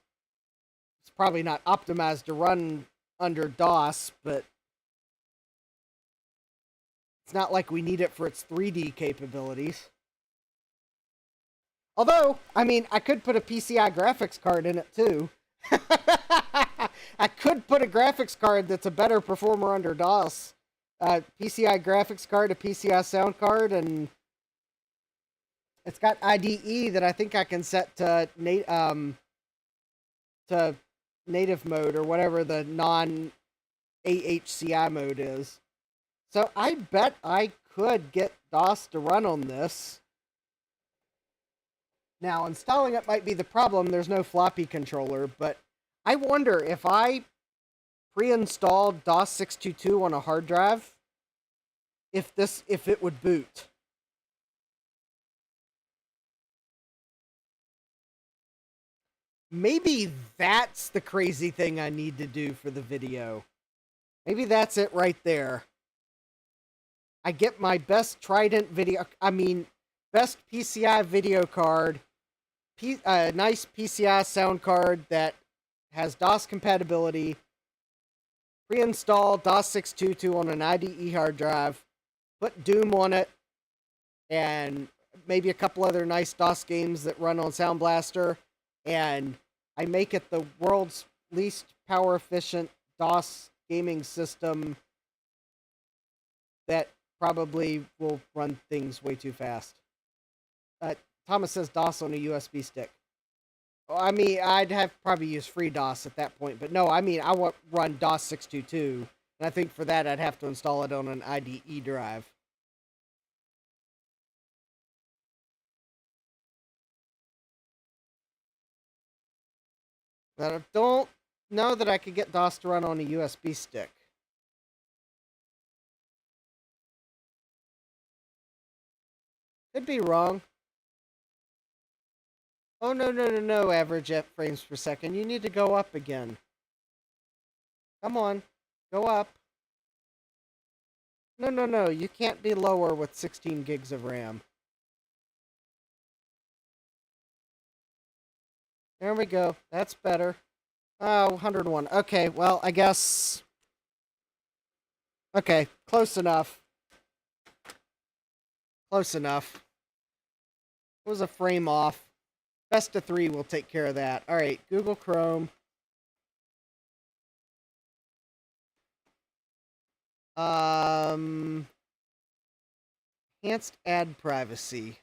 It's probably not optimized to run under DOS, but it's not like we need it for its 3D capabilities. Although, I mean, I could put a PCI graphics card in it too. I could put a graphics card that's a better performer under DOS. PCI graphics card, a PCI sound card, and it's got IDE that I think I can set to native mode or whatever the non-AHCI mode is. So I bet I could get DOS to run on this. Now, installing it might be the problem. There's no floppy controller, but I wonder if I pre-installed DOS 622 on a hard drive, if it would boot. Maybe that's the crazy thing I need to do for the video. Maybe that's it right there. I get my best Trident best PCI video card, nice PCI sound card that has DOS compatibility, pre-install DOS 622 on an IDE hard drive, put Doom on it, and maybe a couple other nice DOS games that run on Sound Blaster, and I make it the world's least power efficient DOS gaming system that probably will run things way too fast. Thomas says DOS on a USB stick. I mean, I'd have probably use free DOS at that point, but no, I mean, I want run DOS 622, and I think for that I'd have to install it on an IDE drive. But I don't know that I could get DOS to run on a USB stick. Could be wrong. Oh, no, average F frames per second. You need to go up again. Come on, go up. No, you can't be lower with 16 gigs of RAM. There we go. That's better. Oh, 101. Okay, well, I guess... Okay, close enough. Close enough. It was a frame off. Best of 3 will take care of that. Alright, Google Chrome. Enhanced ad privacy.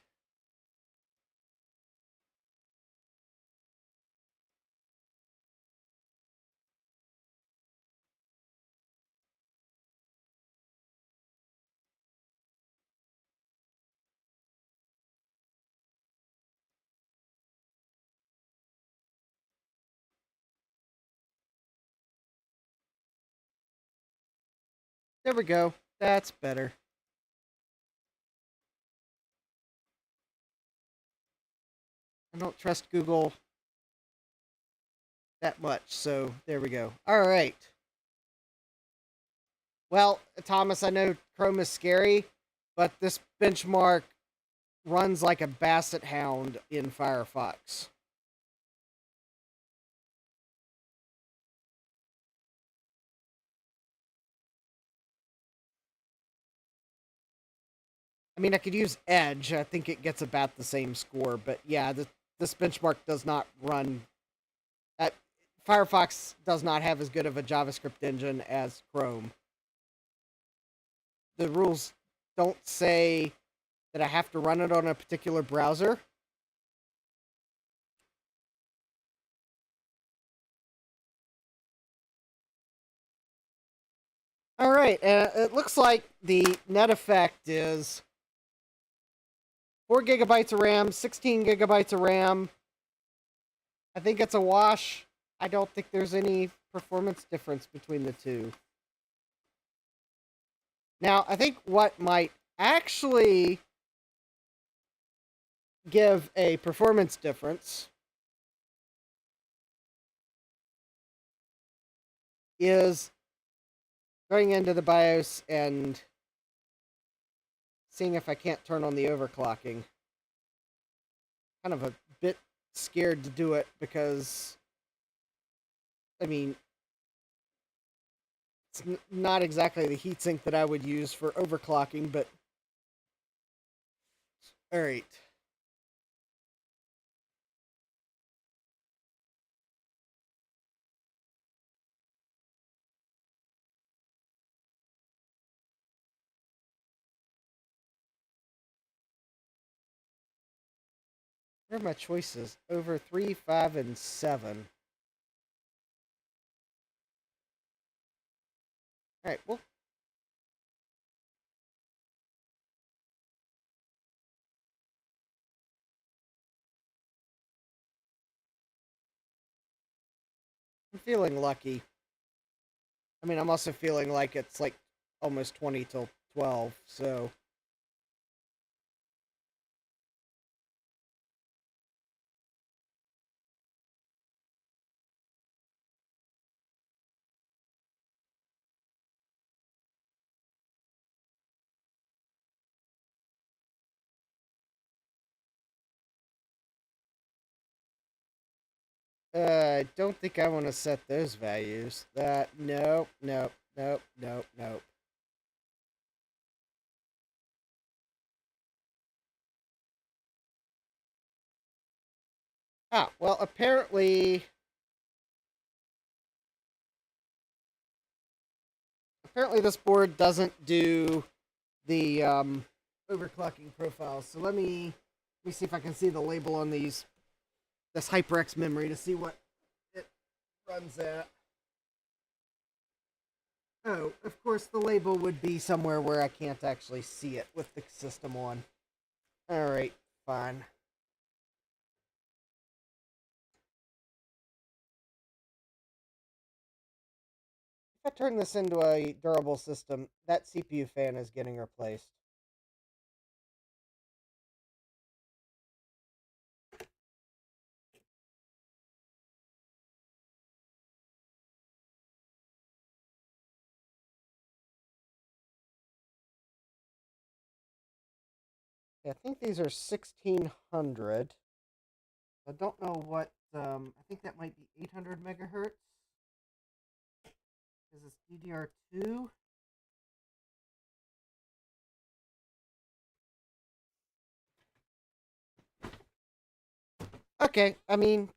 There we go. That's better. I don't trust Google that much, so there we go. Alright. Well, Thomas, I know Chrome is scary, but this benchmark runs like a basset hound in Firefox. I mean, I could use Edge. I think it gets about the same score, but yeah, this benchmark does not run... Firefox does not have as good of a JavaScript engine as Chrome. The rules don't say that I have to run it on a particular browser. All right, it looks like the net effect is 4 gigabytes of RAM, 16 gigabytes of RAM. I think it's a wash. I don't think there's any performance difference between the two. Now, I think what might actually give a performance difference is going into the BIOS and seeing if I can't turn on the overclocking. Kind of a bit scared to do it because, I mean, it's not exactly the heatsink that I would use for overclocking, but alright. What are my choices? Over 3, 5, and 7. Alright, well. I'm feeling lucky. I mean, I'm also feeling like it's like almost 20 till 12, so... I don't think I want to set those values. Nope, nope, nope, nope, nope. Ah, well, apparently this board doesn't do the overclocking profiles. So let me see if I can see the label on this HyperX memory to see what it runs at. Oh, of course the label would be somewhere where I can't actually see it with the system on. Alright, fine. If I turn this into a durable system, that CPU fan is getting replaced. I think these are 1600. I don't know what, I think that might be 800 megahertz. Is this DDR2? Okay, I mean,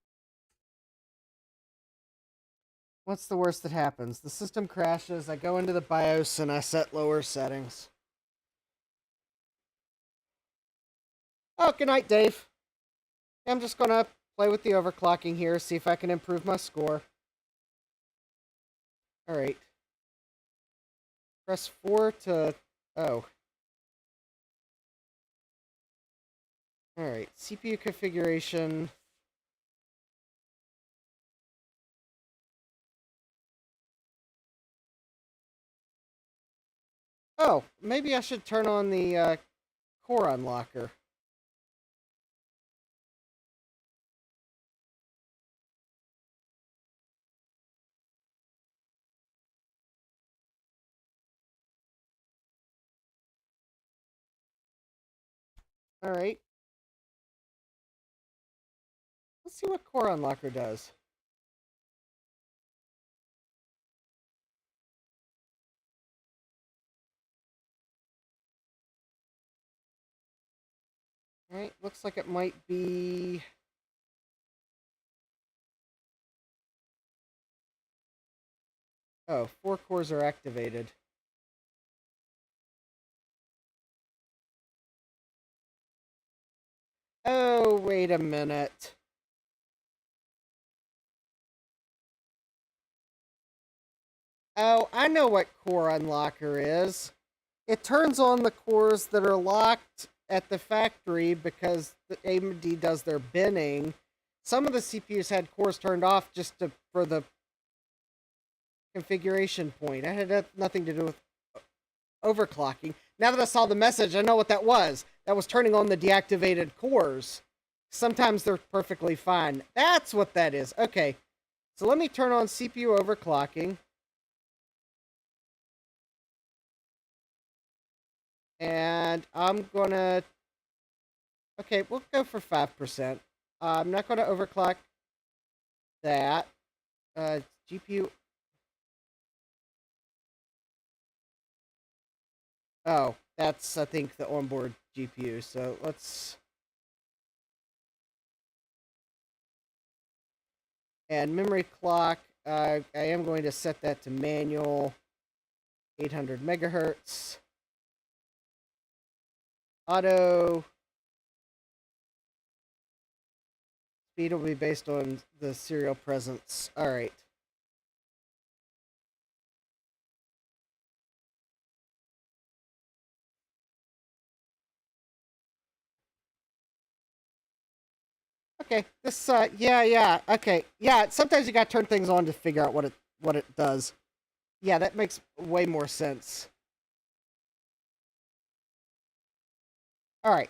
what's the worst that happens? The system crashes, I go into the BIOS, and I set lower settings. Oh, good night, Dave. I'm just gonna play with the overclocking here, see if I can improve my score. Alright. Press 4 to... Oh. Alright, CPU configuration... Oh, maybe I should turn on the core unlocker. Alright. Let's see what core unlocker does. Alright, looks like it might be... Oh, 4 cores are activated. Oh, wait a minute. Oh, I know what core unlocker is. It turns on the cores that are locked at the factory because the AMD does their binning. Some of the CPUs had cores turned off just for the configuration point. It had nothing to do with overclocking. Now that I saw the message, I know what that was. That was turning on the deactivated cores. Sometimes they're perfectly fine. That's what that is. Okay, so let me turn on CPU overclocking. And I'm gonna... Okay, we'll go for 5%. I'm not gonna overclock that. GPU... Oh, that's, I think, the onboard GPU. So let's... And memory clock, I am going to set that to manual. 800 megahertz. Auto... Speed will be based on the serial presence. Alright. Okay, this, yeah, okay. Yeah, sometimes you gotta turn things on to figure out what it does. Yeah, that makes way more sense. Alright.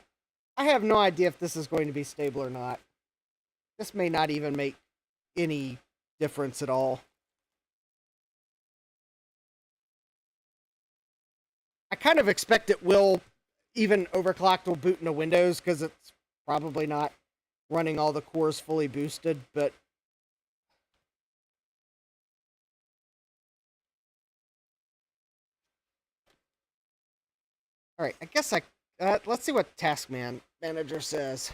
I have no idea if this is going to be stable or not. This may not even make any difference at all. I kind of expect it will, even overclocked, will boot into Windows, because it's probably not running all the cores fully boosted, but All right, I guess let's see what manager says.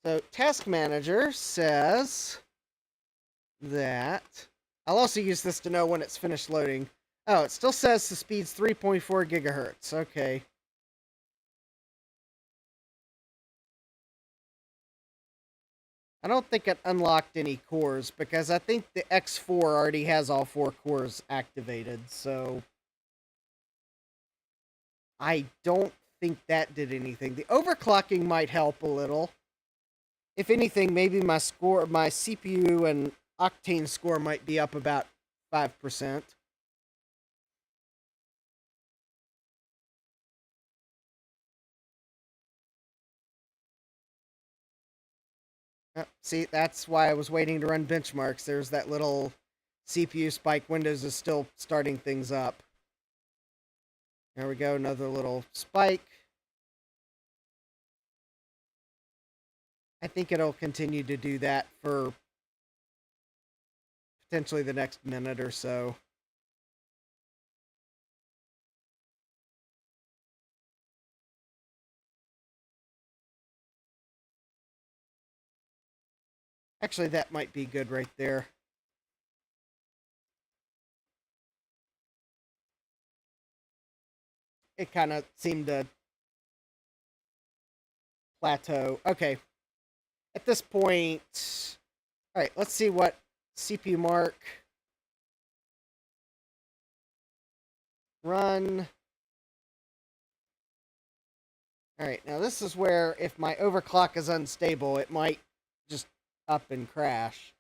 So task manager says that I'll also use this to know when it's finished loading. Oh, it still says the speed's 3.4 gigahertz. Okay. I don't think it unlocked any cores because I think the X4 already has all 4 cores activated, so I don't think that did anything. The overclocking might help a little. If anything, maybe my CPU and Octane score might be up about 5%. See, that's why I was waiting to run benchmarks. There's that little CPU spike. Windows is still starting things up. There we go, another little spike. I think it'll continue to do that for potentially the next minute or so. Actually, that might be good right there. It kind of seemed to plateau. Okay. At this point, all right, let's see what CPU mark. Run. All right, now this is where if my overclock is unstable, it might just up and crash.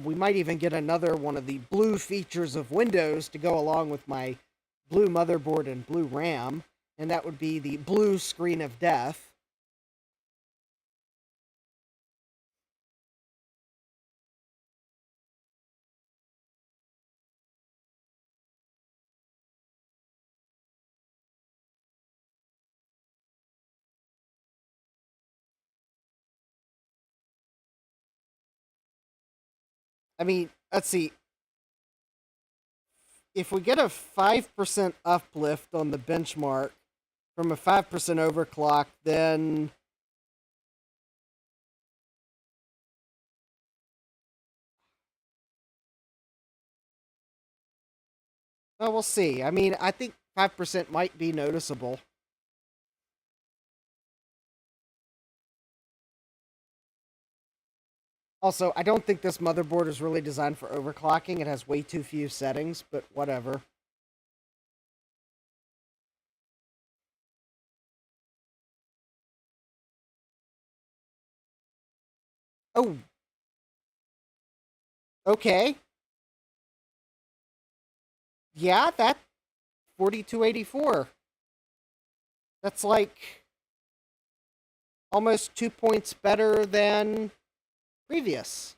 We might even get another one of the blue features of Windows to go along with my blue motherboard and blue RAM, and that would be the blue screen of death. I mean, let's see. If we get a 5% uplift on the benchmark from a 5% overclock, then well, we'll see. I mean, I think 5% might be noticeable. Also, I don't think this motherboard is really designed for overclocking. It has way too few settings, but whatever. Oh, okay. Yeah, that 4284. That's like almost 2 points better than previous.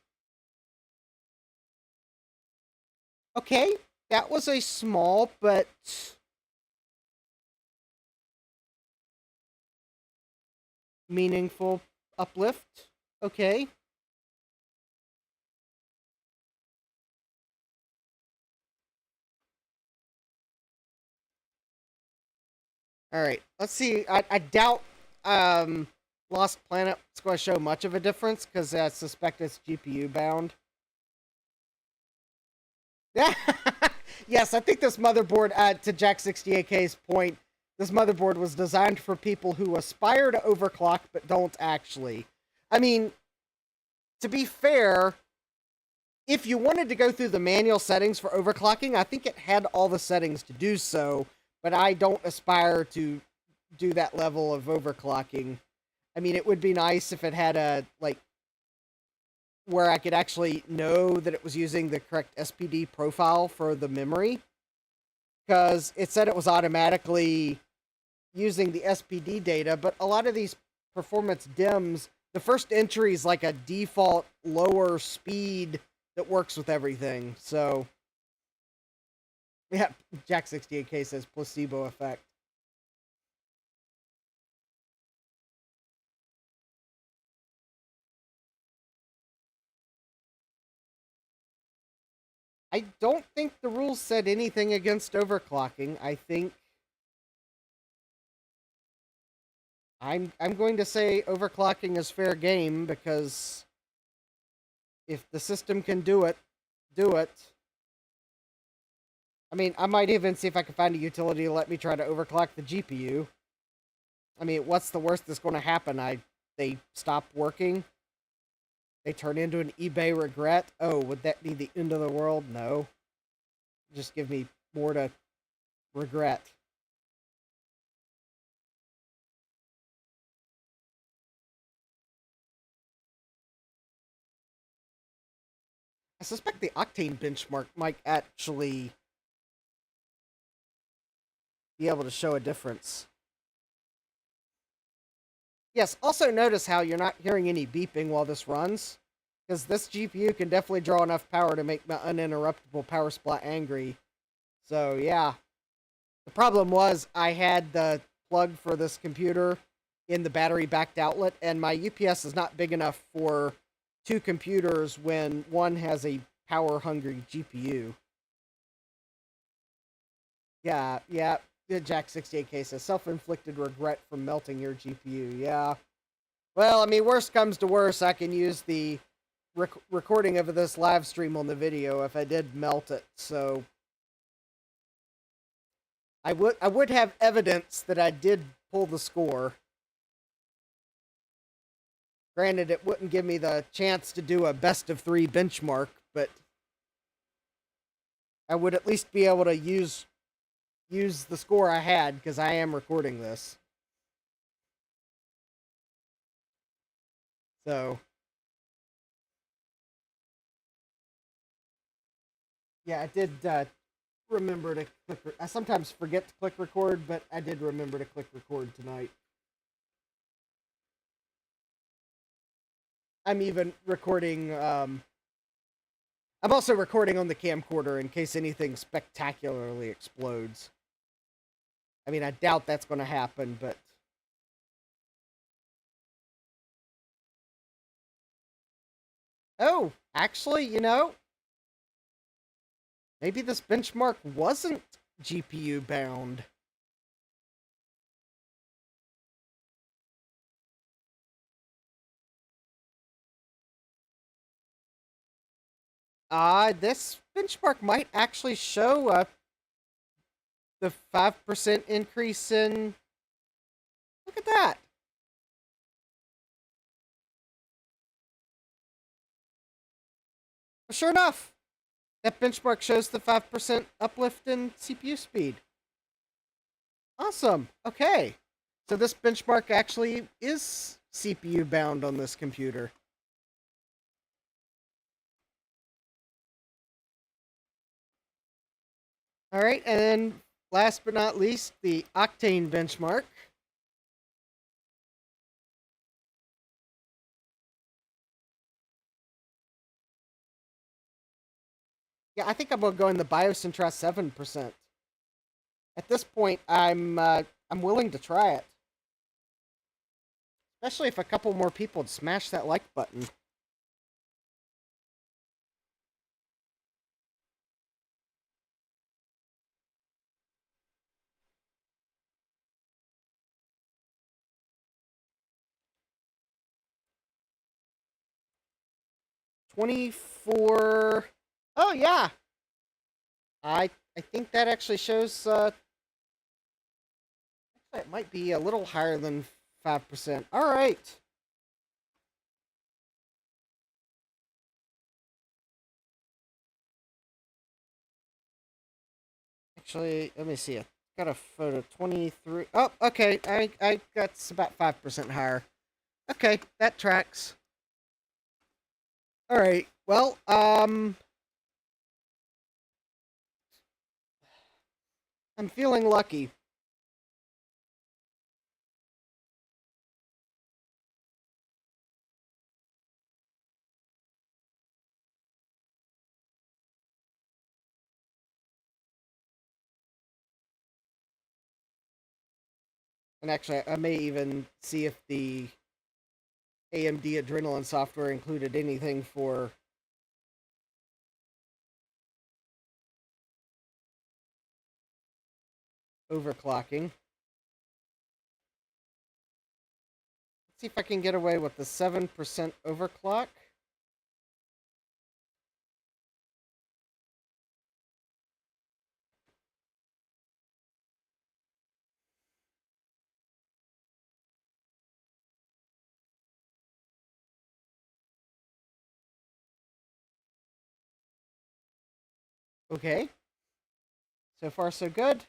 Okay, that was a small but meaningful uplift. Okay. All right. Let's see. I doubt Lost Planet is going to show much of a difference because I suspect it's GPU bound. Yeah. Yes, I think this motherboard, to Jack68K's point, this motherboard was designed for people who aspire to overclock but don't actually. I mean, to be fair, if you wanted to go through the manual settings for overclocking, I think it had all the settings to do so, but I don't aspire to do that level of overclocking. I mean, it would be nice if it had a, like, where I could actually know that it was using the correct SPD profile for the memory, because it said it was automatically using the SPD data, but a lot of these performance DIMMs, the first entry is like a default lower speed that works with everything. So, yeah, Jack68K says placebo effect. I don't think the rules said anything against overclocking. I think I'm going to say overclocking is fair game because if the system can do it, do it. I mean, I might even see if I can find a utility to let me try to overclock the GPU. I mean, what's the worst that's going to happen? They stop working. They turn into an eBay regret. Oh, would that be the end of the world? No. Just give me more to regret. I suspect the octane benchmark might actually be able to show a difference. Yes, also notice how you're not hearing any beeping while this runs, because this GPU can definitely draw enough power to make my uninterruptible power supply angry. So, yeah. The problem was I had the plug for this computer in the battery-backed outlet, and my UPS is not big enough for two computers when one has a power-hungry GPU. Yeah, yeah. Jack 68K says, self-inflicted regret from melting your GPU. Yeah. Well, I mean, worst comes to worst, I can use the recording of this live stream on the video if I did melt it. So I would have evidence that I did pull the score. Granted, it wouldn't give me the chance to do a best of 3 benchmark, but I would at least be able to use the score I had, because I am recording this. So, yeah, I did remember to click. I sometimes forget to click record, but I did remember to click record tonight. I'm even recording. I'm also recording on the camcorder in case anything spectacularly explodes. I mean, I doubt that's going to happen, but. Oh, actually, maybe this benchmark wasn't GPU bound. This benchmark might actually show the 5% increase in. Look at that. Well, sure enough, that benchmark shows the 5% uplift in CPU speed. Awesome. Okay. So this benchmark actually is CPU bound on this computer. All right, and then last but not least, the Octane benchmark. Yeah, I think I'm gonna go in the BIOS and try 7%. At this point, I'm willing to try it, especially if a couple more people would smash that like button. $24. Oh yeah, I think that actually shows. It might be a little higher than 5%. All right. Actually, let me see. I got a photo 23. Oh, okay. I got about 5% higher. Okay, that tracks. All right. Well, I'm feeling lucky. And actually, I may even see if the AMD Adrenalin software included anything for overclocking. Let's see if I can get away with the 7% overclock. Okay. So far, so good.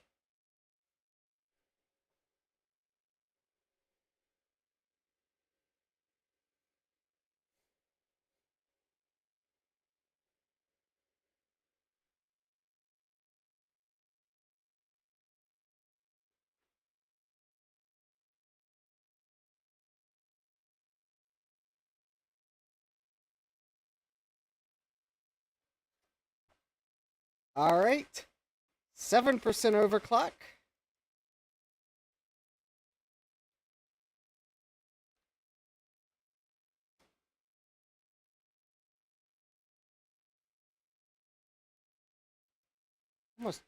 All right. 7% overclock. Almost.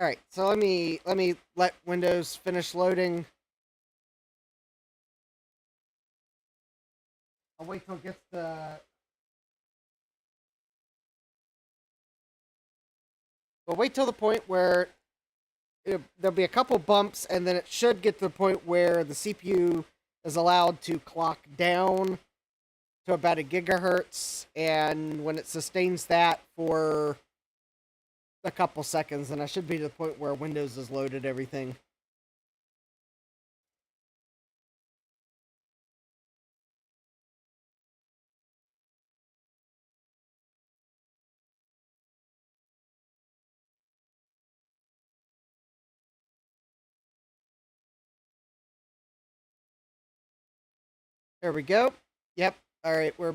All right. So let me let Windows finish loading. I'll wait till it gets the. We'll wait till the point where there'll be a couple bumps, and then it should get to the point where the CPU is allowed to clock down to about a gigahertz, and when it sustains that for a couple seconds, then I should be to the point where Windows has loaded everything. There we go. Yep. All right, we're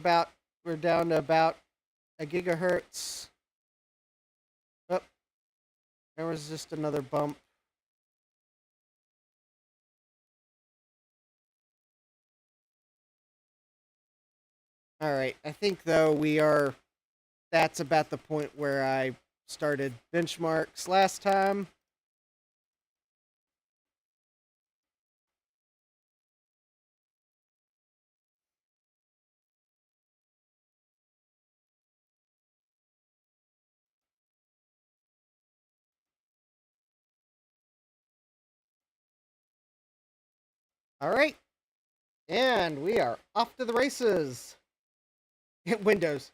down to about a gigahertz. Oh, there was just another bump. All right, I think though that's about the point where I started benchmarks last time. All right, and we are off to the races. Windows,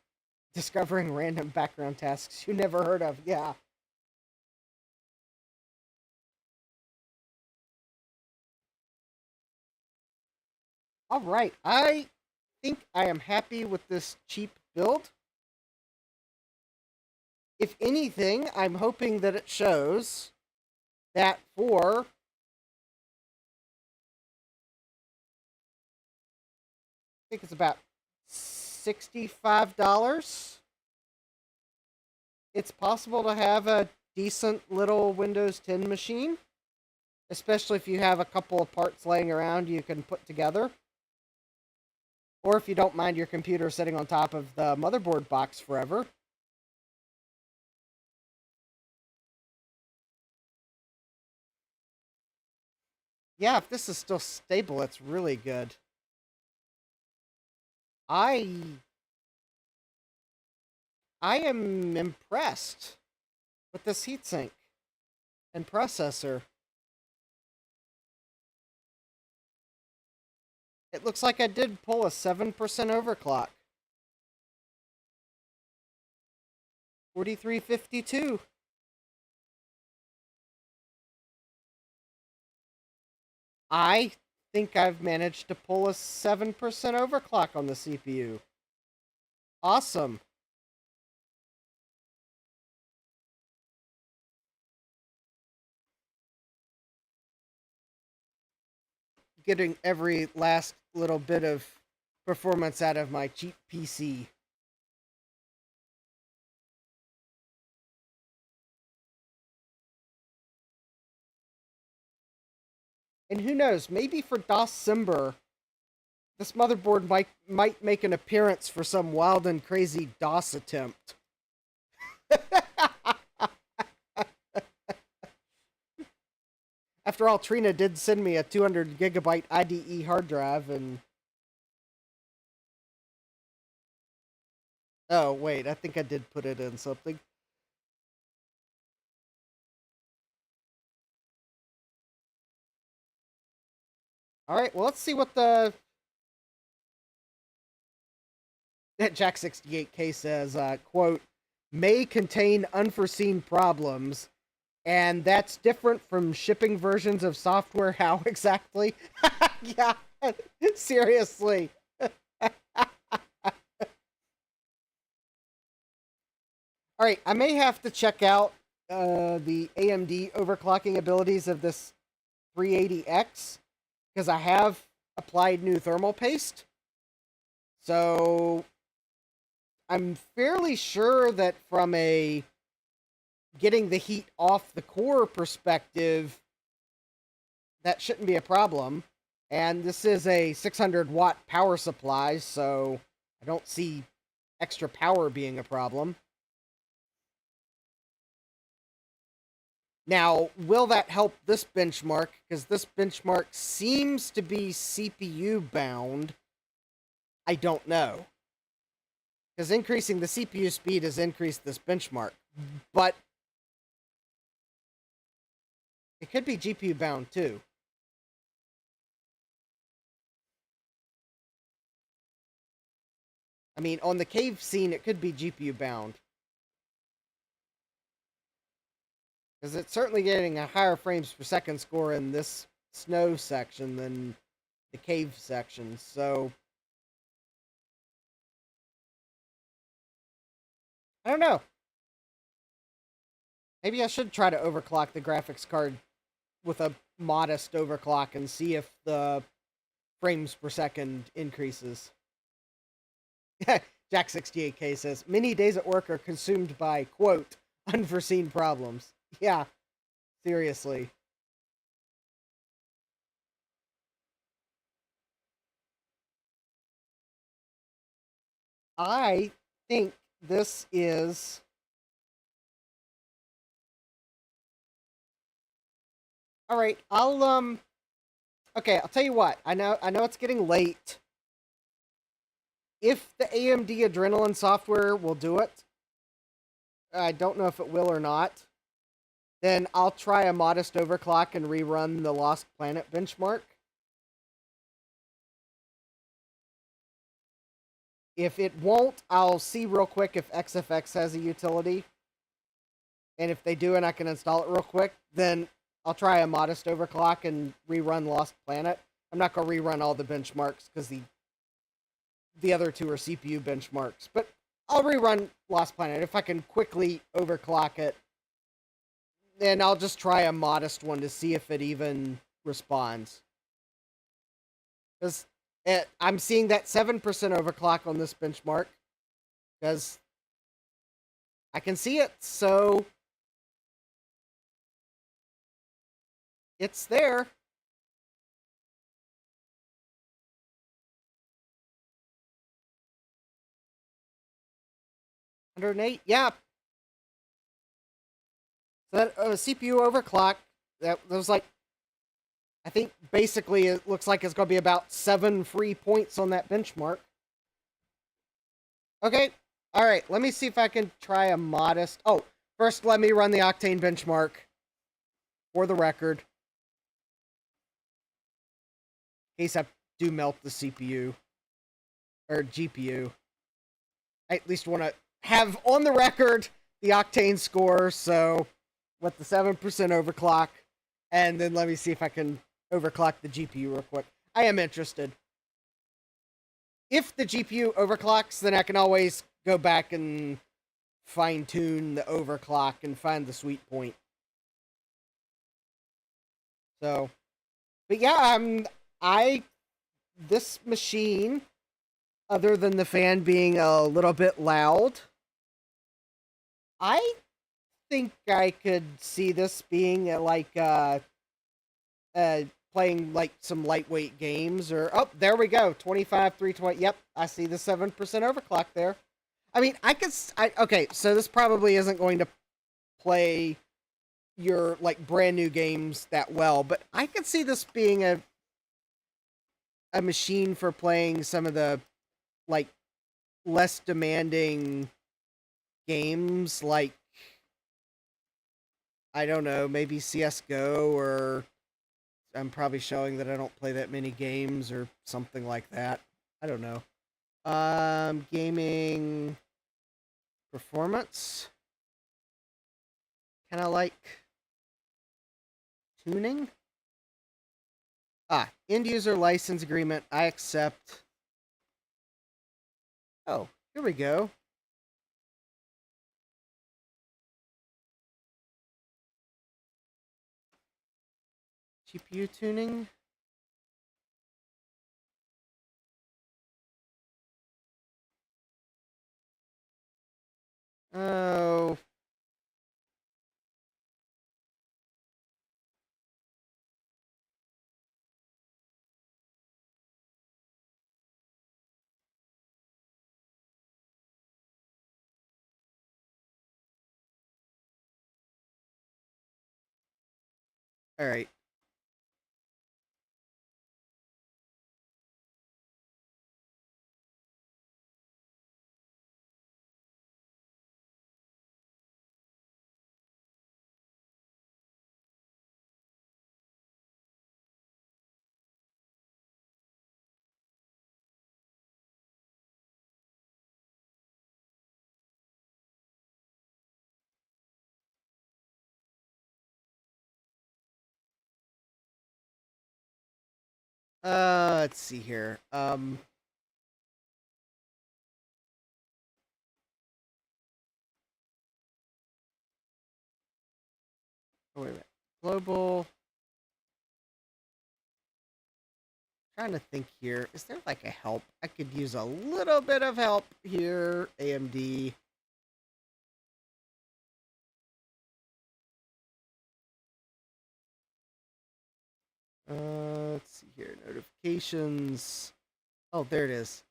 discovering random background tasks you never heard of. Yeah. All right, I think I am happy with this cheap build. If anything, I'm hoping that it shows that for I think it's about $65. It's possible to have a decent little Windows 10 machine, especially if you have a couple of parts laying around you can put together. Or if you don't mind your computer sitting on top of the motherboard box forever. Yeah, if this is still stable, it's really good. I I am impressed with this heatsink and processor. It looks like I did pull a 7% overclock. 4352. I think I've managed to pull a 7% overclock on the CPU. Awesome. Getting every last little bit of performance out of my cheap PC. And who knows, maybe for December, This motherboard might make an appearance for some wild and crazy DOS attempt. After all, Trina did send me a 200 gigabyte IDE hard drive, and... Oh, wait, I think I did put it in something. Alright, well, let's see what the... Jack68K says, quote, may contain unforeseen problems, and that's different from shipping versions of software. How exactly? Yeah, seriously. Alright, I may have to check out the AMD overclocking abilities of this 380X, because I have applied new thermal paste. So I'm fairly sure that from a getting the heat off the core perspective, that shouldn't be a problem. And this is a 600 watt power supply, so I don't see extra power being a problem. Now, will that help this benchmark? Because this benchmark seems to be CPU bound. I don't know. Because increasing the CPU speed has increased this benchmark. But it could be GPU bound too. I mean, on the cave scene, it could be GPU bound. Because it's certainly getting a higher frames per second score in this snow section than the cave section, so... I don't know. Maybe I should try to overclock the graphics card with a modest overclock and see if the frames per second increases. Jack68K says, many days at work are consumed by, quote, unforeseen problems. Yeah, seriously. I think this is... Alright, okay, I'll tell you what. I know it's getting late. If the AMD Adrenalin software will do it, I don't know if it will or not, then I'll try a modest overclock and rerun the Lost Planet benchmark. If it won't, I'll see real quick if XFX has a utility. And if they do and I can install it real quick, then I'll try a modest overclock and rerun Lost Planet. I'm not going to rerun all the benchmarks because the other two are CPU benchmarks. But I'll rerun Lost Planet. If I can quickly overclock it, then I'll just try a modest one to see if it even responds. Because I'm seeing that 7% overclock on this benchmark. Because I can see it, so... It's there. $108? Yeah. So that CPU overclock, that was like, I think basically it looks like it's going to be about 7 free points on that benchmark. Okay. All right. Let me see if I can try a modest... Oh, first let me run the Octane benchmark for the record. In case I do melt the CPU. Or GPU. I at least want to have on the record the Octane score, so with the 7% overclock, and then let me see if I can overclock the GPU real quick. I am interested. If the GPU overclocks, then I can always go back and fine-tune the overclock and find the sweet point. So, but yeah, this machine, other than the fan being a little bit loud, I think I could see this being like a playing like some lightweight games or oh, there we go. 25 320. Yep, I see the 7% overclock there. I mean, okay, so this probably isn't going to play your like brand new games that well, but I could see this being a machine for playing some of the like less demanding games like I don't know, maybe CS:GO, or I'm probably showing that I don't play that many games or something like that. I don't know. Gaming performance. Kind of like tuning. End user license agreement. I accept. Oh, here we go. GPU tuning. Oh. All right. Let's see here. Oh, wait a minute. Global. Trying to think here. Is there like a help? I could use a little bit of help here. AMD. Let's see here. Notifications. Oh, there it is.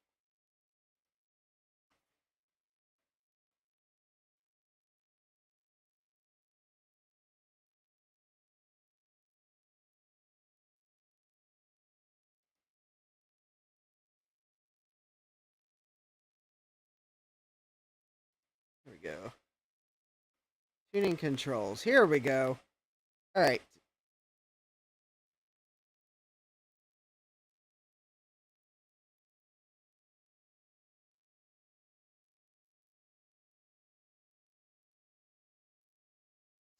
Here we go. Tuning controls. Here we go. All right.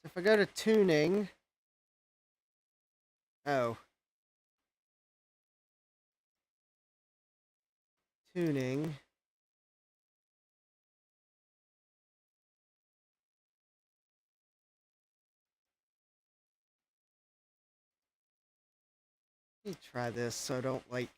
So if I go to tuning. Oh. Tuning. Let me try this so I don't like.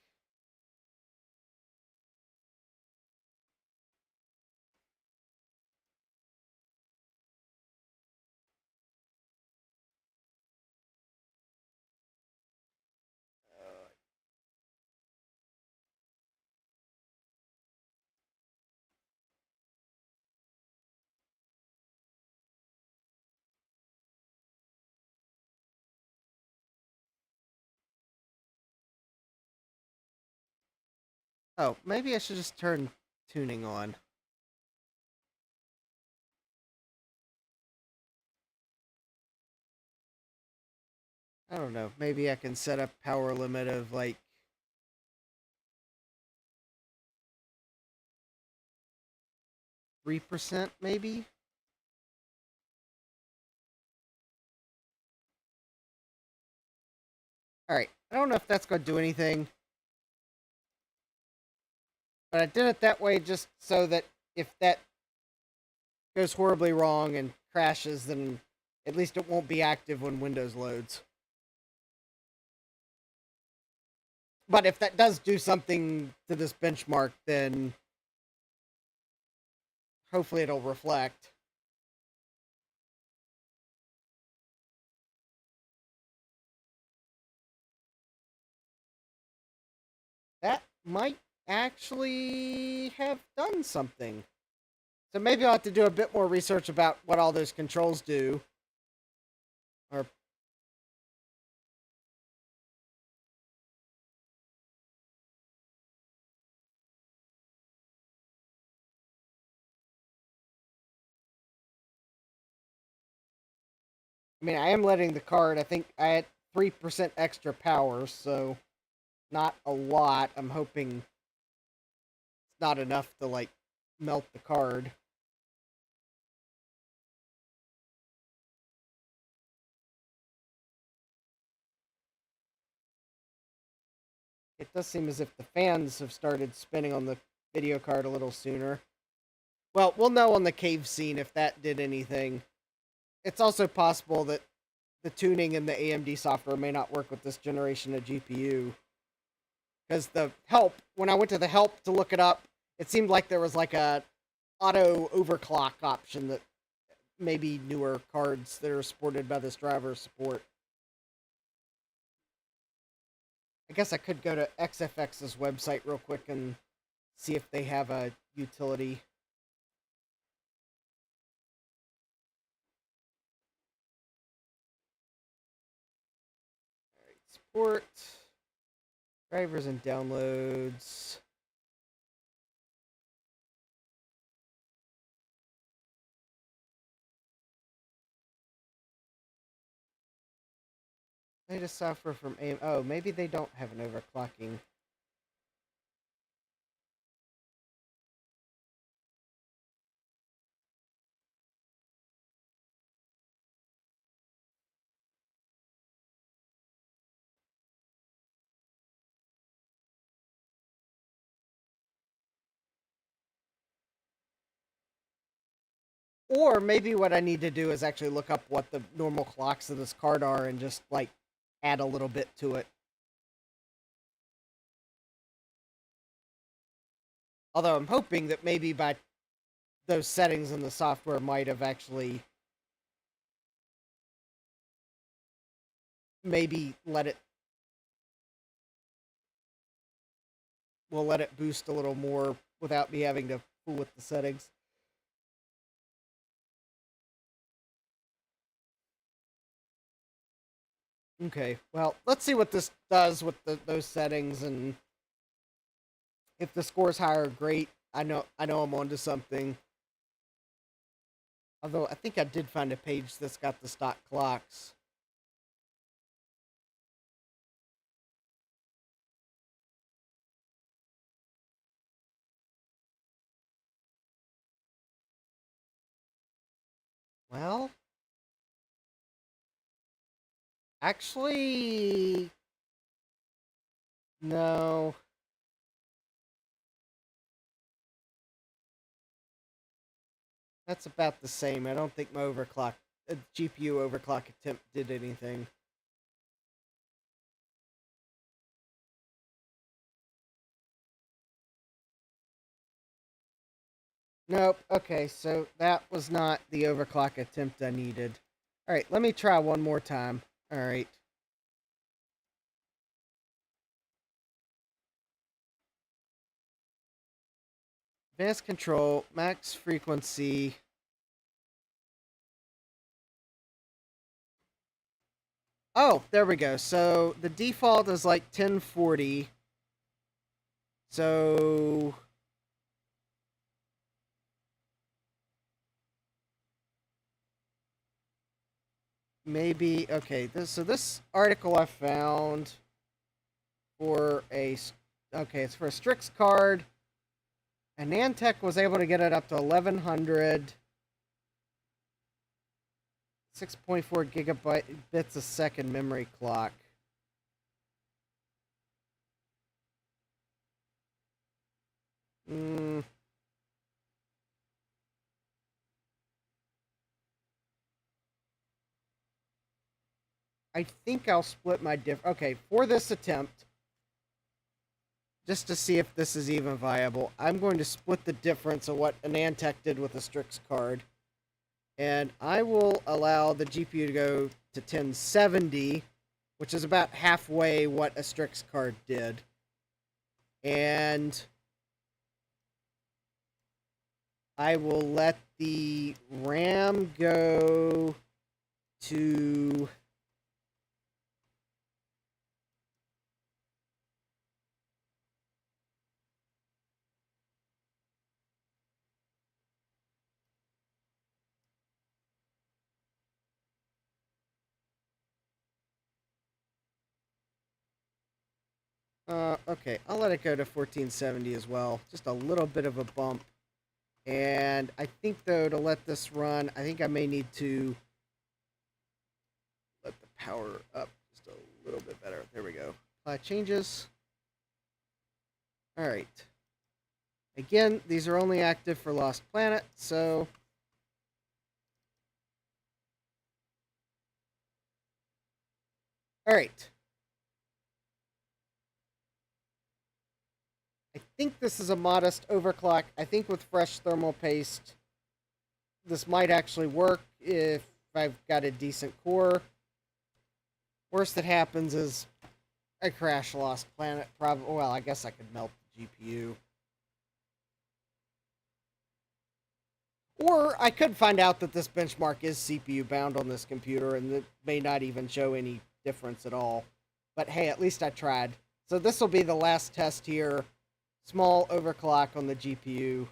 Oh, maybe I should just turn tuning on. I don't know. Maybe I can set a power limit of like 3%, maybe? Alright. I don't know if that's going to do anything. But I did it that way just so that if that goes horribly wrong and crashes, then at least it won't be active when Windows loads. But if that does do something to this benchmark, then hopefully it'll reflect. That might actually have done something. So maybe I'll have to do a bit more research about what all those controls do. Or I mean, I am letting the card. I think I had 3% extra power, so not a lot. I'm hoping it's not enough to like melt the card. It does seem as if the fans have started spinning on the video card a little sooner. Well, we'll know on the cave scene if that did anything. It's also possible that the tuning in the AMD software may not work with this generation of GPU. Because the help, when I went to the help to look it up, it seemed like there was like a auto overclock option that maybe newer cards that are supported by this driver support. I guess I could go to XFX's website real quick and see if they have a utility. Alright, support, drivers and downloads. Latest software from AM. Oh, maybe they don't have an overclocking. Or maybe what I need to do is actually look up what the normal clocks of this card are and just like add a little bit to it. Although I'm hoping that maybe by those settings in the software might have actually maybe we'll let it boost a little more without me having to fool with the settings. Okay, well, let's see what this does with those settings, and if the score's higher, great. I know I'm onto something. Although I think I did find a page that's got the stock clocks. Well, actually, no. That's about the same. I don't think my GPU overclock attempt did anything. Nope. Okay, so that was not the overclock attempt I needed. Alright, let me try one more time. Alright. Advanced control, max frequency. Oh, there we go. So the default is like 1040. So maybe okay. This article I found for it's for a Strix card, and Nantec was able to get it up to 1100. 6.4 gigabyte bits a second memory clock. I think I'll split my okay, for this attempt, just to see if this is even viable, I'm going to split the difference of what an Antec did with a Strix card. And I will allow the GPU to go to 1070, which is about halfway what a Strix card did. And I will let the RAM go to okay, I'll let it go to 1470 as well. Just a little bit of a bump. And I think, though, to let this run, I think I may need to let the power up just a little bit better. There we go. Apply changes. All right. Again, these are only active for Lost Planet, so... All right. I think this is a modest overclock. I think with fresh thermal paste, this might actually work if I've got a decent core. Worst that happens is I crash Lost Planet. Probably. Well, I guess I could melt the GPU. Or I could find out that this benchmark is CPU bound on this computer and it may not even show any difference at all. But hey, at least I tried. So this will be the last test here. Small overclock on the GPU.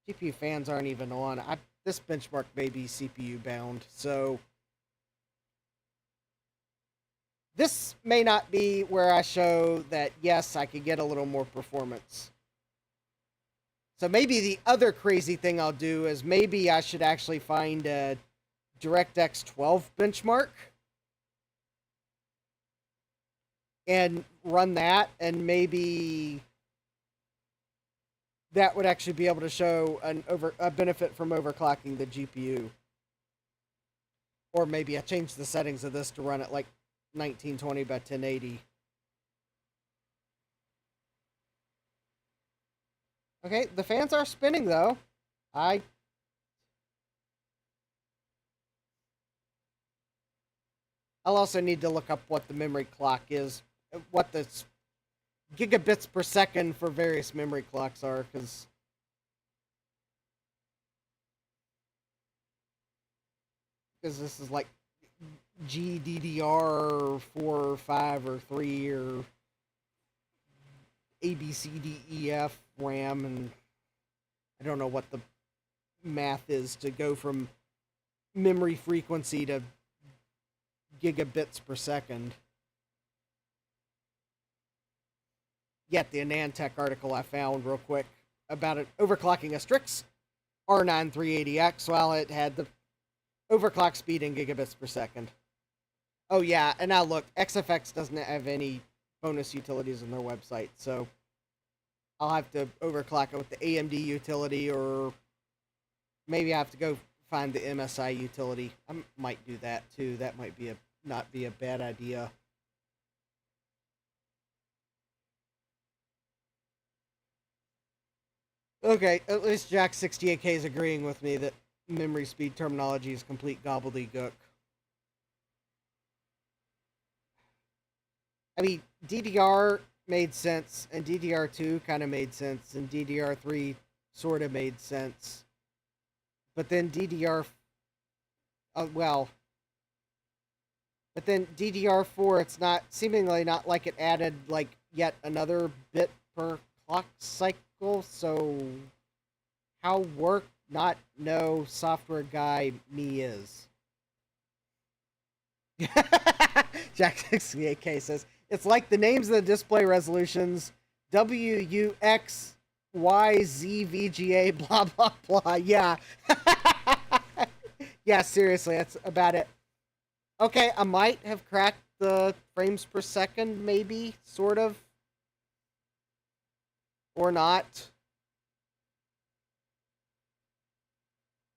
GPU fans aren't even on. This benchmark may be CPU bound, so this may not be where I show that, yes, I could get a little more performance. So maybe the other crazy thing I'll do is maybe I should actually find a DirectX 12 benchmark and run that, and maybe that would actually be able to show a benefit from overclocking the GPU. Or maybe I change the settings of this to run at like 1920 by 1080. Okay, the fans are spinning though. I'll also need to look up what the memory clock is, what the gigabits per second for various memory clocks are, because this is like GDDR 4 or 5 or 3 or ABCDEF RAM, and I don't know what the math is to go from memory frequency to gigabits per second. Yet the AnandTech article I found real quick about it overclocking a Strix R9 380X while it had the overclock speed in gigabits per second. Oh yeah, and now look, XFX doesn't have any bonus utilities on their website, so I'll have to overclock it with the AMD utility, or maybe I have to go find the MSI utility. I might do that too. That might be not be a bad idea. Okay, at least Jack68K is agreeing with me that memory speed terminology is complete gobbledygook. I mean, DDR made sense, and DDR2 kind of made sense, and DDR3 sort of made sense. But then but then DDR4, it's not, seemingly not like it added, like, yet another bit per clock cycle, so how work not know software guy me is. Jack68K says, it's like the names of the display resolutions, WUX, YZVGA, blah, blah, blah. Yeah. Yeah, seriously, that's about it. Okay, I might have cracked the frames per second, maybe, sort of. Or not.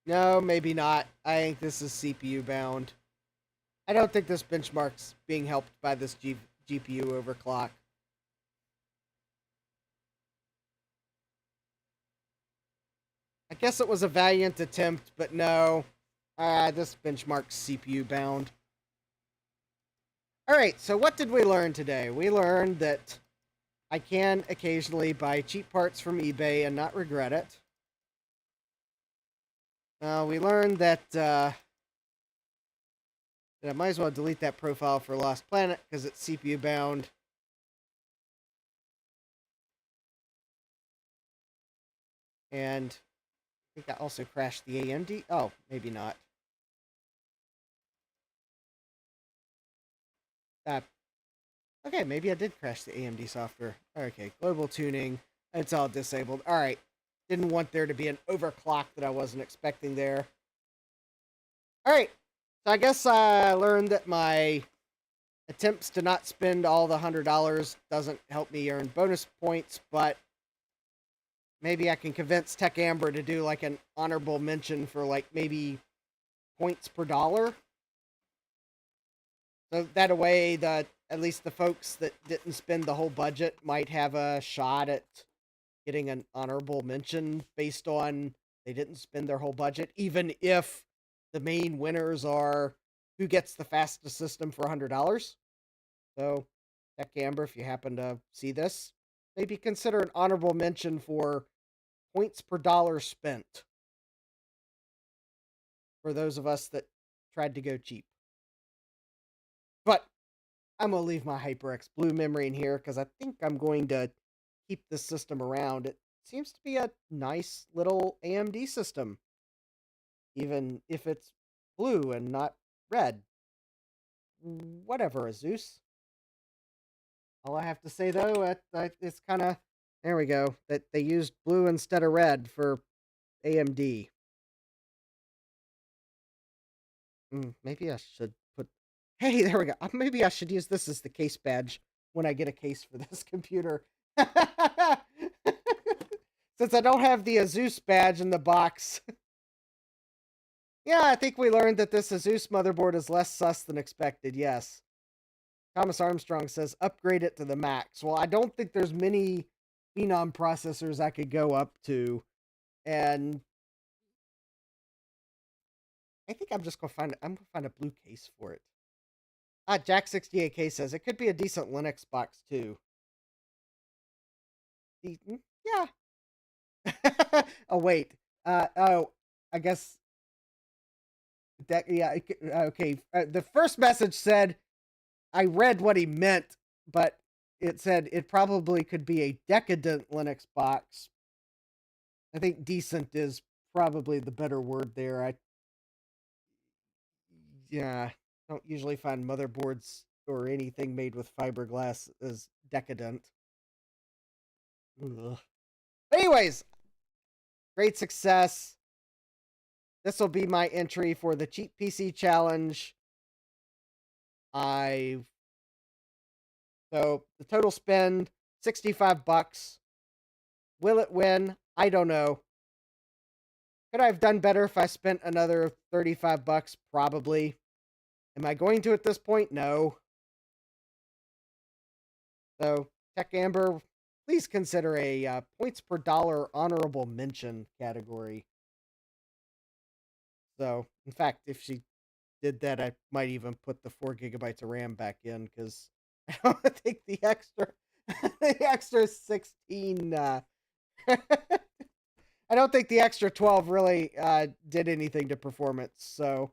No, maybe not. I think this is CPU bound. I don't think this benchmark's being helped by this GPU overclock. I guess it was a valiant attempt, but no. This benchmark's CPU bound. All right, so what did we learn today? We learned that I can occasionally buy cheap parts from eBay and not regret it. We learned that I might as well delete that profile for Lost Planet because it's CPU bound. And I think I also crashed the AMD. Oh, maybe not. Okay, maybe I did crash the AMD software. Okay, global tuning. It's all disabled. All right. Didn't want there to be an overclock that I wasn't expecting there. All right. So I guess I learned that my attempts to not spend all the $100 doesn't help me earn bonus points, but maybe I can convince Tech Amber to do like an honorable mention for like maybe points per dollar. So that way, at least the folks that didn't spend the whole budget might have a shot at getting an honorable mention based on they didn't spend their whole budget, even if the main winners are who gets the fastest system for $100. So, Tech Amber, if you happen to see this, maybe consider an honorable mention for points per dollar spent for those of us that tried to go cheap. But I'm going to leave my HyperX Blue memory in here because I think I'm going to keep this system around. It seems to be a nice little AMD system, even if it's blue and not red. Whatever, Azus. All I have to say, though, it's kind of... There we go. That they used blue instead of red for AMD. Maybe I should put... Hey, there we go. Maybe I should use this as the case badge when I get a case for this computer. Since I don't have the Asus badge in the box. Yeah, I think we learned that this Asus motherboard is less sus than expected, yes. Thomas Armstrong says, upgrade it to the max. Well, I don't think there's many Phenom processors I could go up to. And I think I'm just going to find a blue case for it. Jack68K says, it could be a decent Linux box, too. Yeah. Oh, wait. I guess... Yeah, okay. The first message said, I read what he meant, but it said it probably could be a decadent Linux box. I think decent is probably the better word there. Don't usually find motherboards or anything made with fiberglass as decadent. Ugh. But anyways, great success. This will be my entry for the Cheap PC Challenge. So the total spend, $65. Will it win? I don't know. Could I have done better if I spent another $35? Probably. Am I going to at this point? No. So, Tech Amber, please consider a points per dollar honorable mention category. So, in fact, if she did that, I might even put the 4 gigabytes of RAM back in because I don't think the extra 16. I don't think the extra 12 really did anything to performance. So,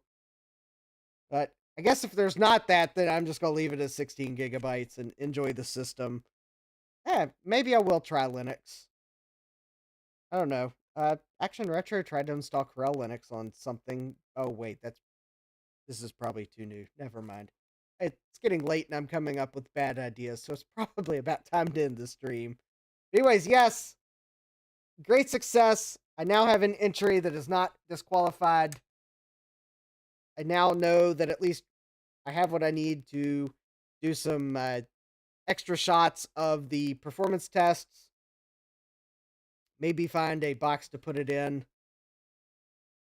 but I guess if there's not that, then I'm just gonna leave it as 16 gigabytes and enjoy the system. Yeah, maybe I will try Linux. I don't know. Action Retro tried to install Corel Linux on something. Oh wait, this is probably too new. Never mind. It's getting late and I'm coming up with bad ideas, so it's probably about time to end the stream. Anyways, yes, great success. I now have an entry that is not disqualified. I now know that at least I have what I need to do some extra shots of the performance tests. Maybe find a box to put it in.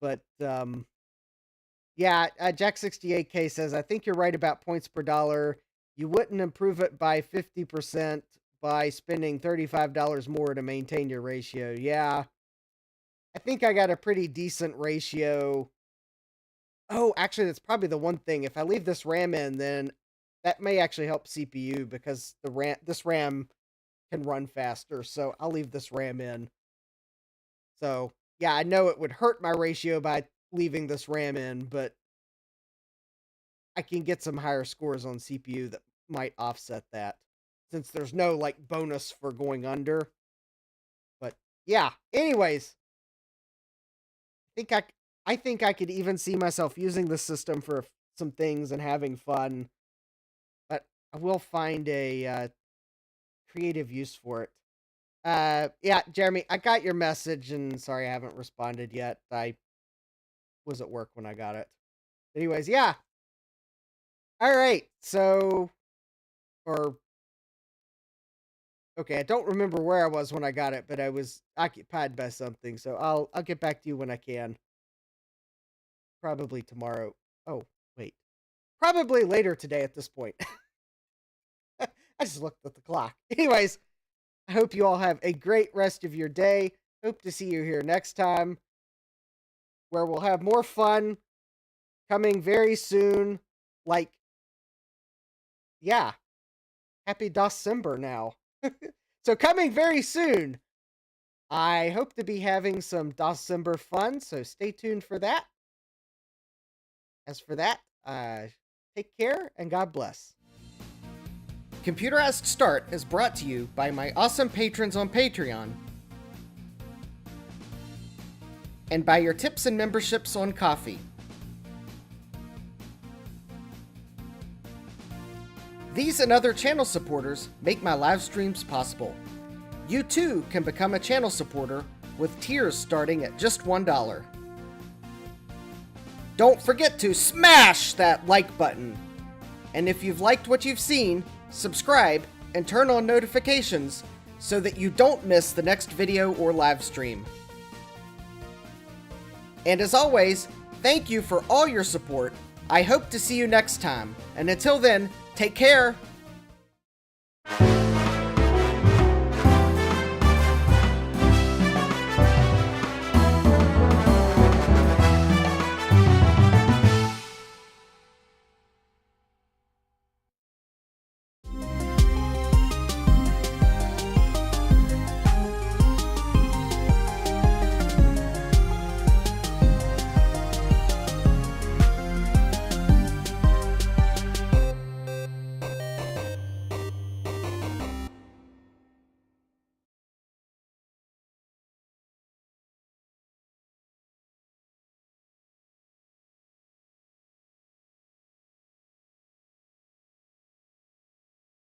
But, yeah, Jack68K says, I think you're right about points per dollar. You wouldn't improve it by 50% by spending $35 more to maintain your ratio. Yeah. I think I got a pretty decent ratio. Oh, actually, that's probably the one thing. If I leave this RAM in, then That may actually help CPU because this RAM can run faster, so I'll leave this RAM in. So, yeah, I know it would hurt my ratio by leaving this RAM in, but I can get some higher scores on CPU that might offset that, since there's no, like, bonus for going under. But, yeah, anyways, think I I think I could even see myself using this system for some things and having fun, but I will find a, creative use for it. Yeah, Jeremy, I got your message, and sorry I haven't responded yet. I was at work when I got it. Anyways, yeah. Alright, so or okay, I don't remember where I was when I got it, but I was occupied by something, so I'll get back to you when I can. Probably tomorrow. Oh, wait. Probably later today at this point. I just looked at the clock. Anyways, I hope you all have a great rest of your day. Hope to see you here next time, where we'll have more fun coming very soon. Like, yeah, happy December now. So coming very soon. I hope to be having some December fun, so stay tuned for that. As for that, take care and God bless. Computerized Start is brought to you by my awesome patrons on Patreon and by your tips and memberships on Ko-fi. These and other channel supporters make my live streams possible. You too can become a channel supporter with tiers starting at just $1. Don't forget to smash that like button. And if you've liked what you've seen, subscribe and turn on notifications so that you don't miss the next video or live stream. And as always, thank you for all your support. I hope to see you next time. And until then, take care.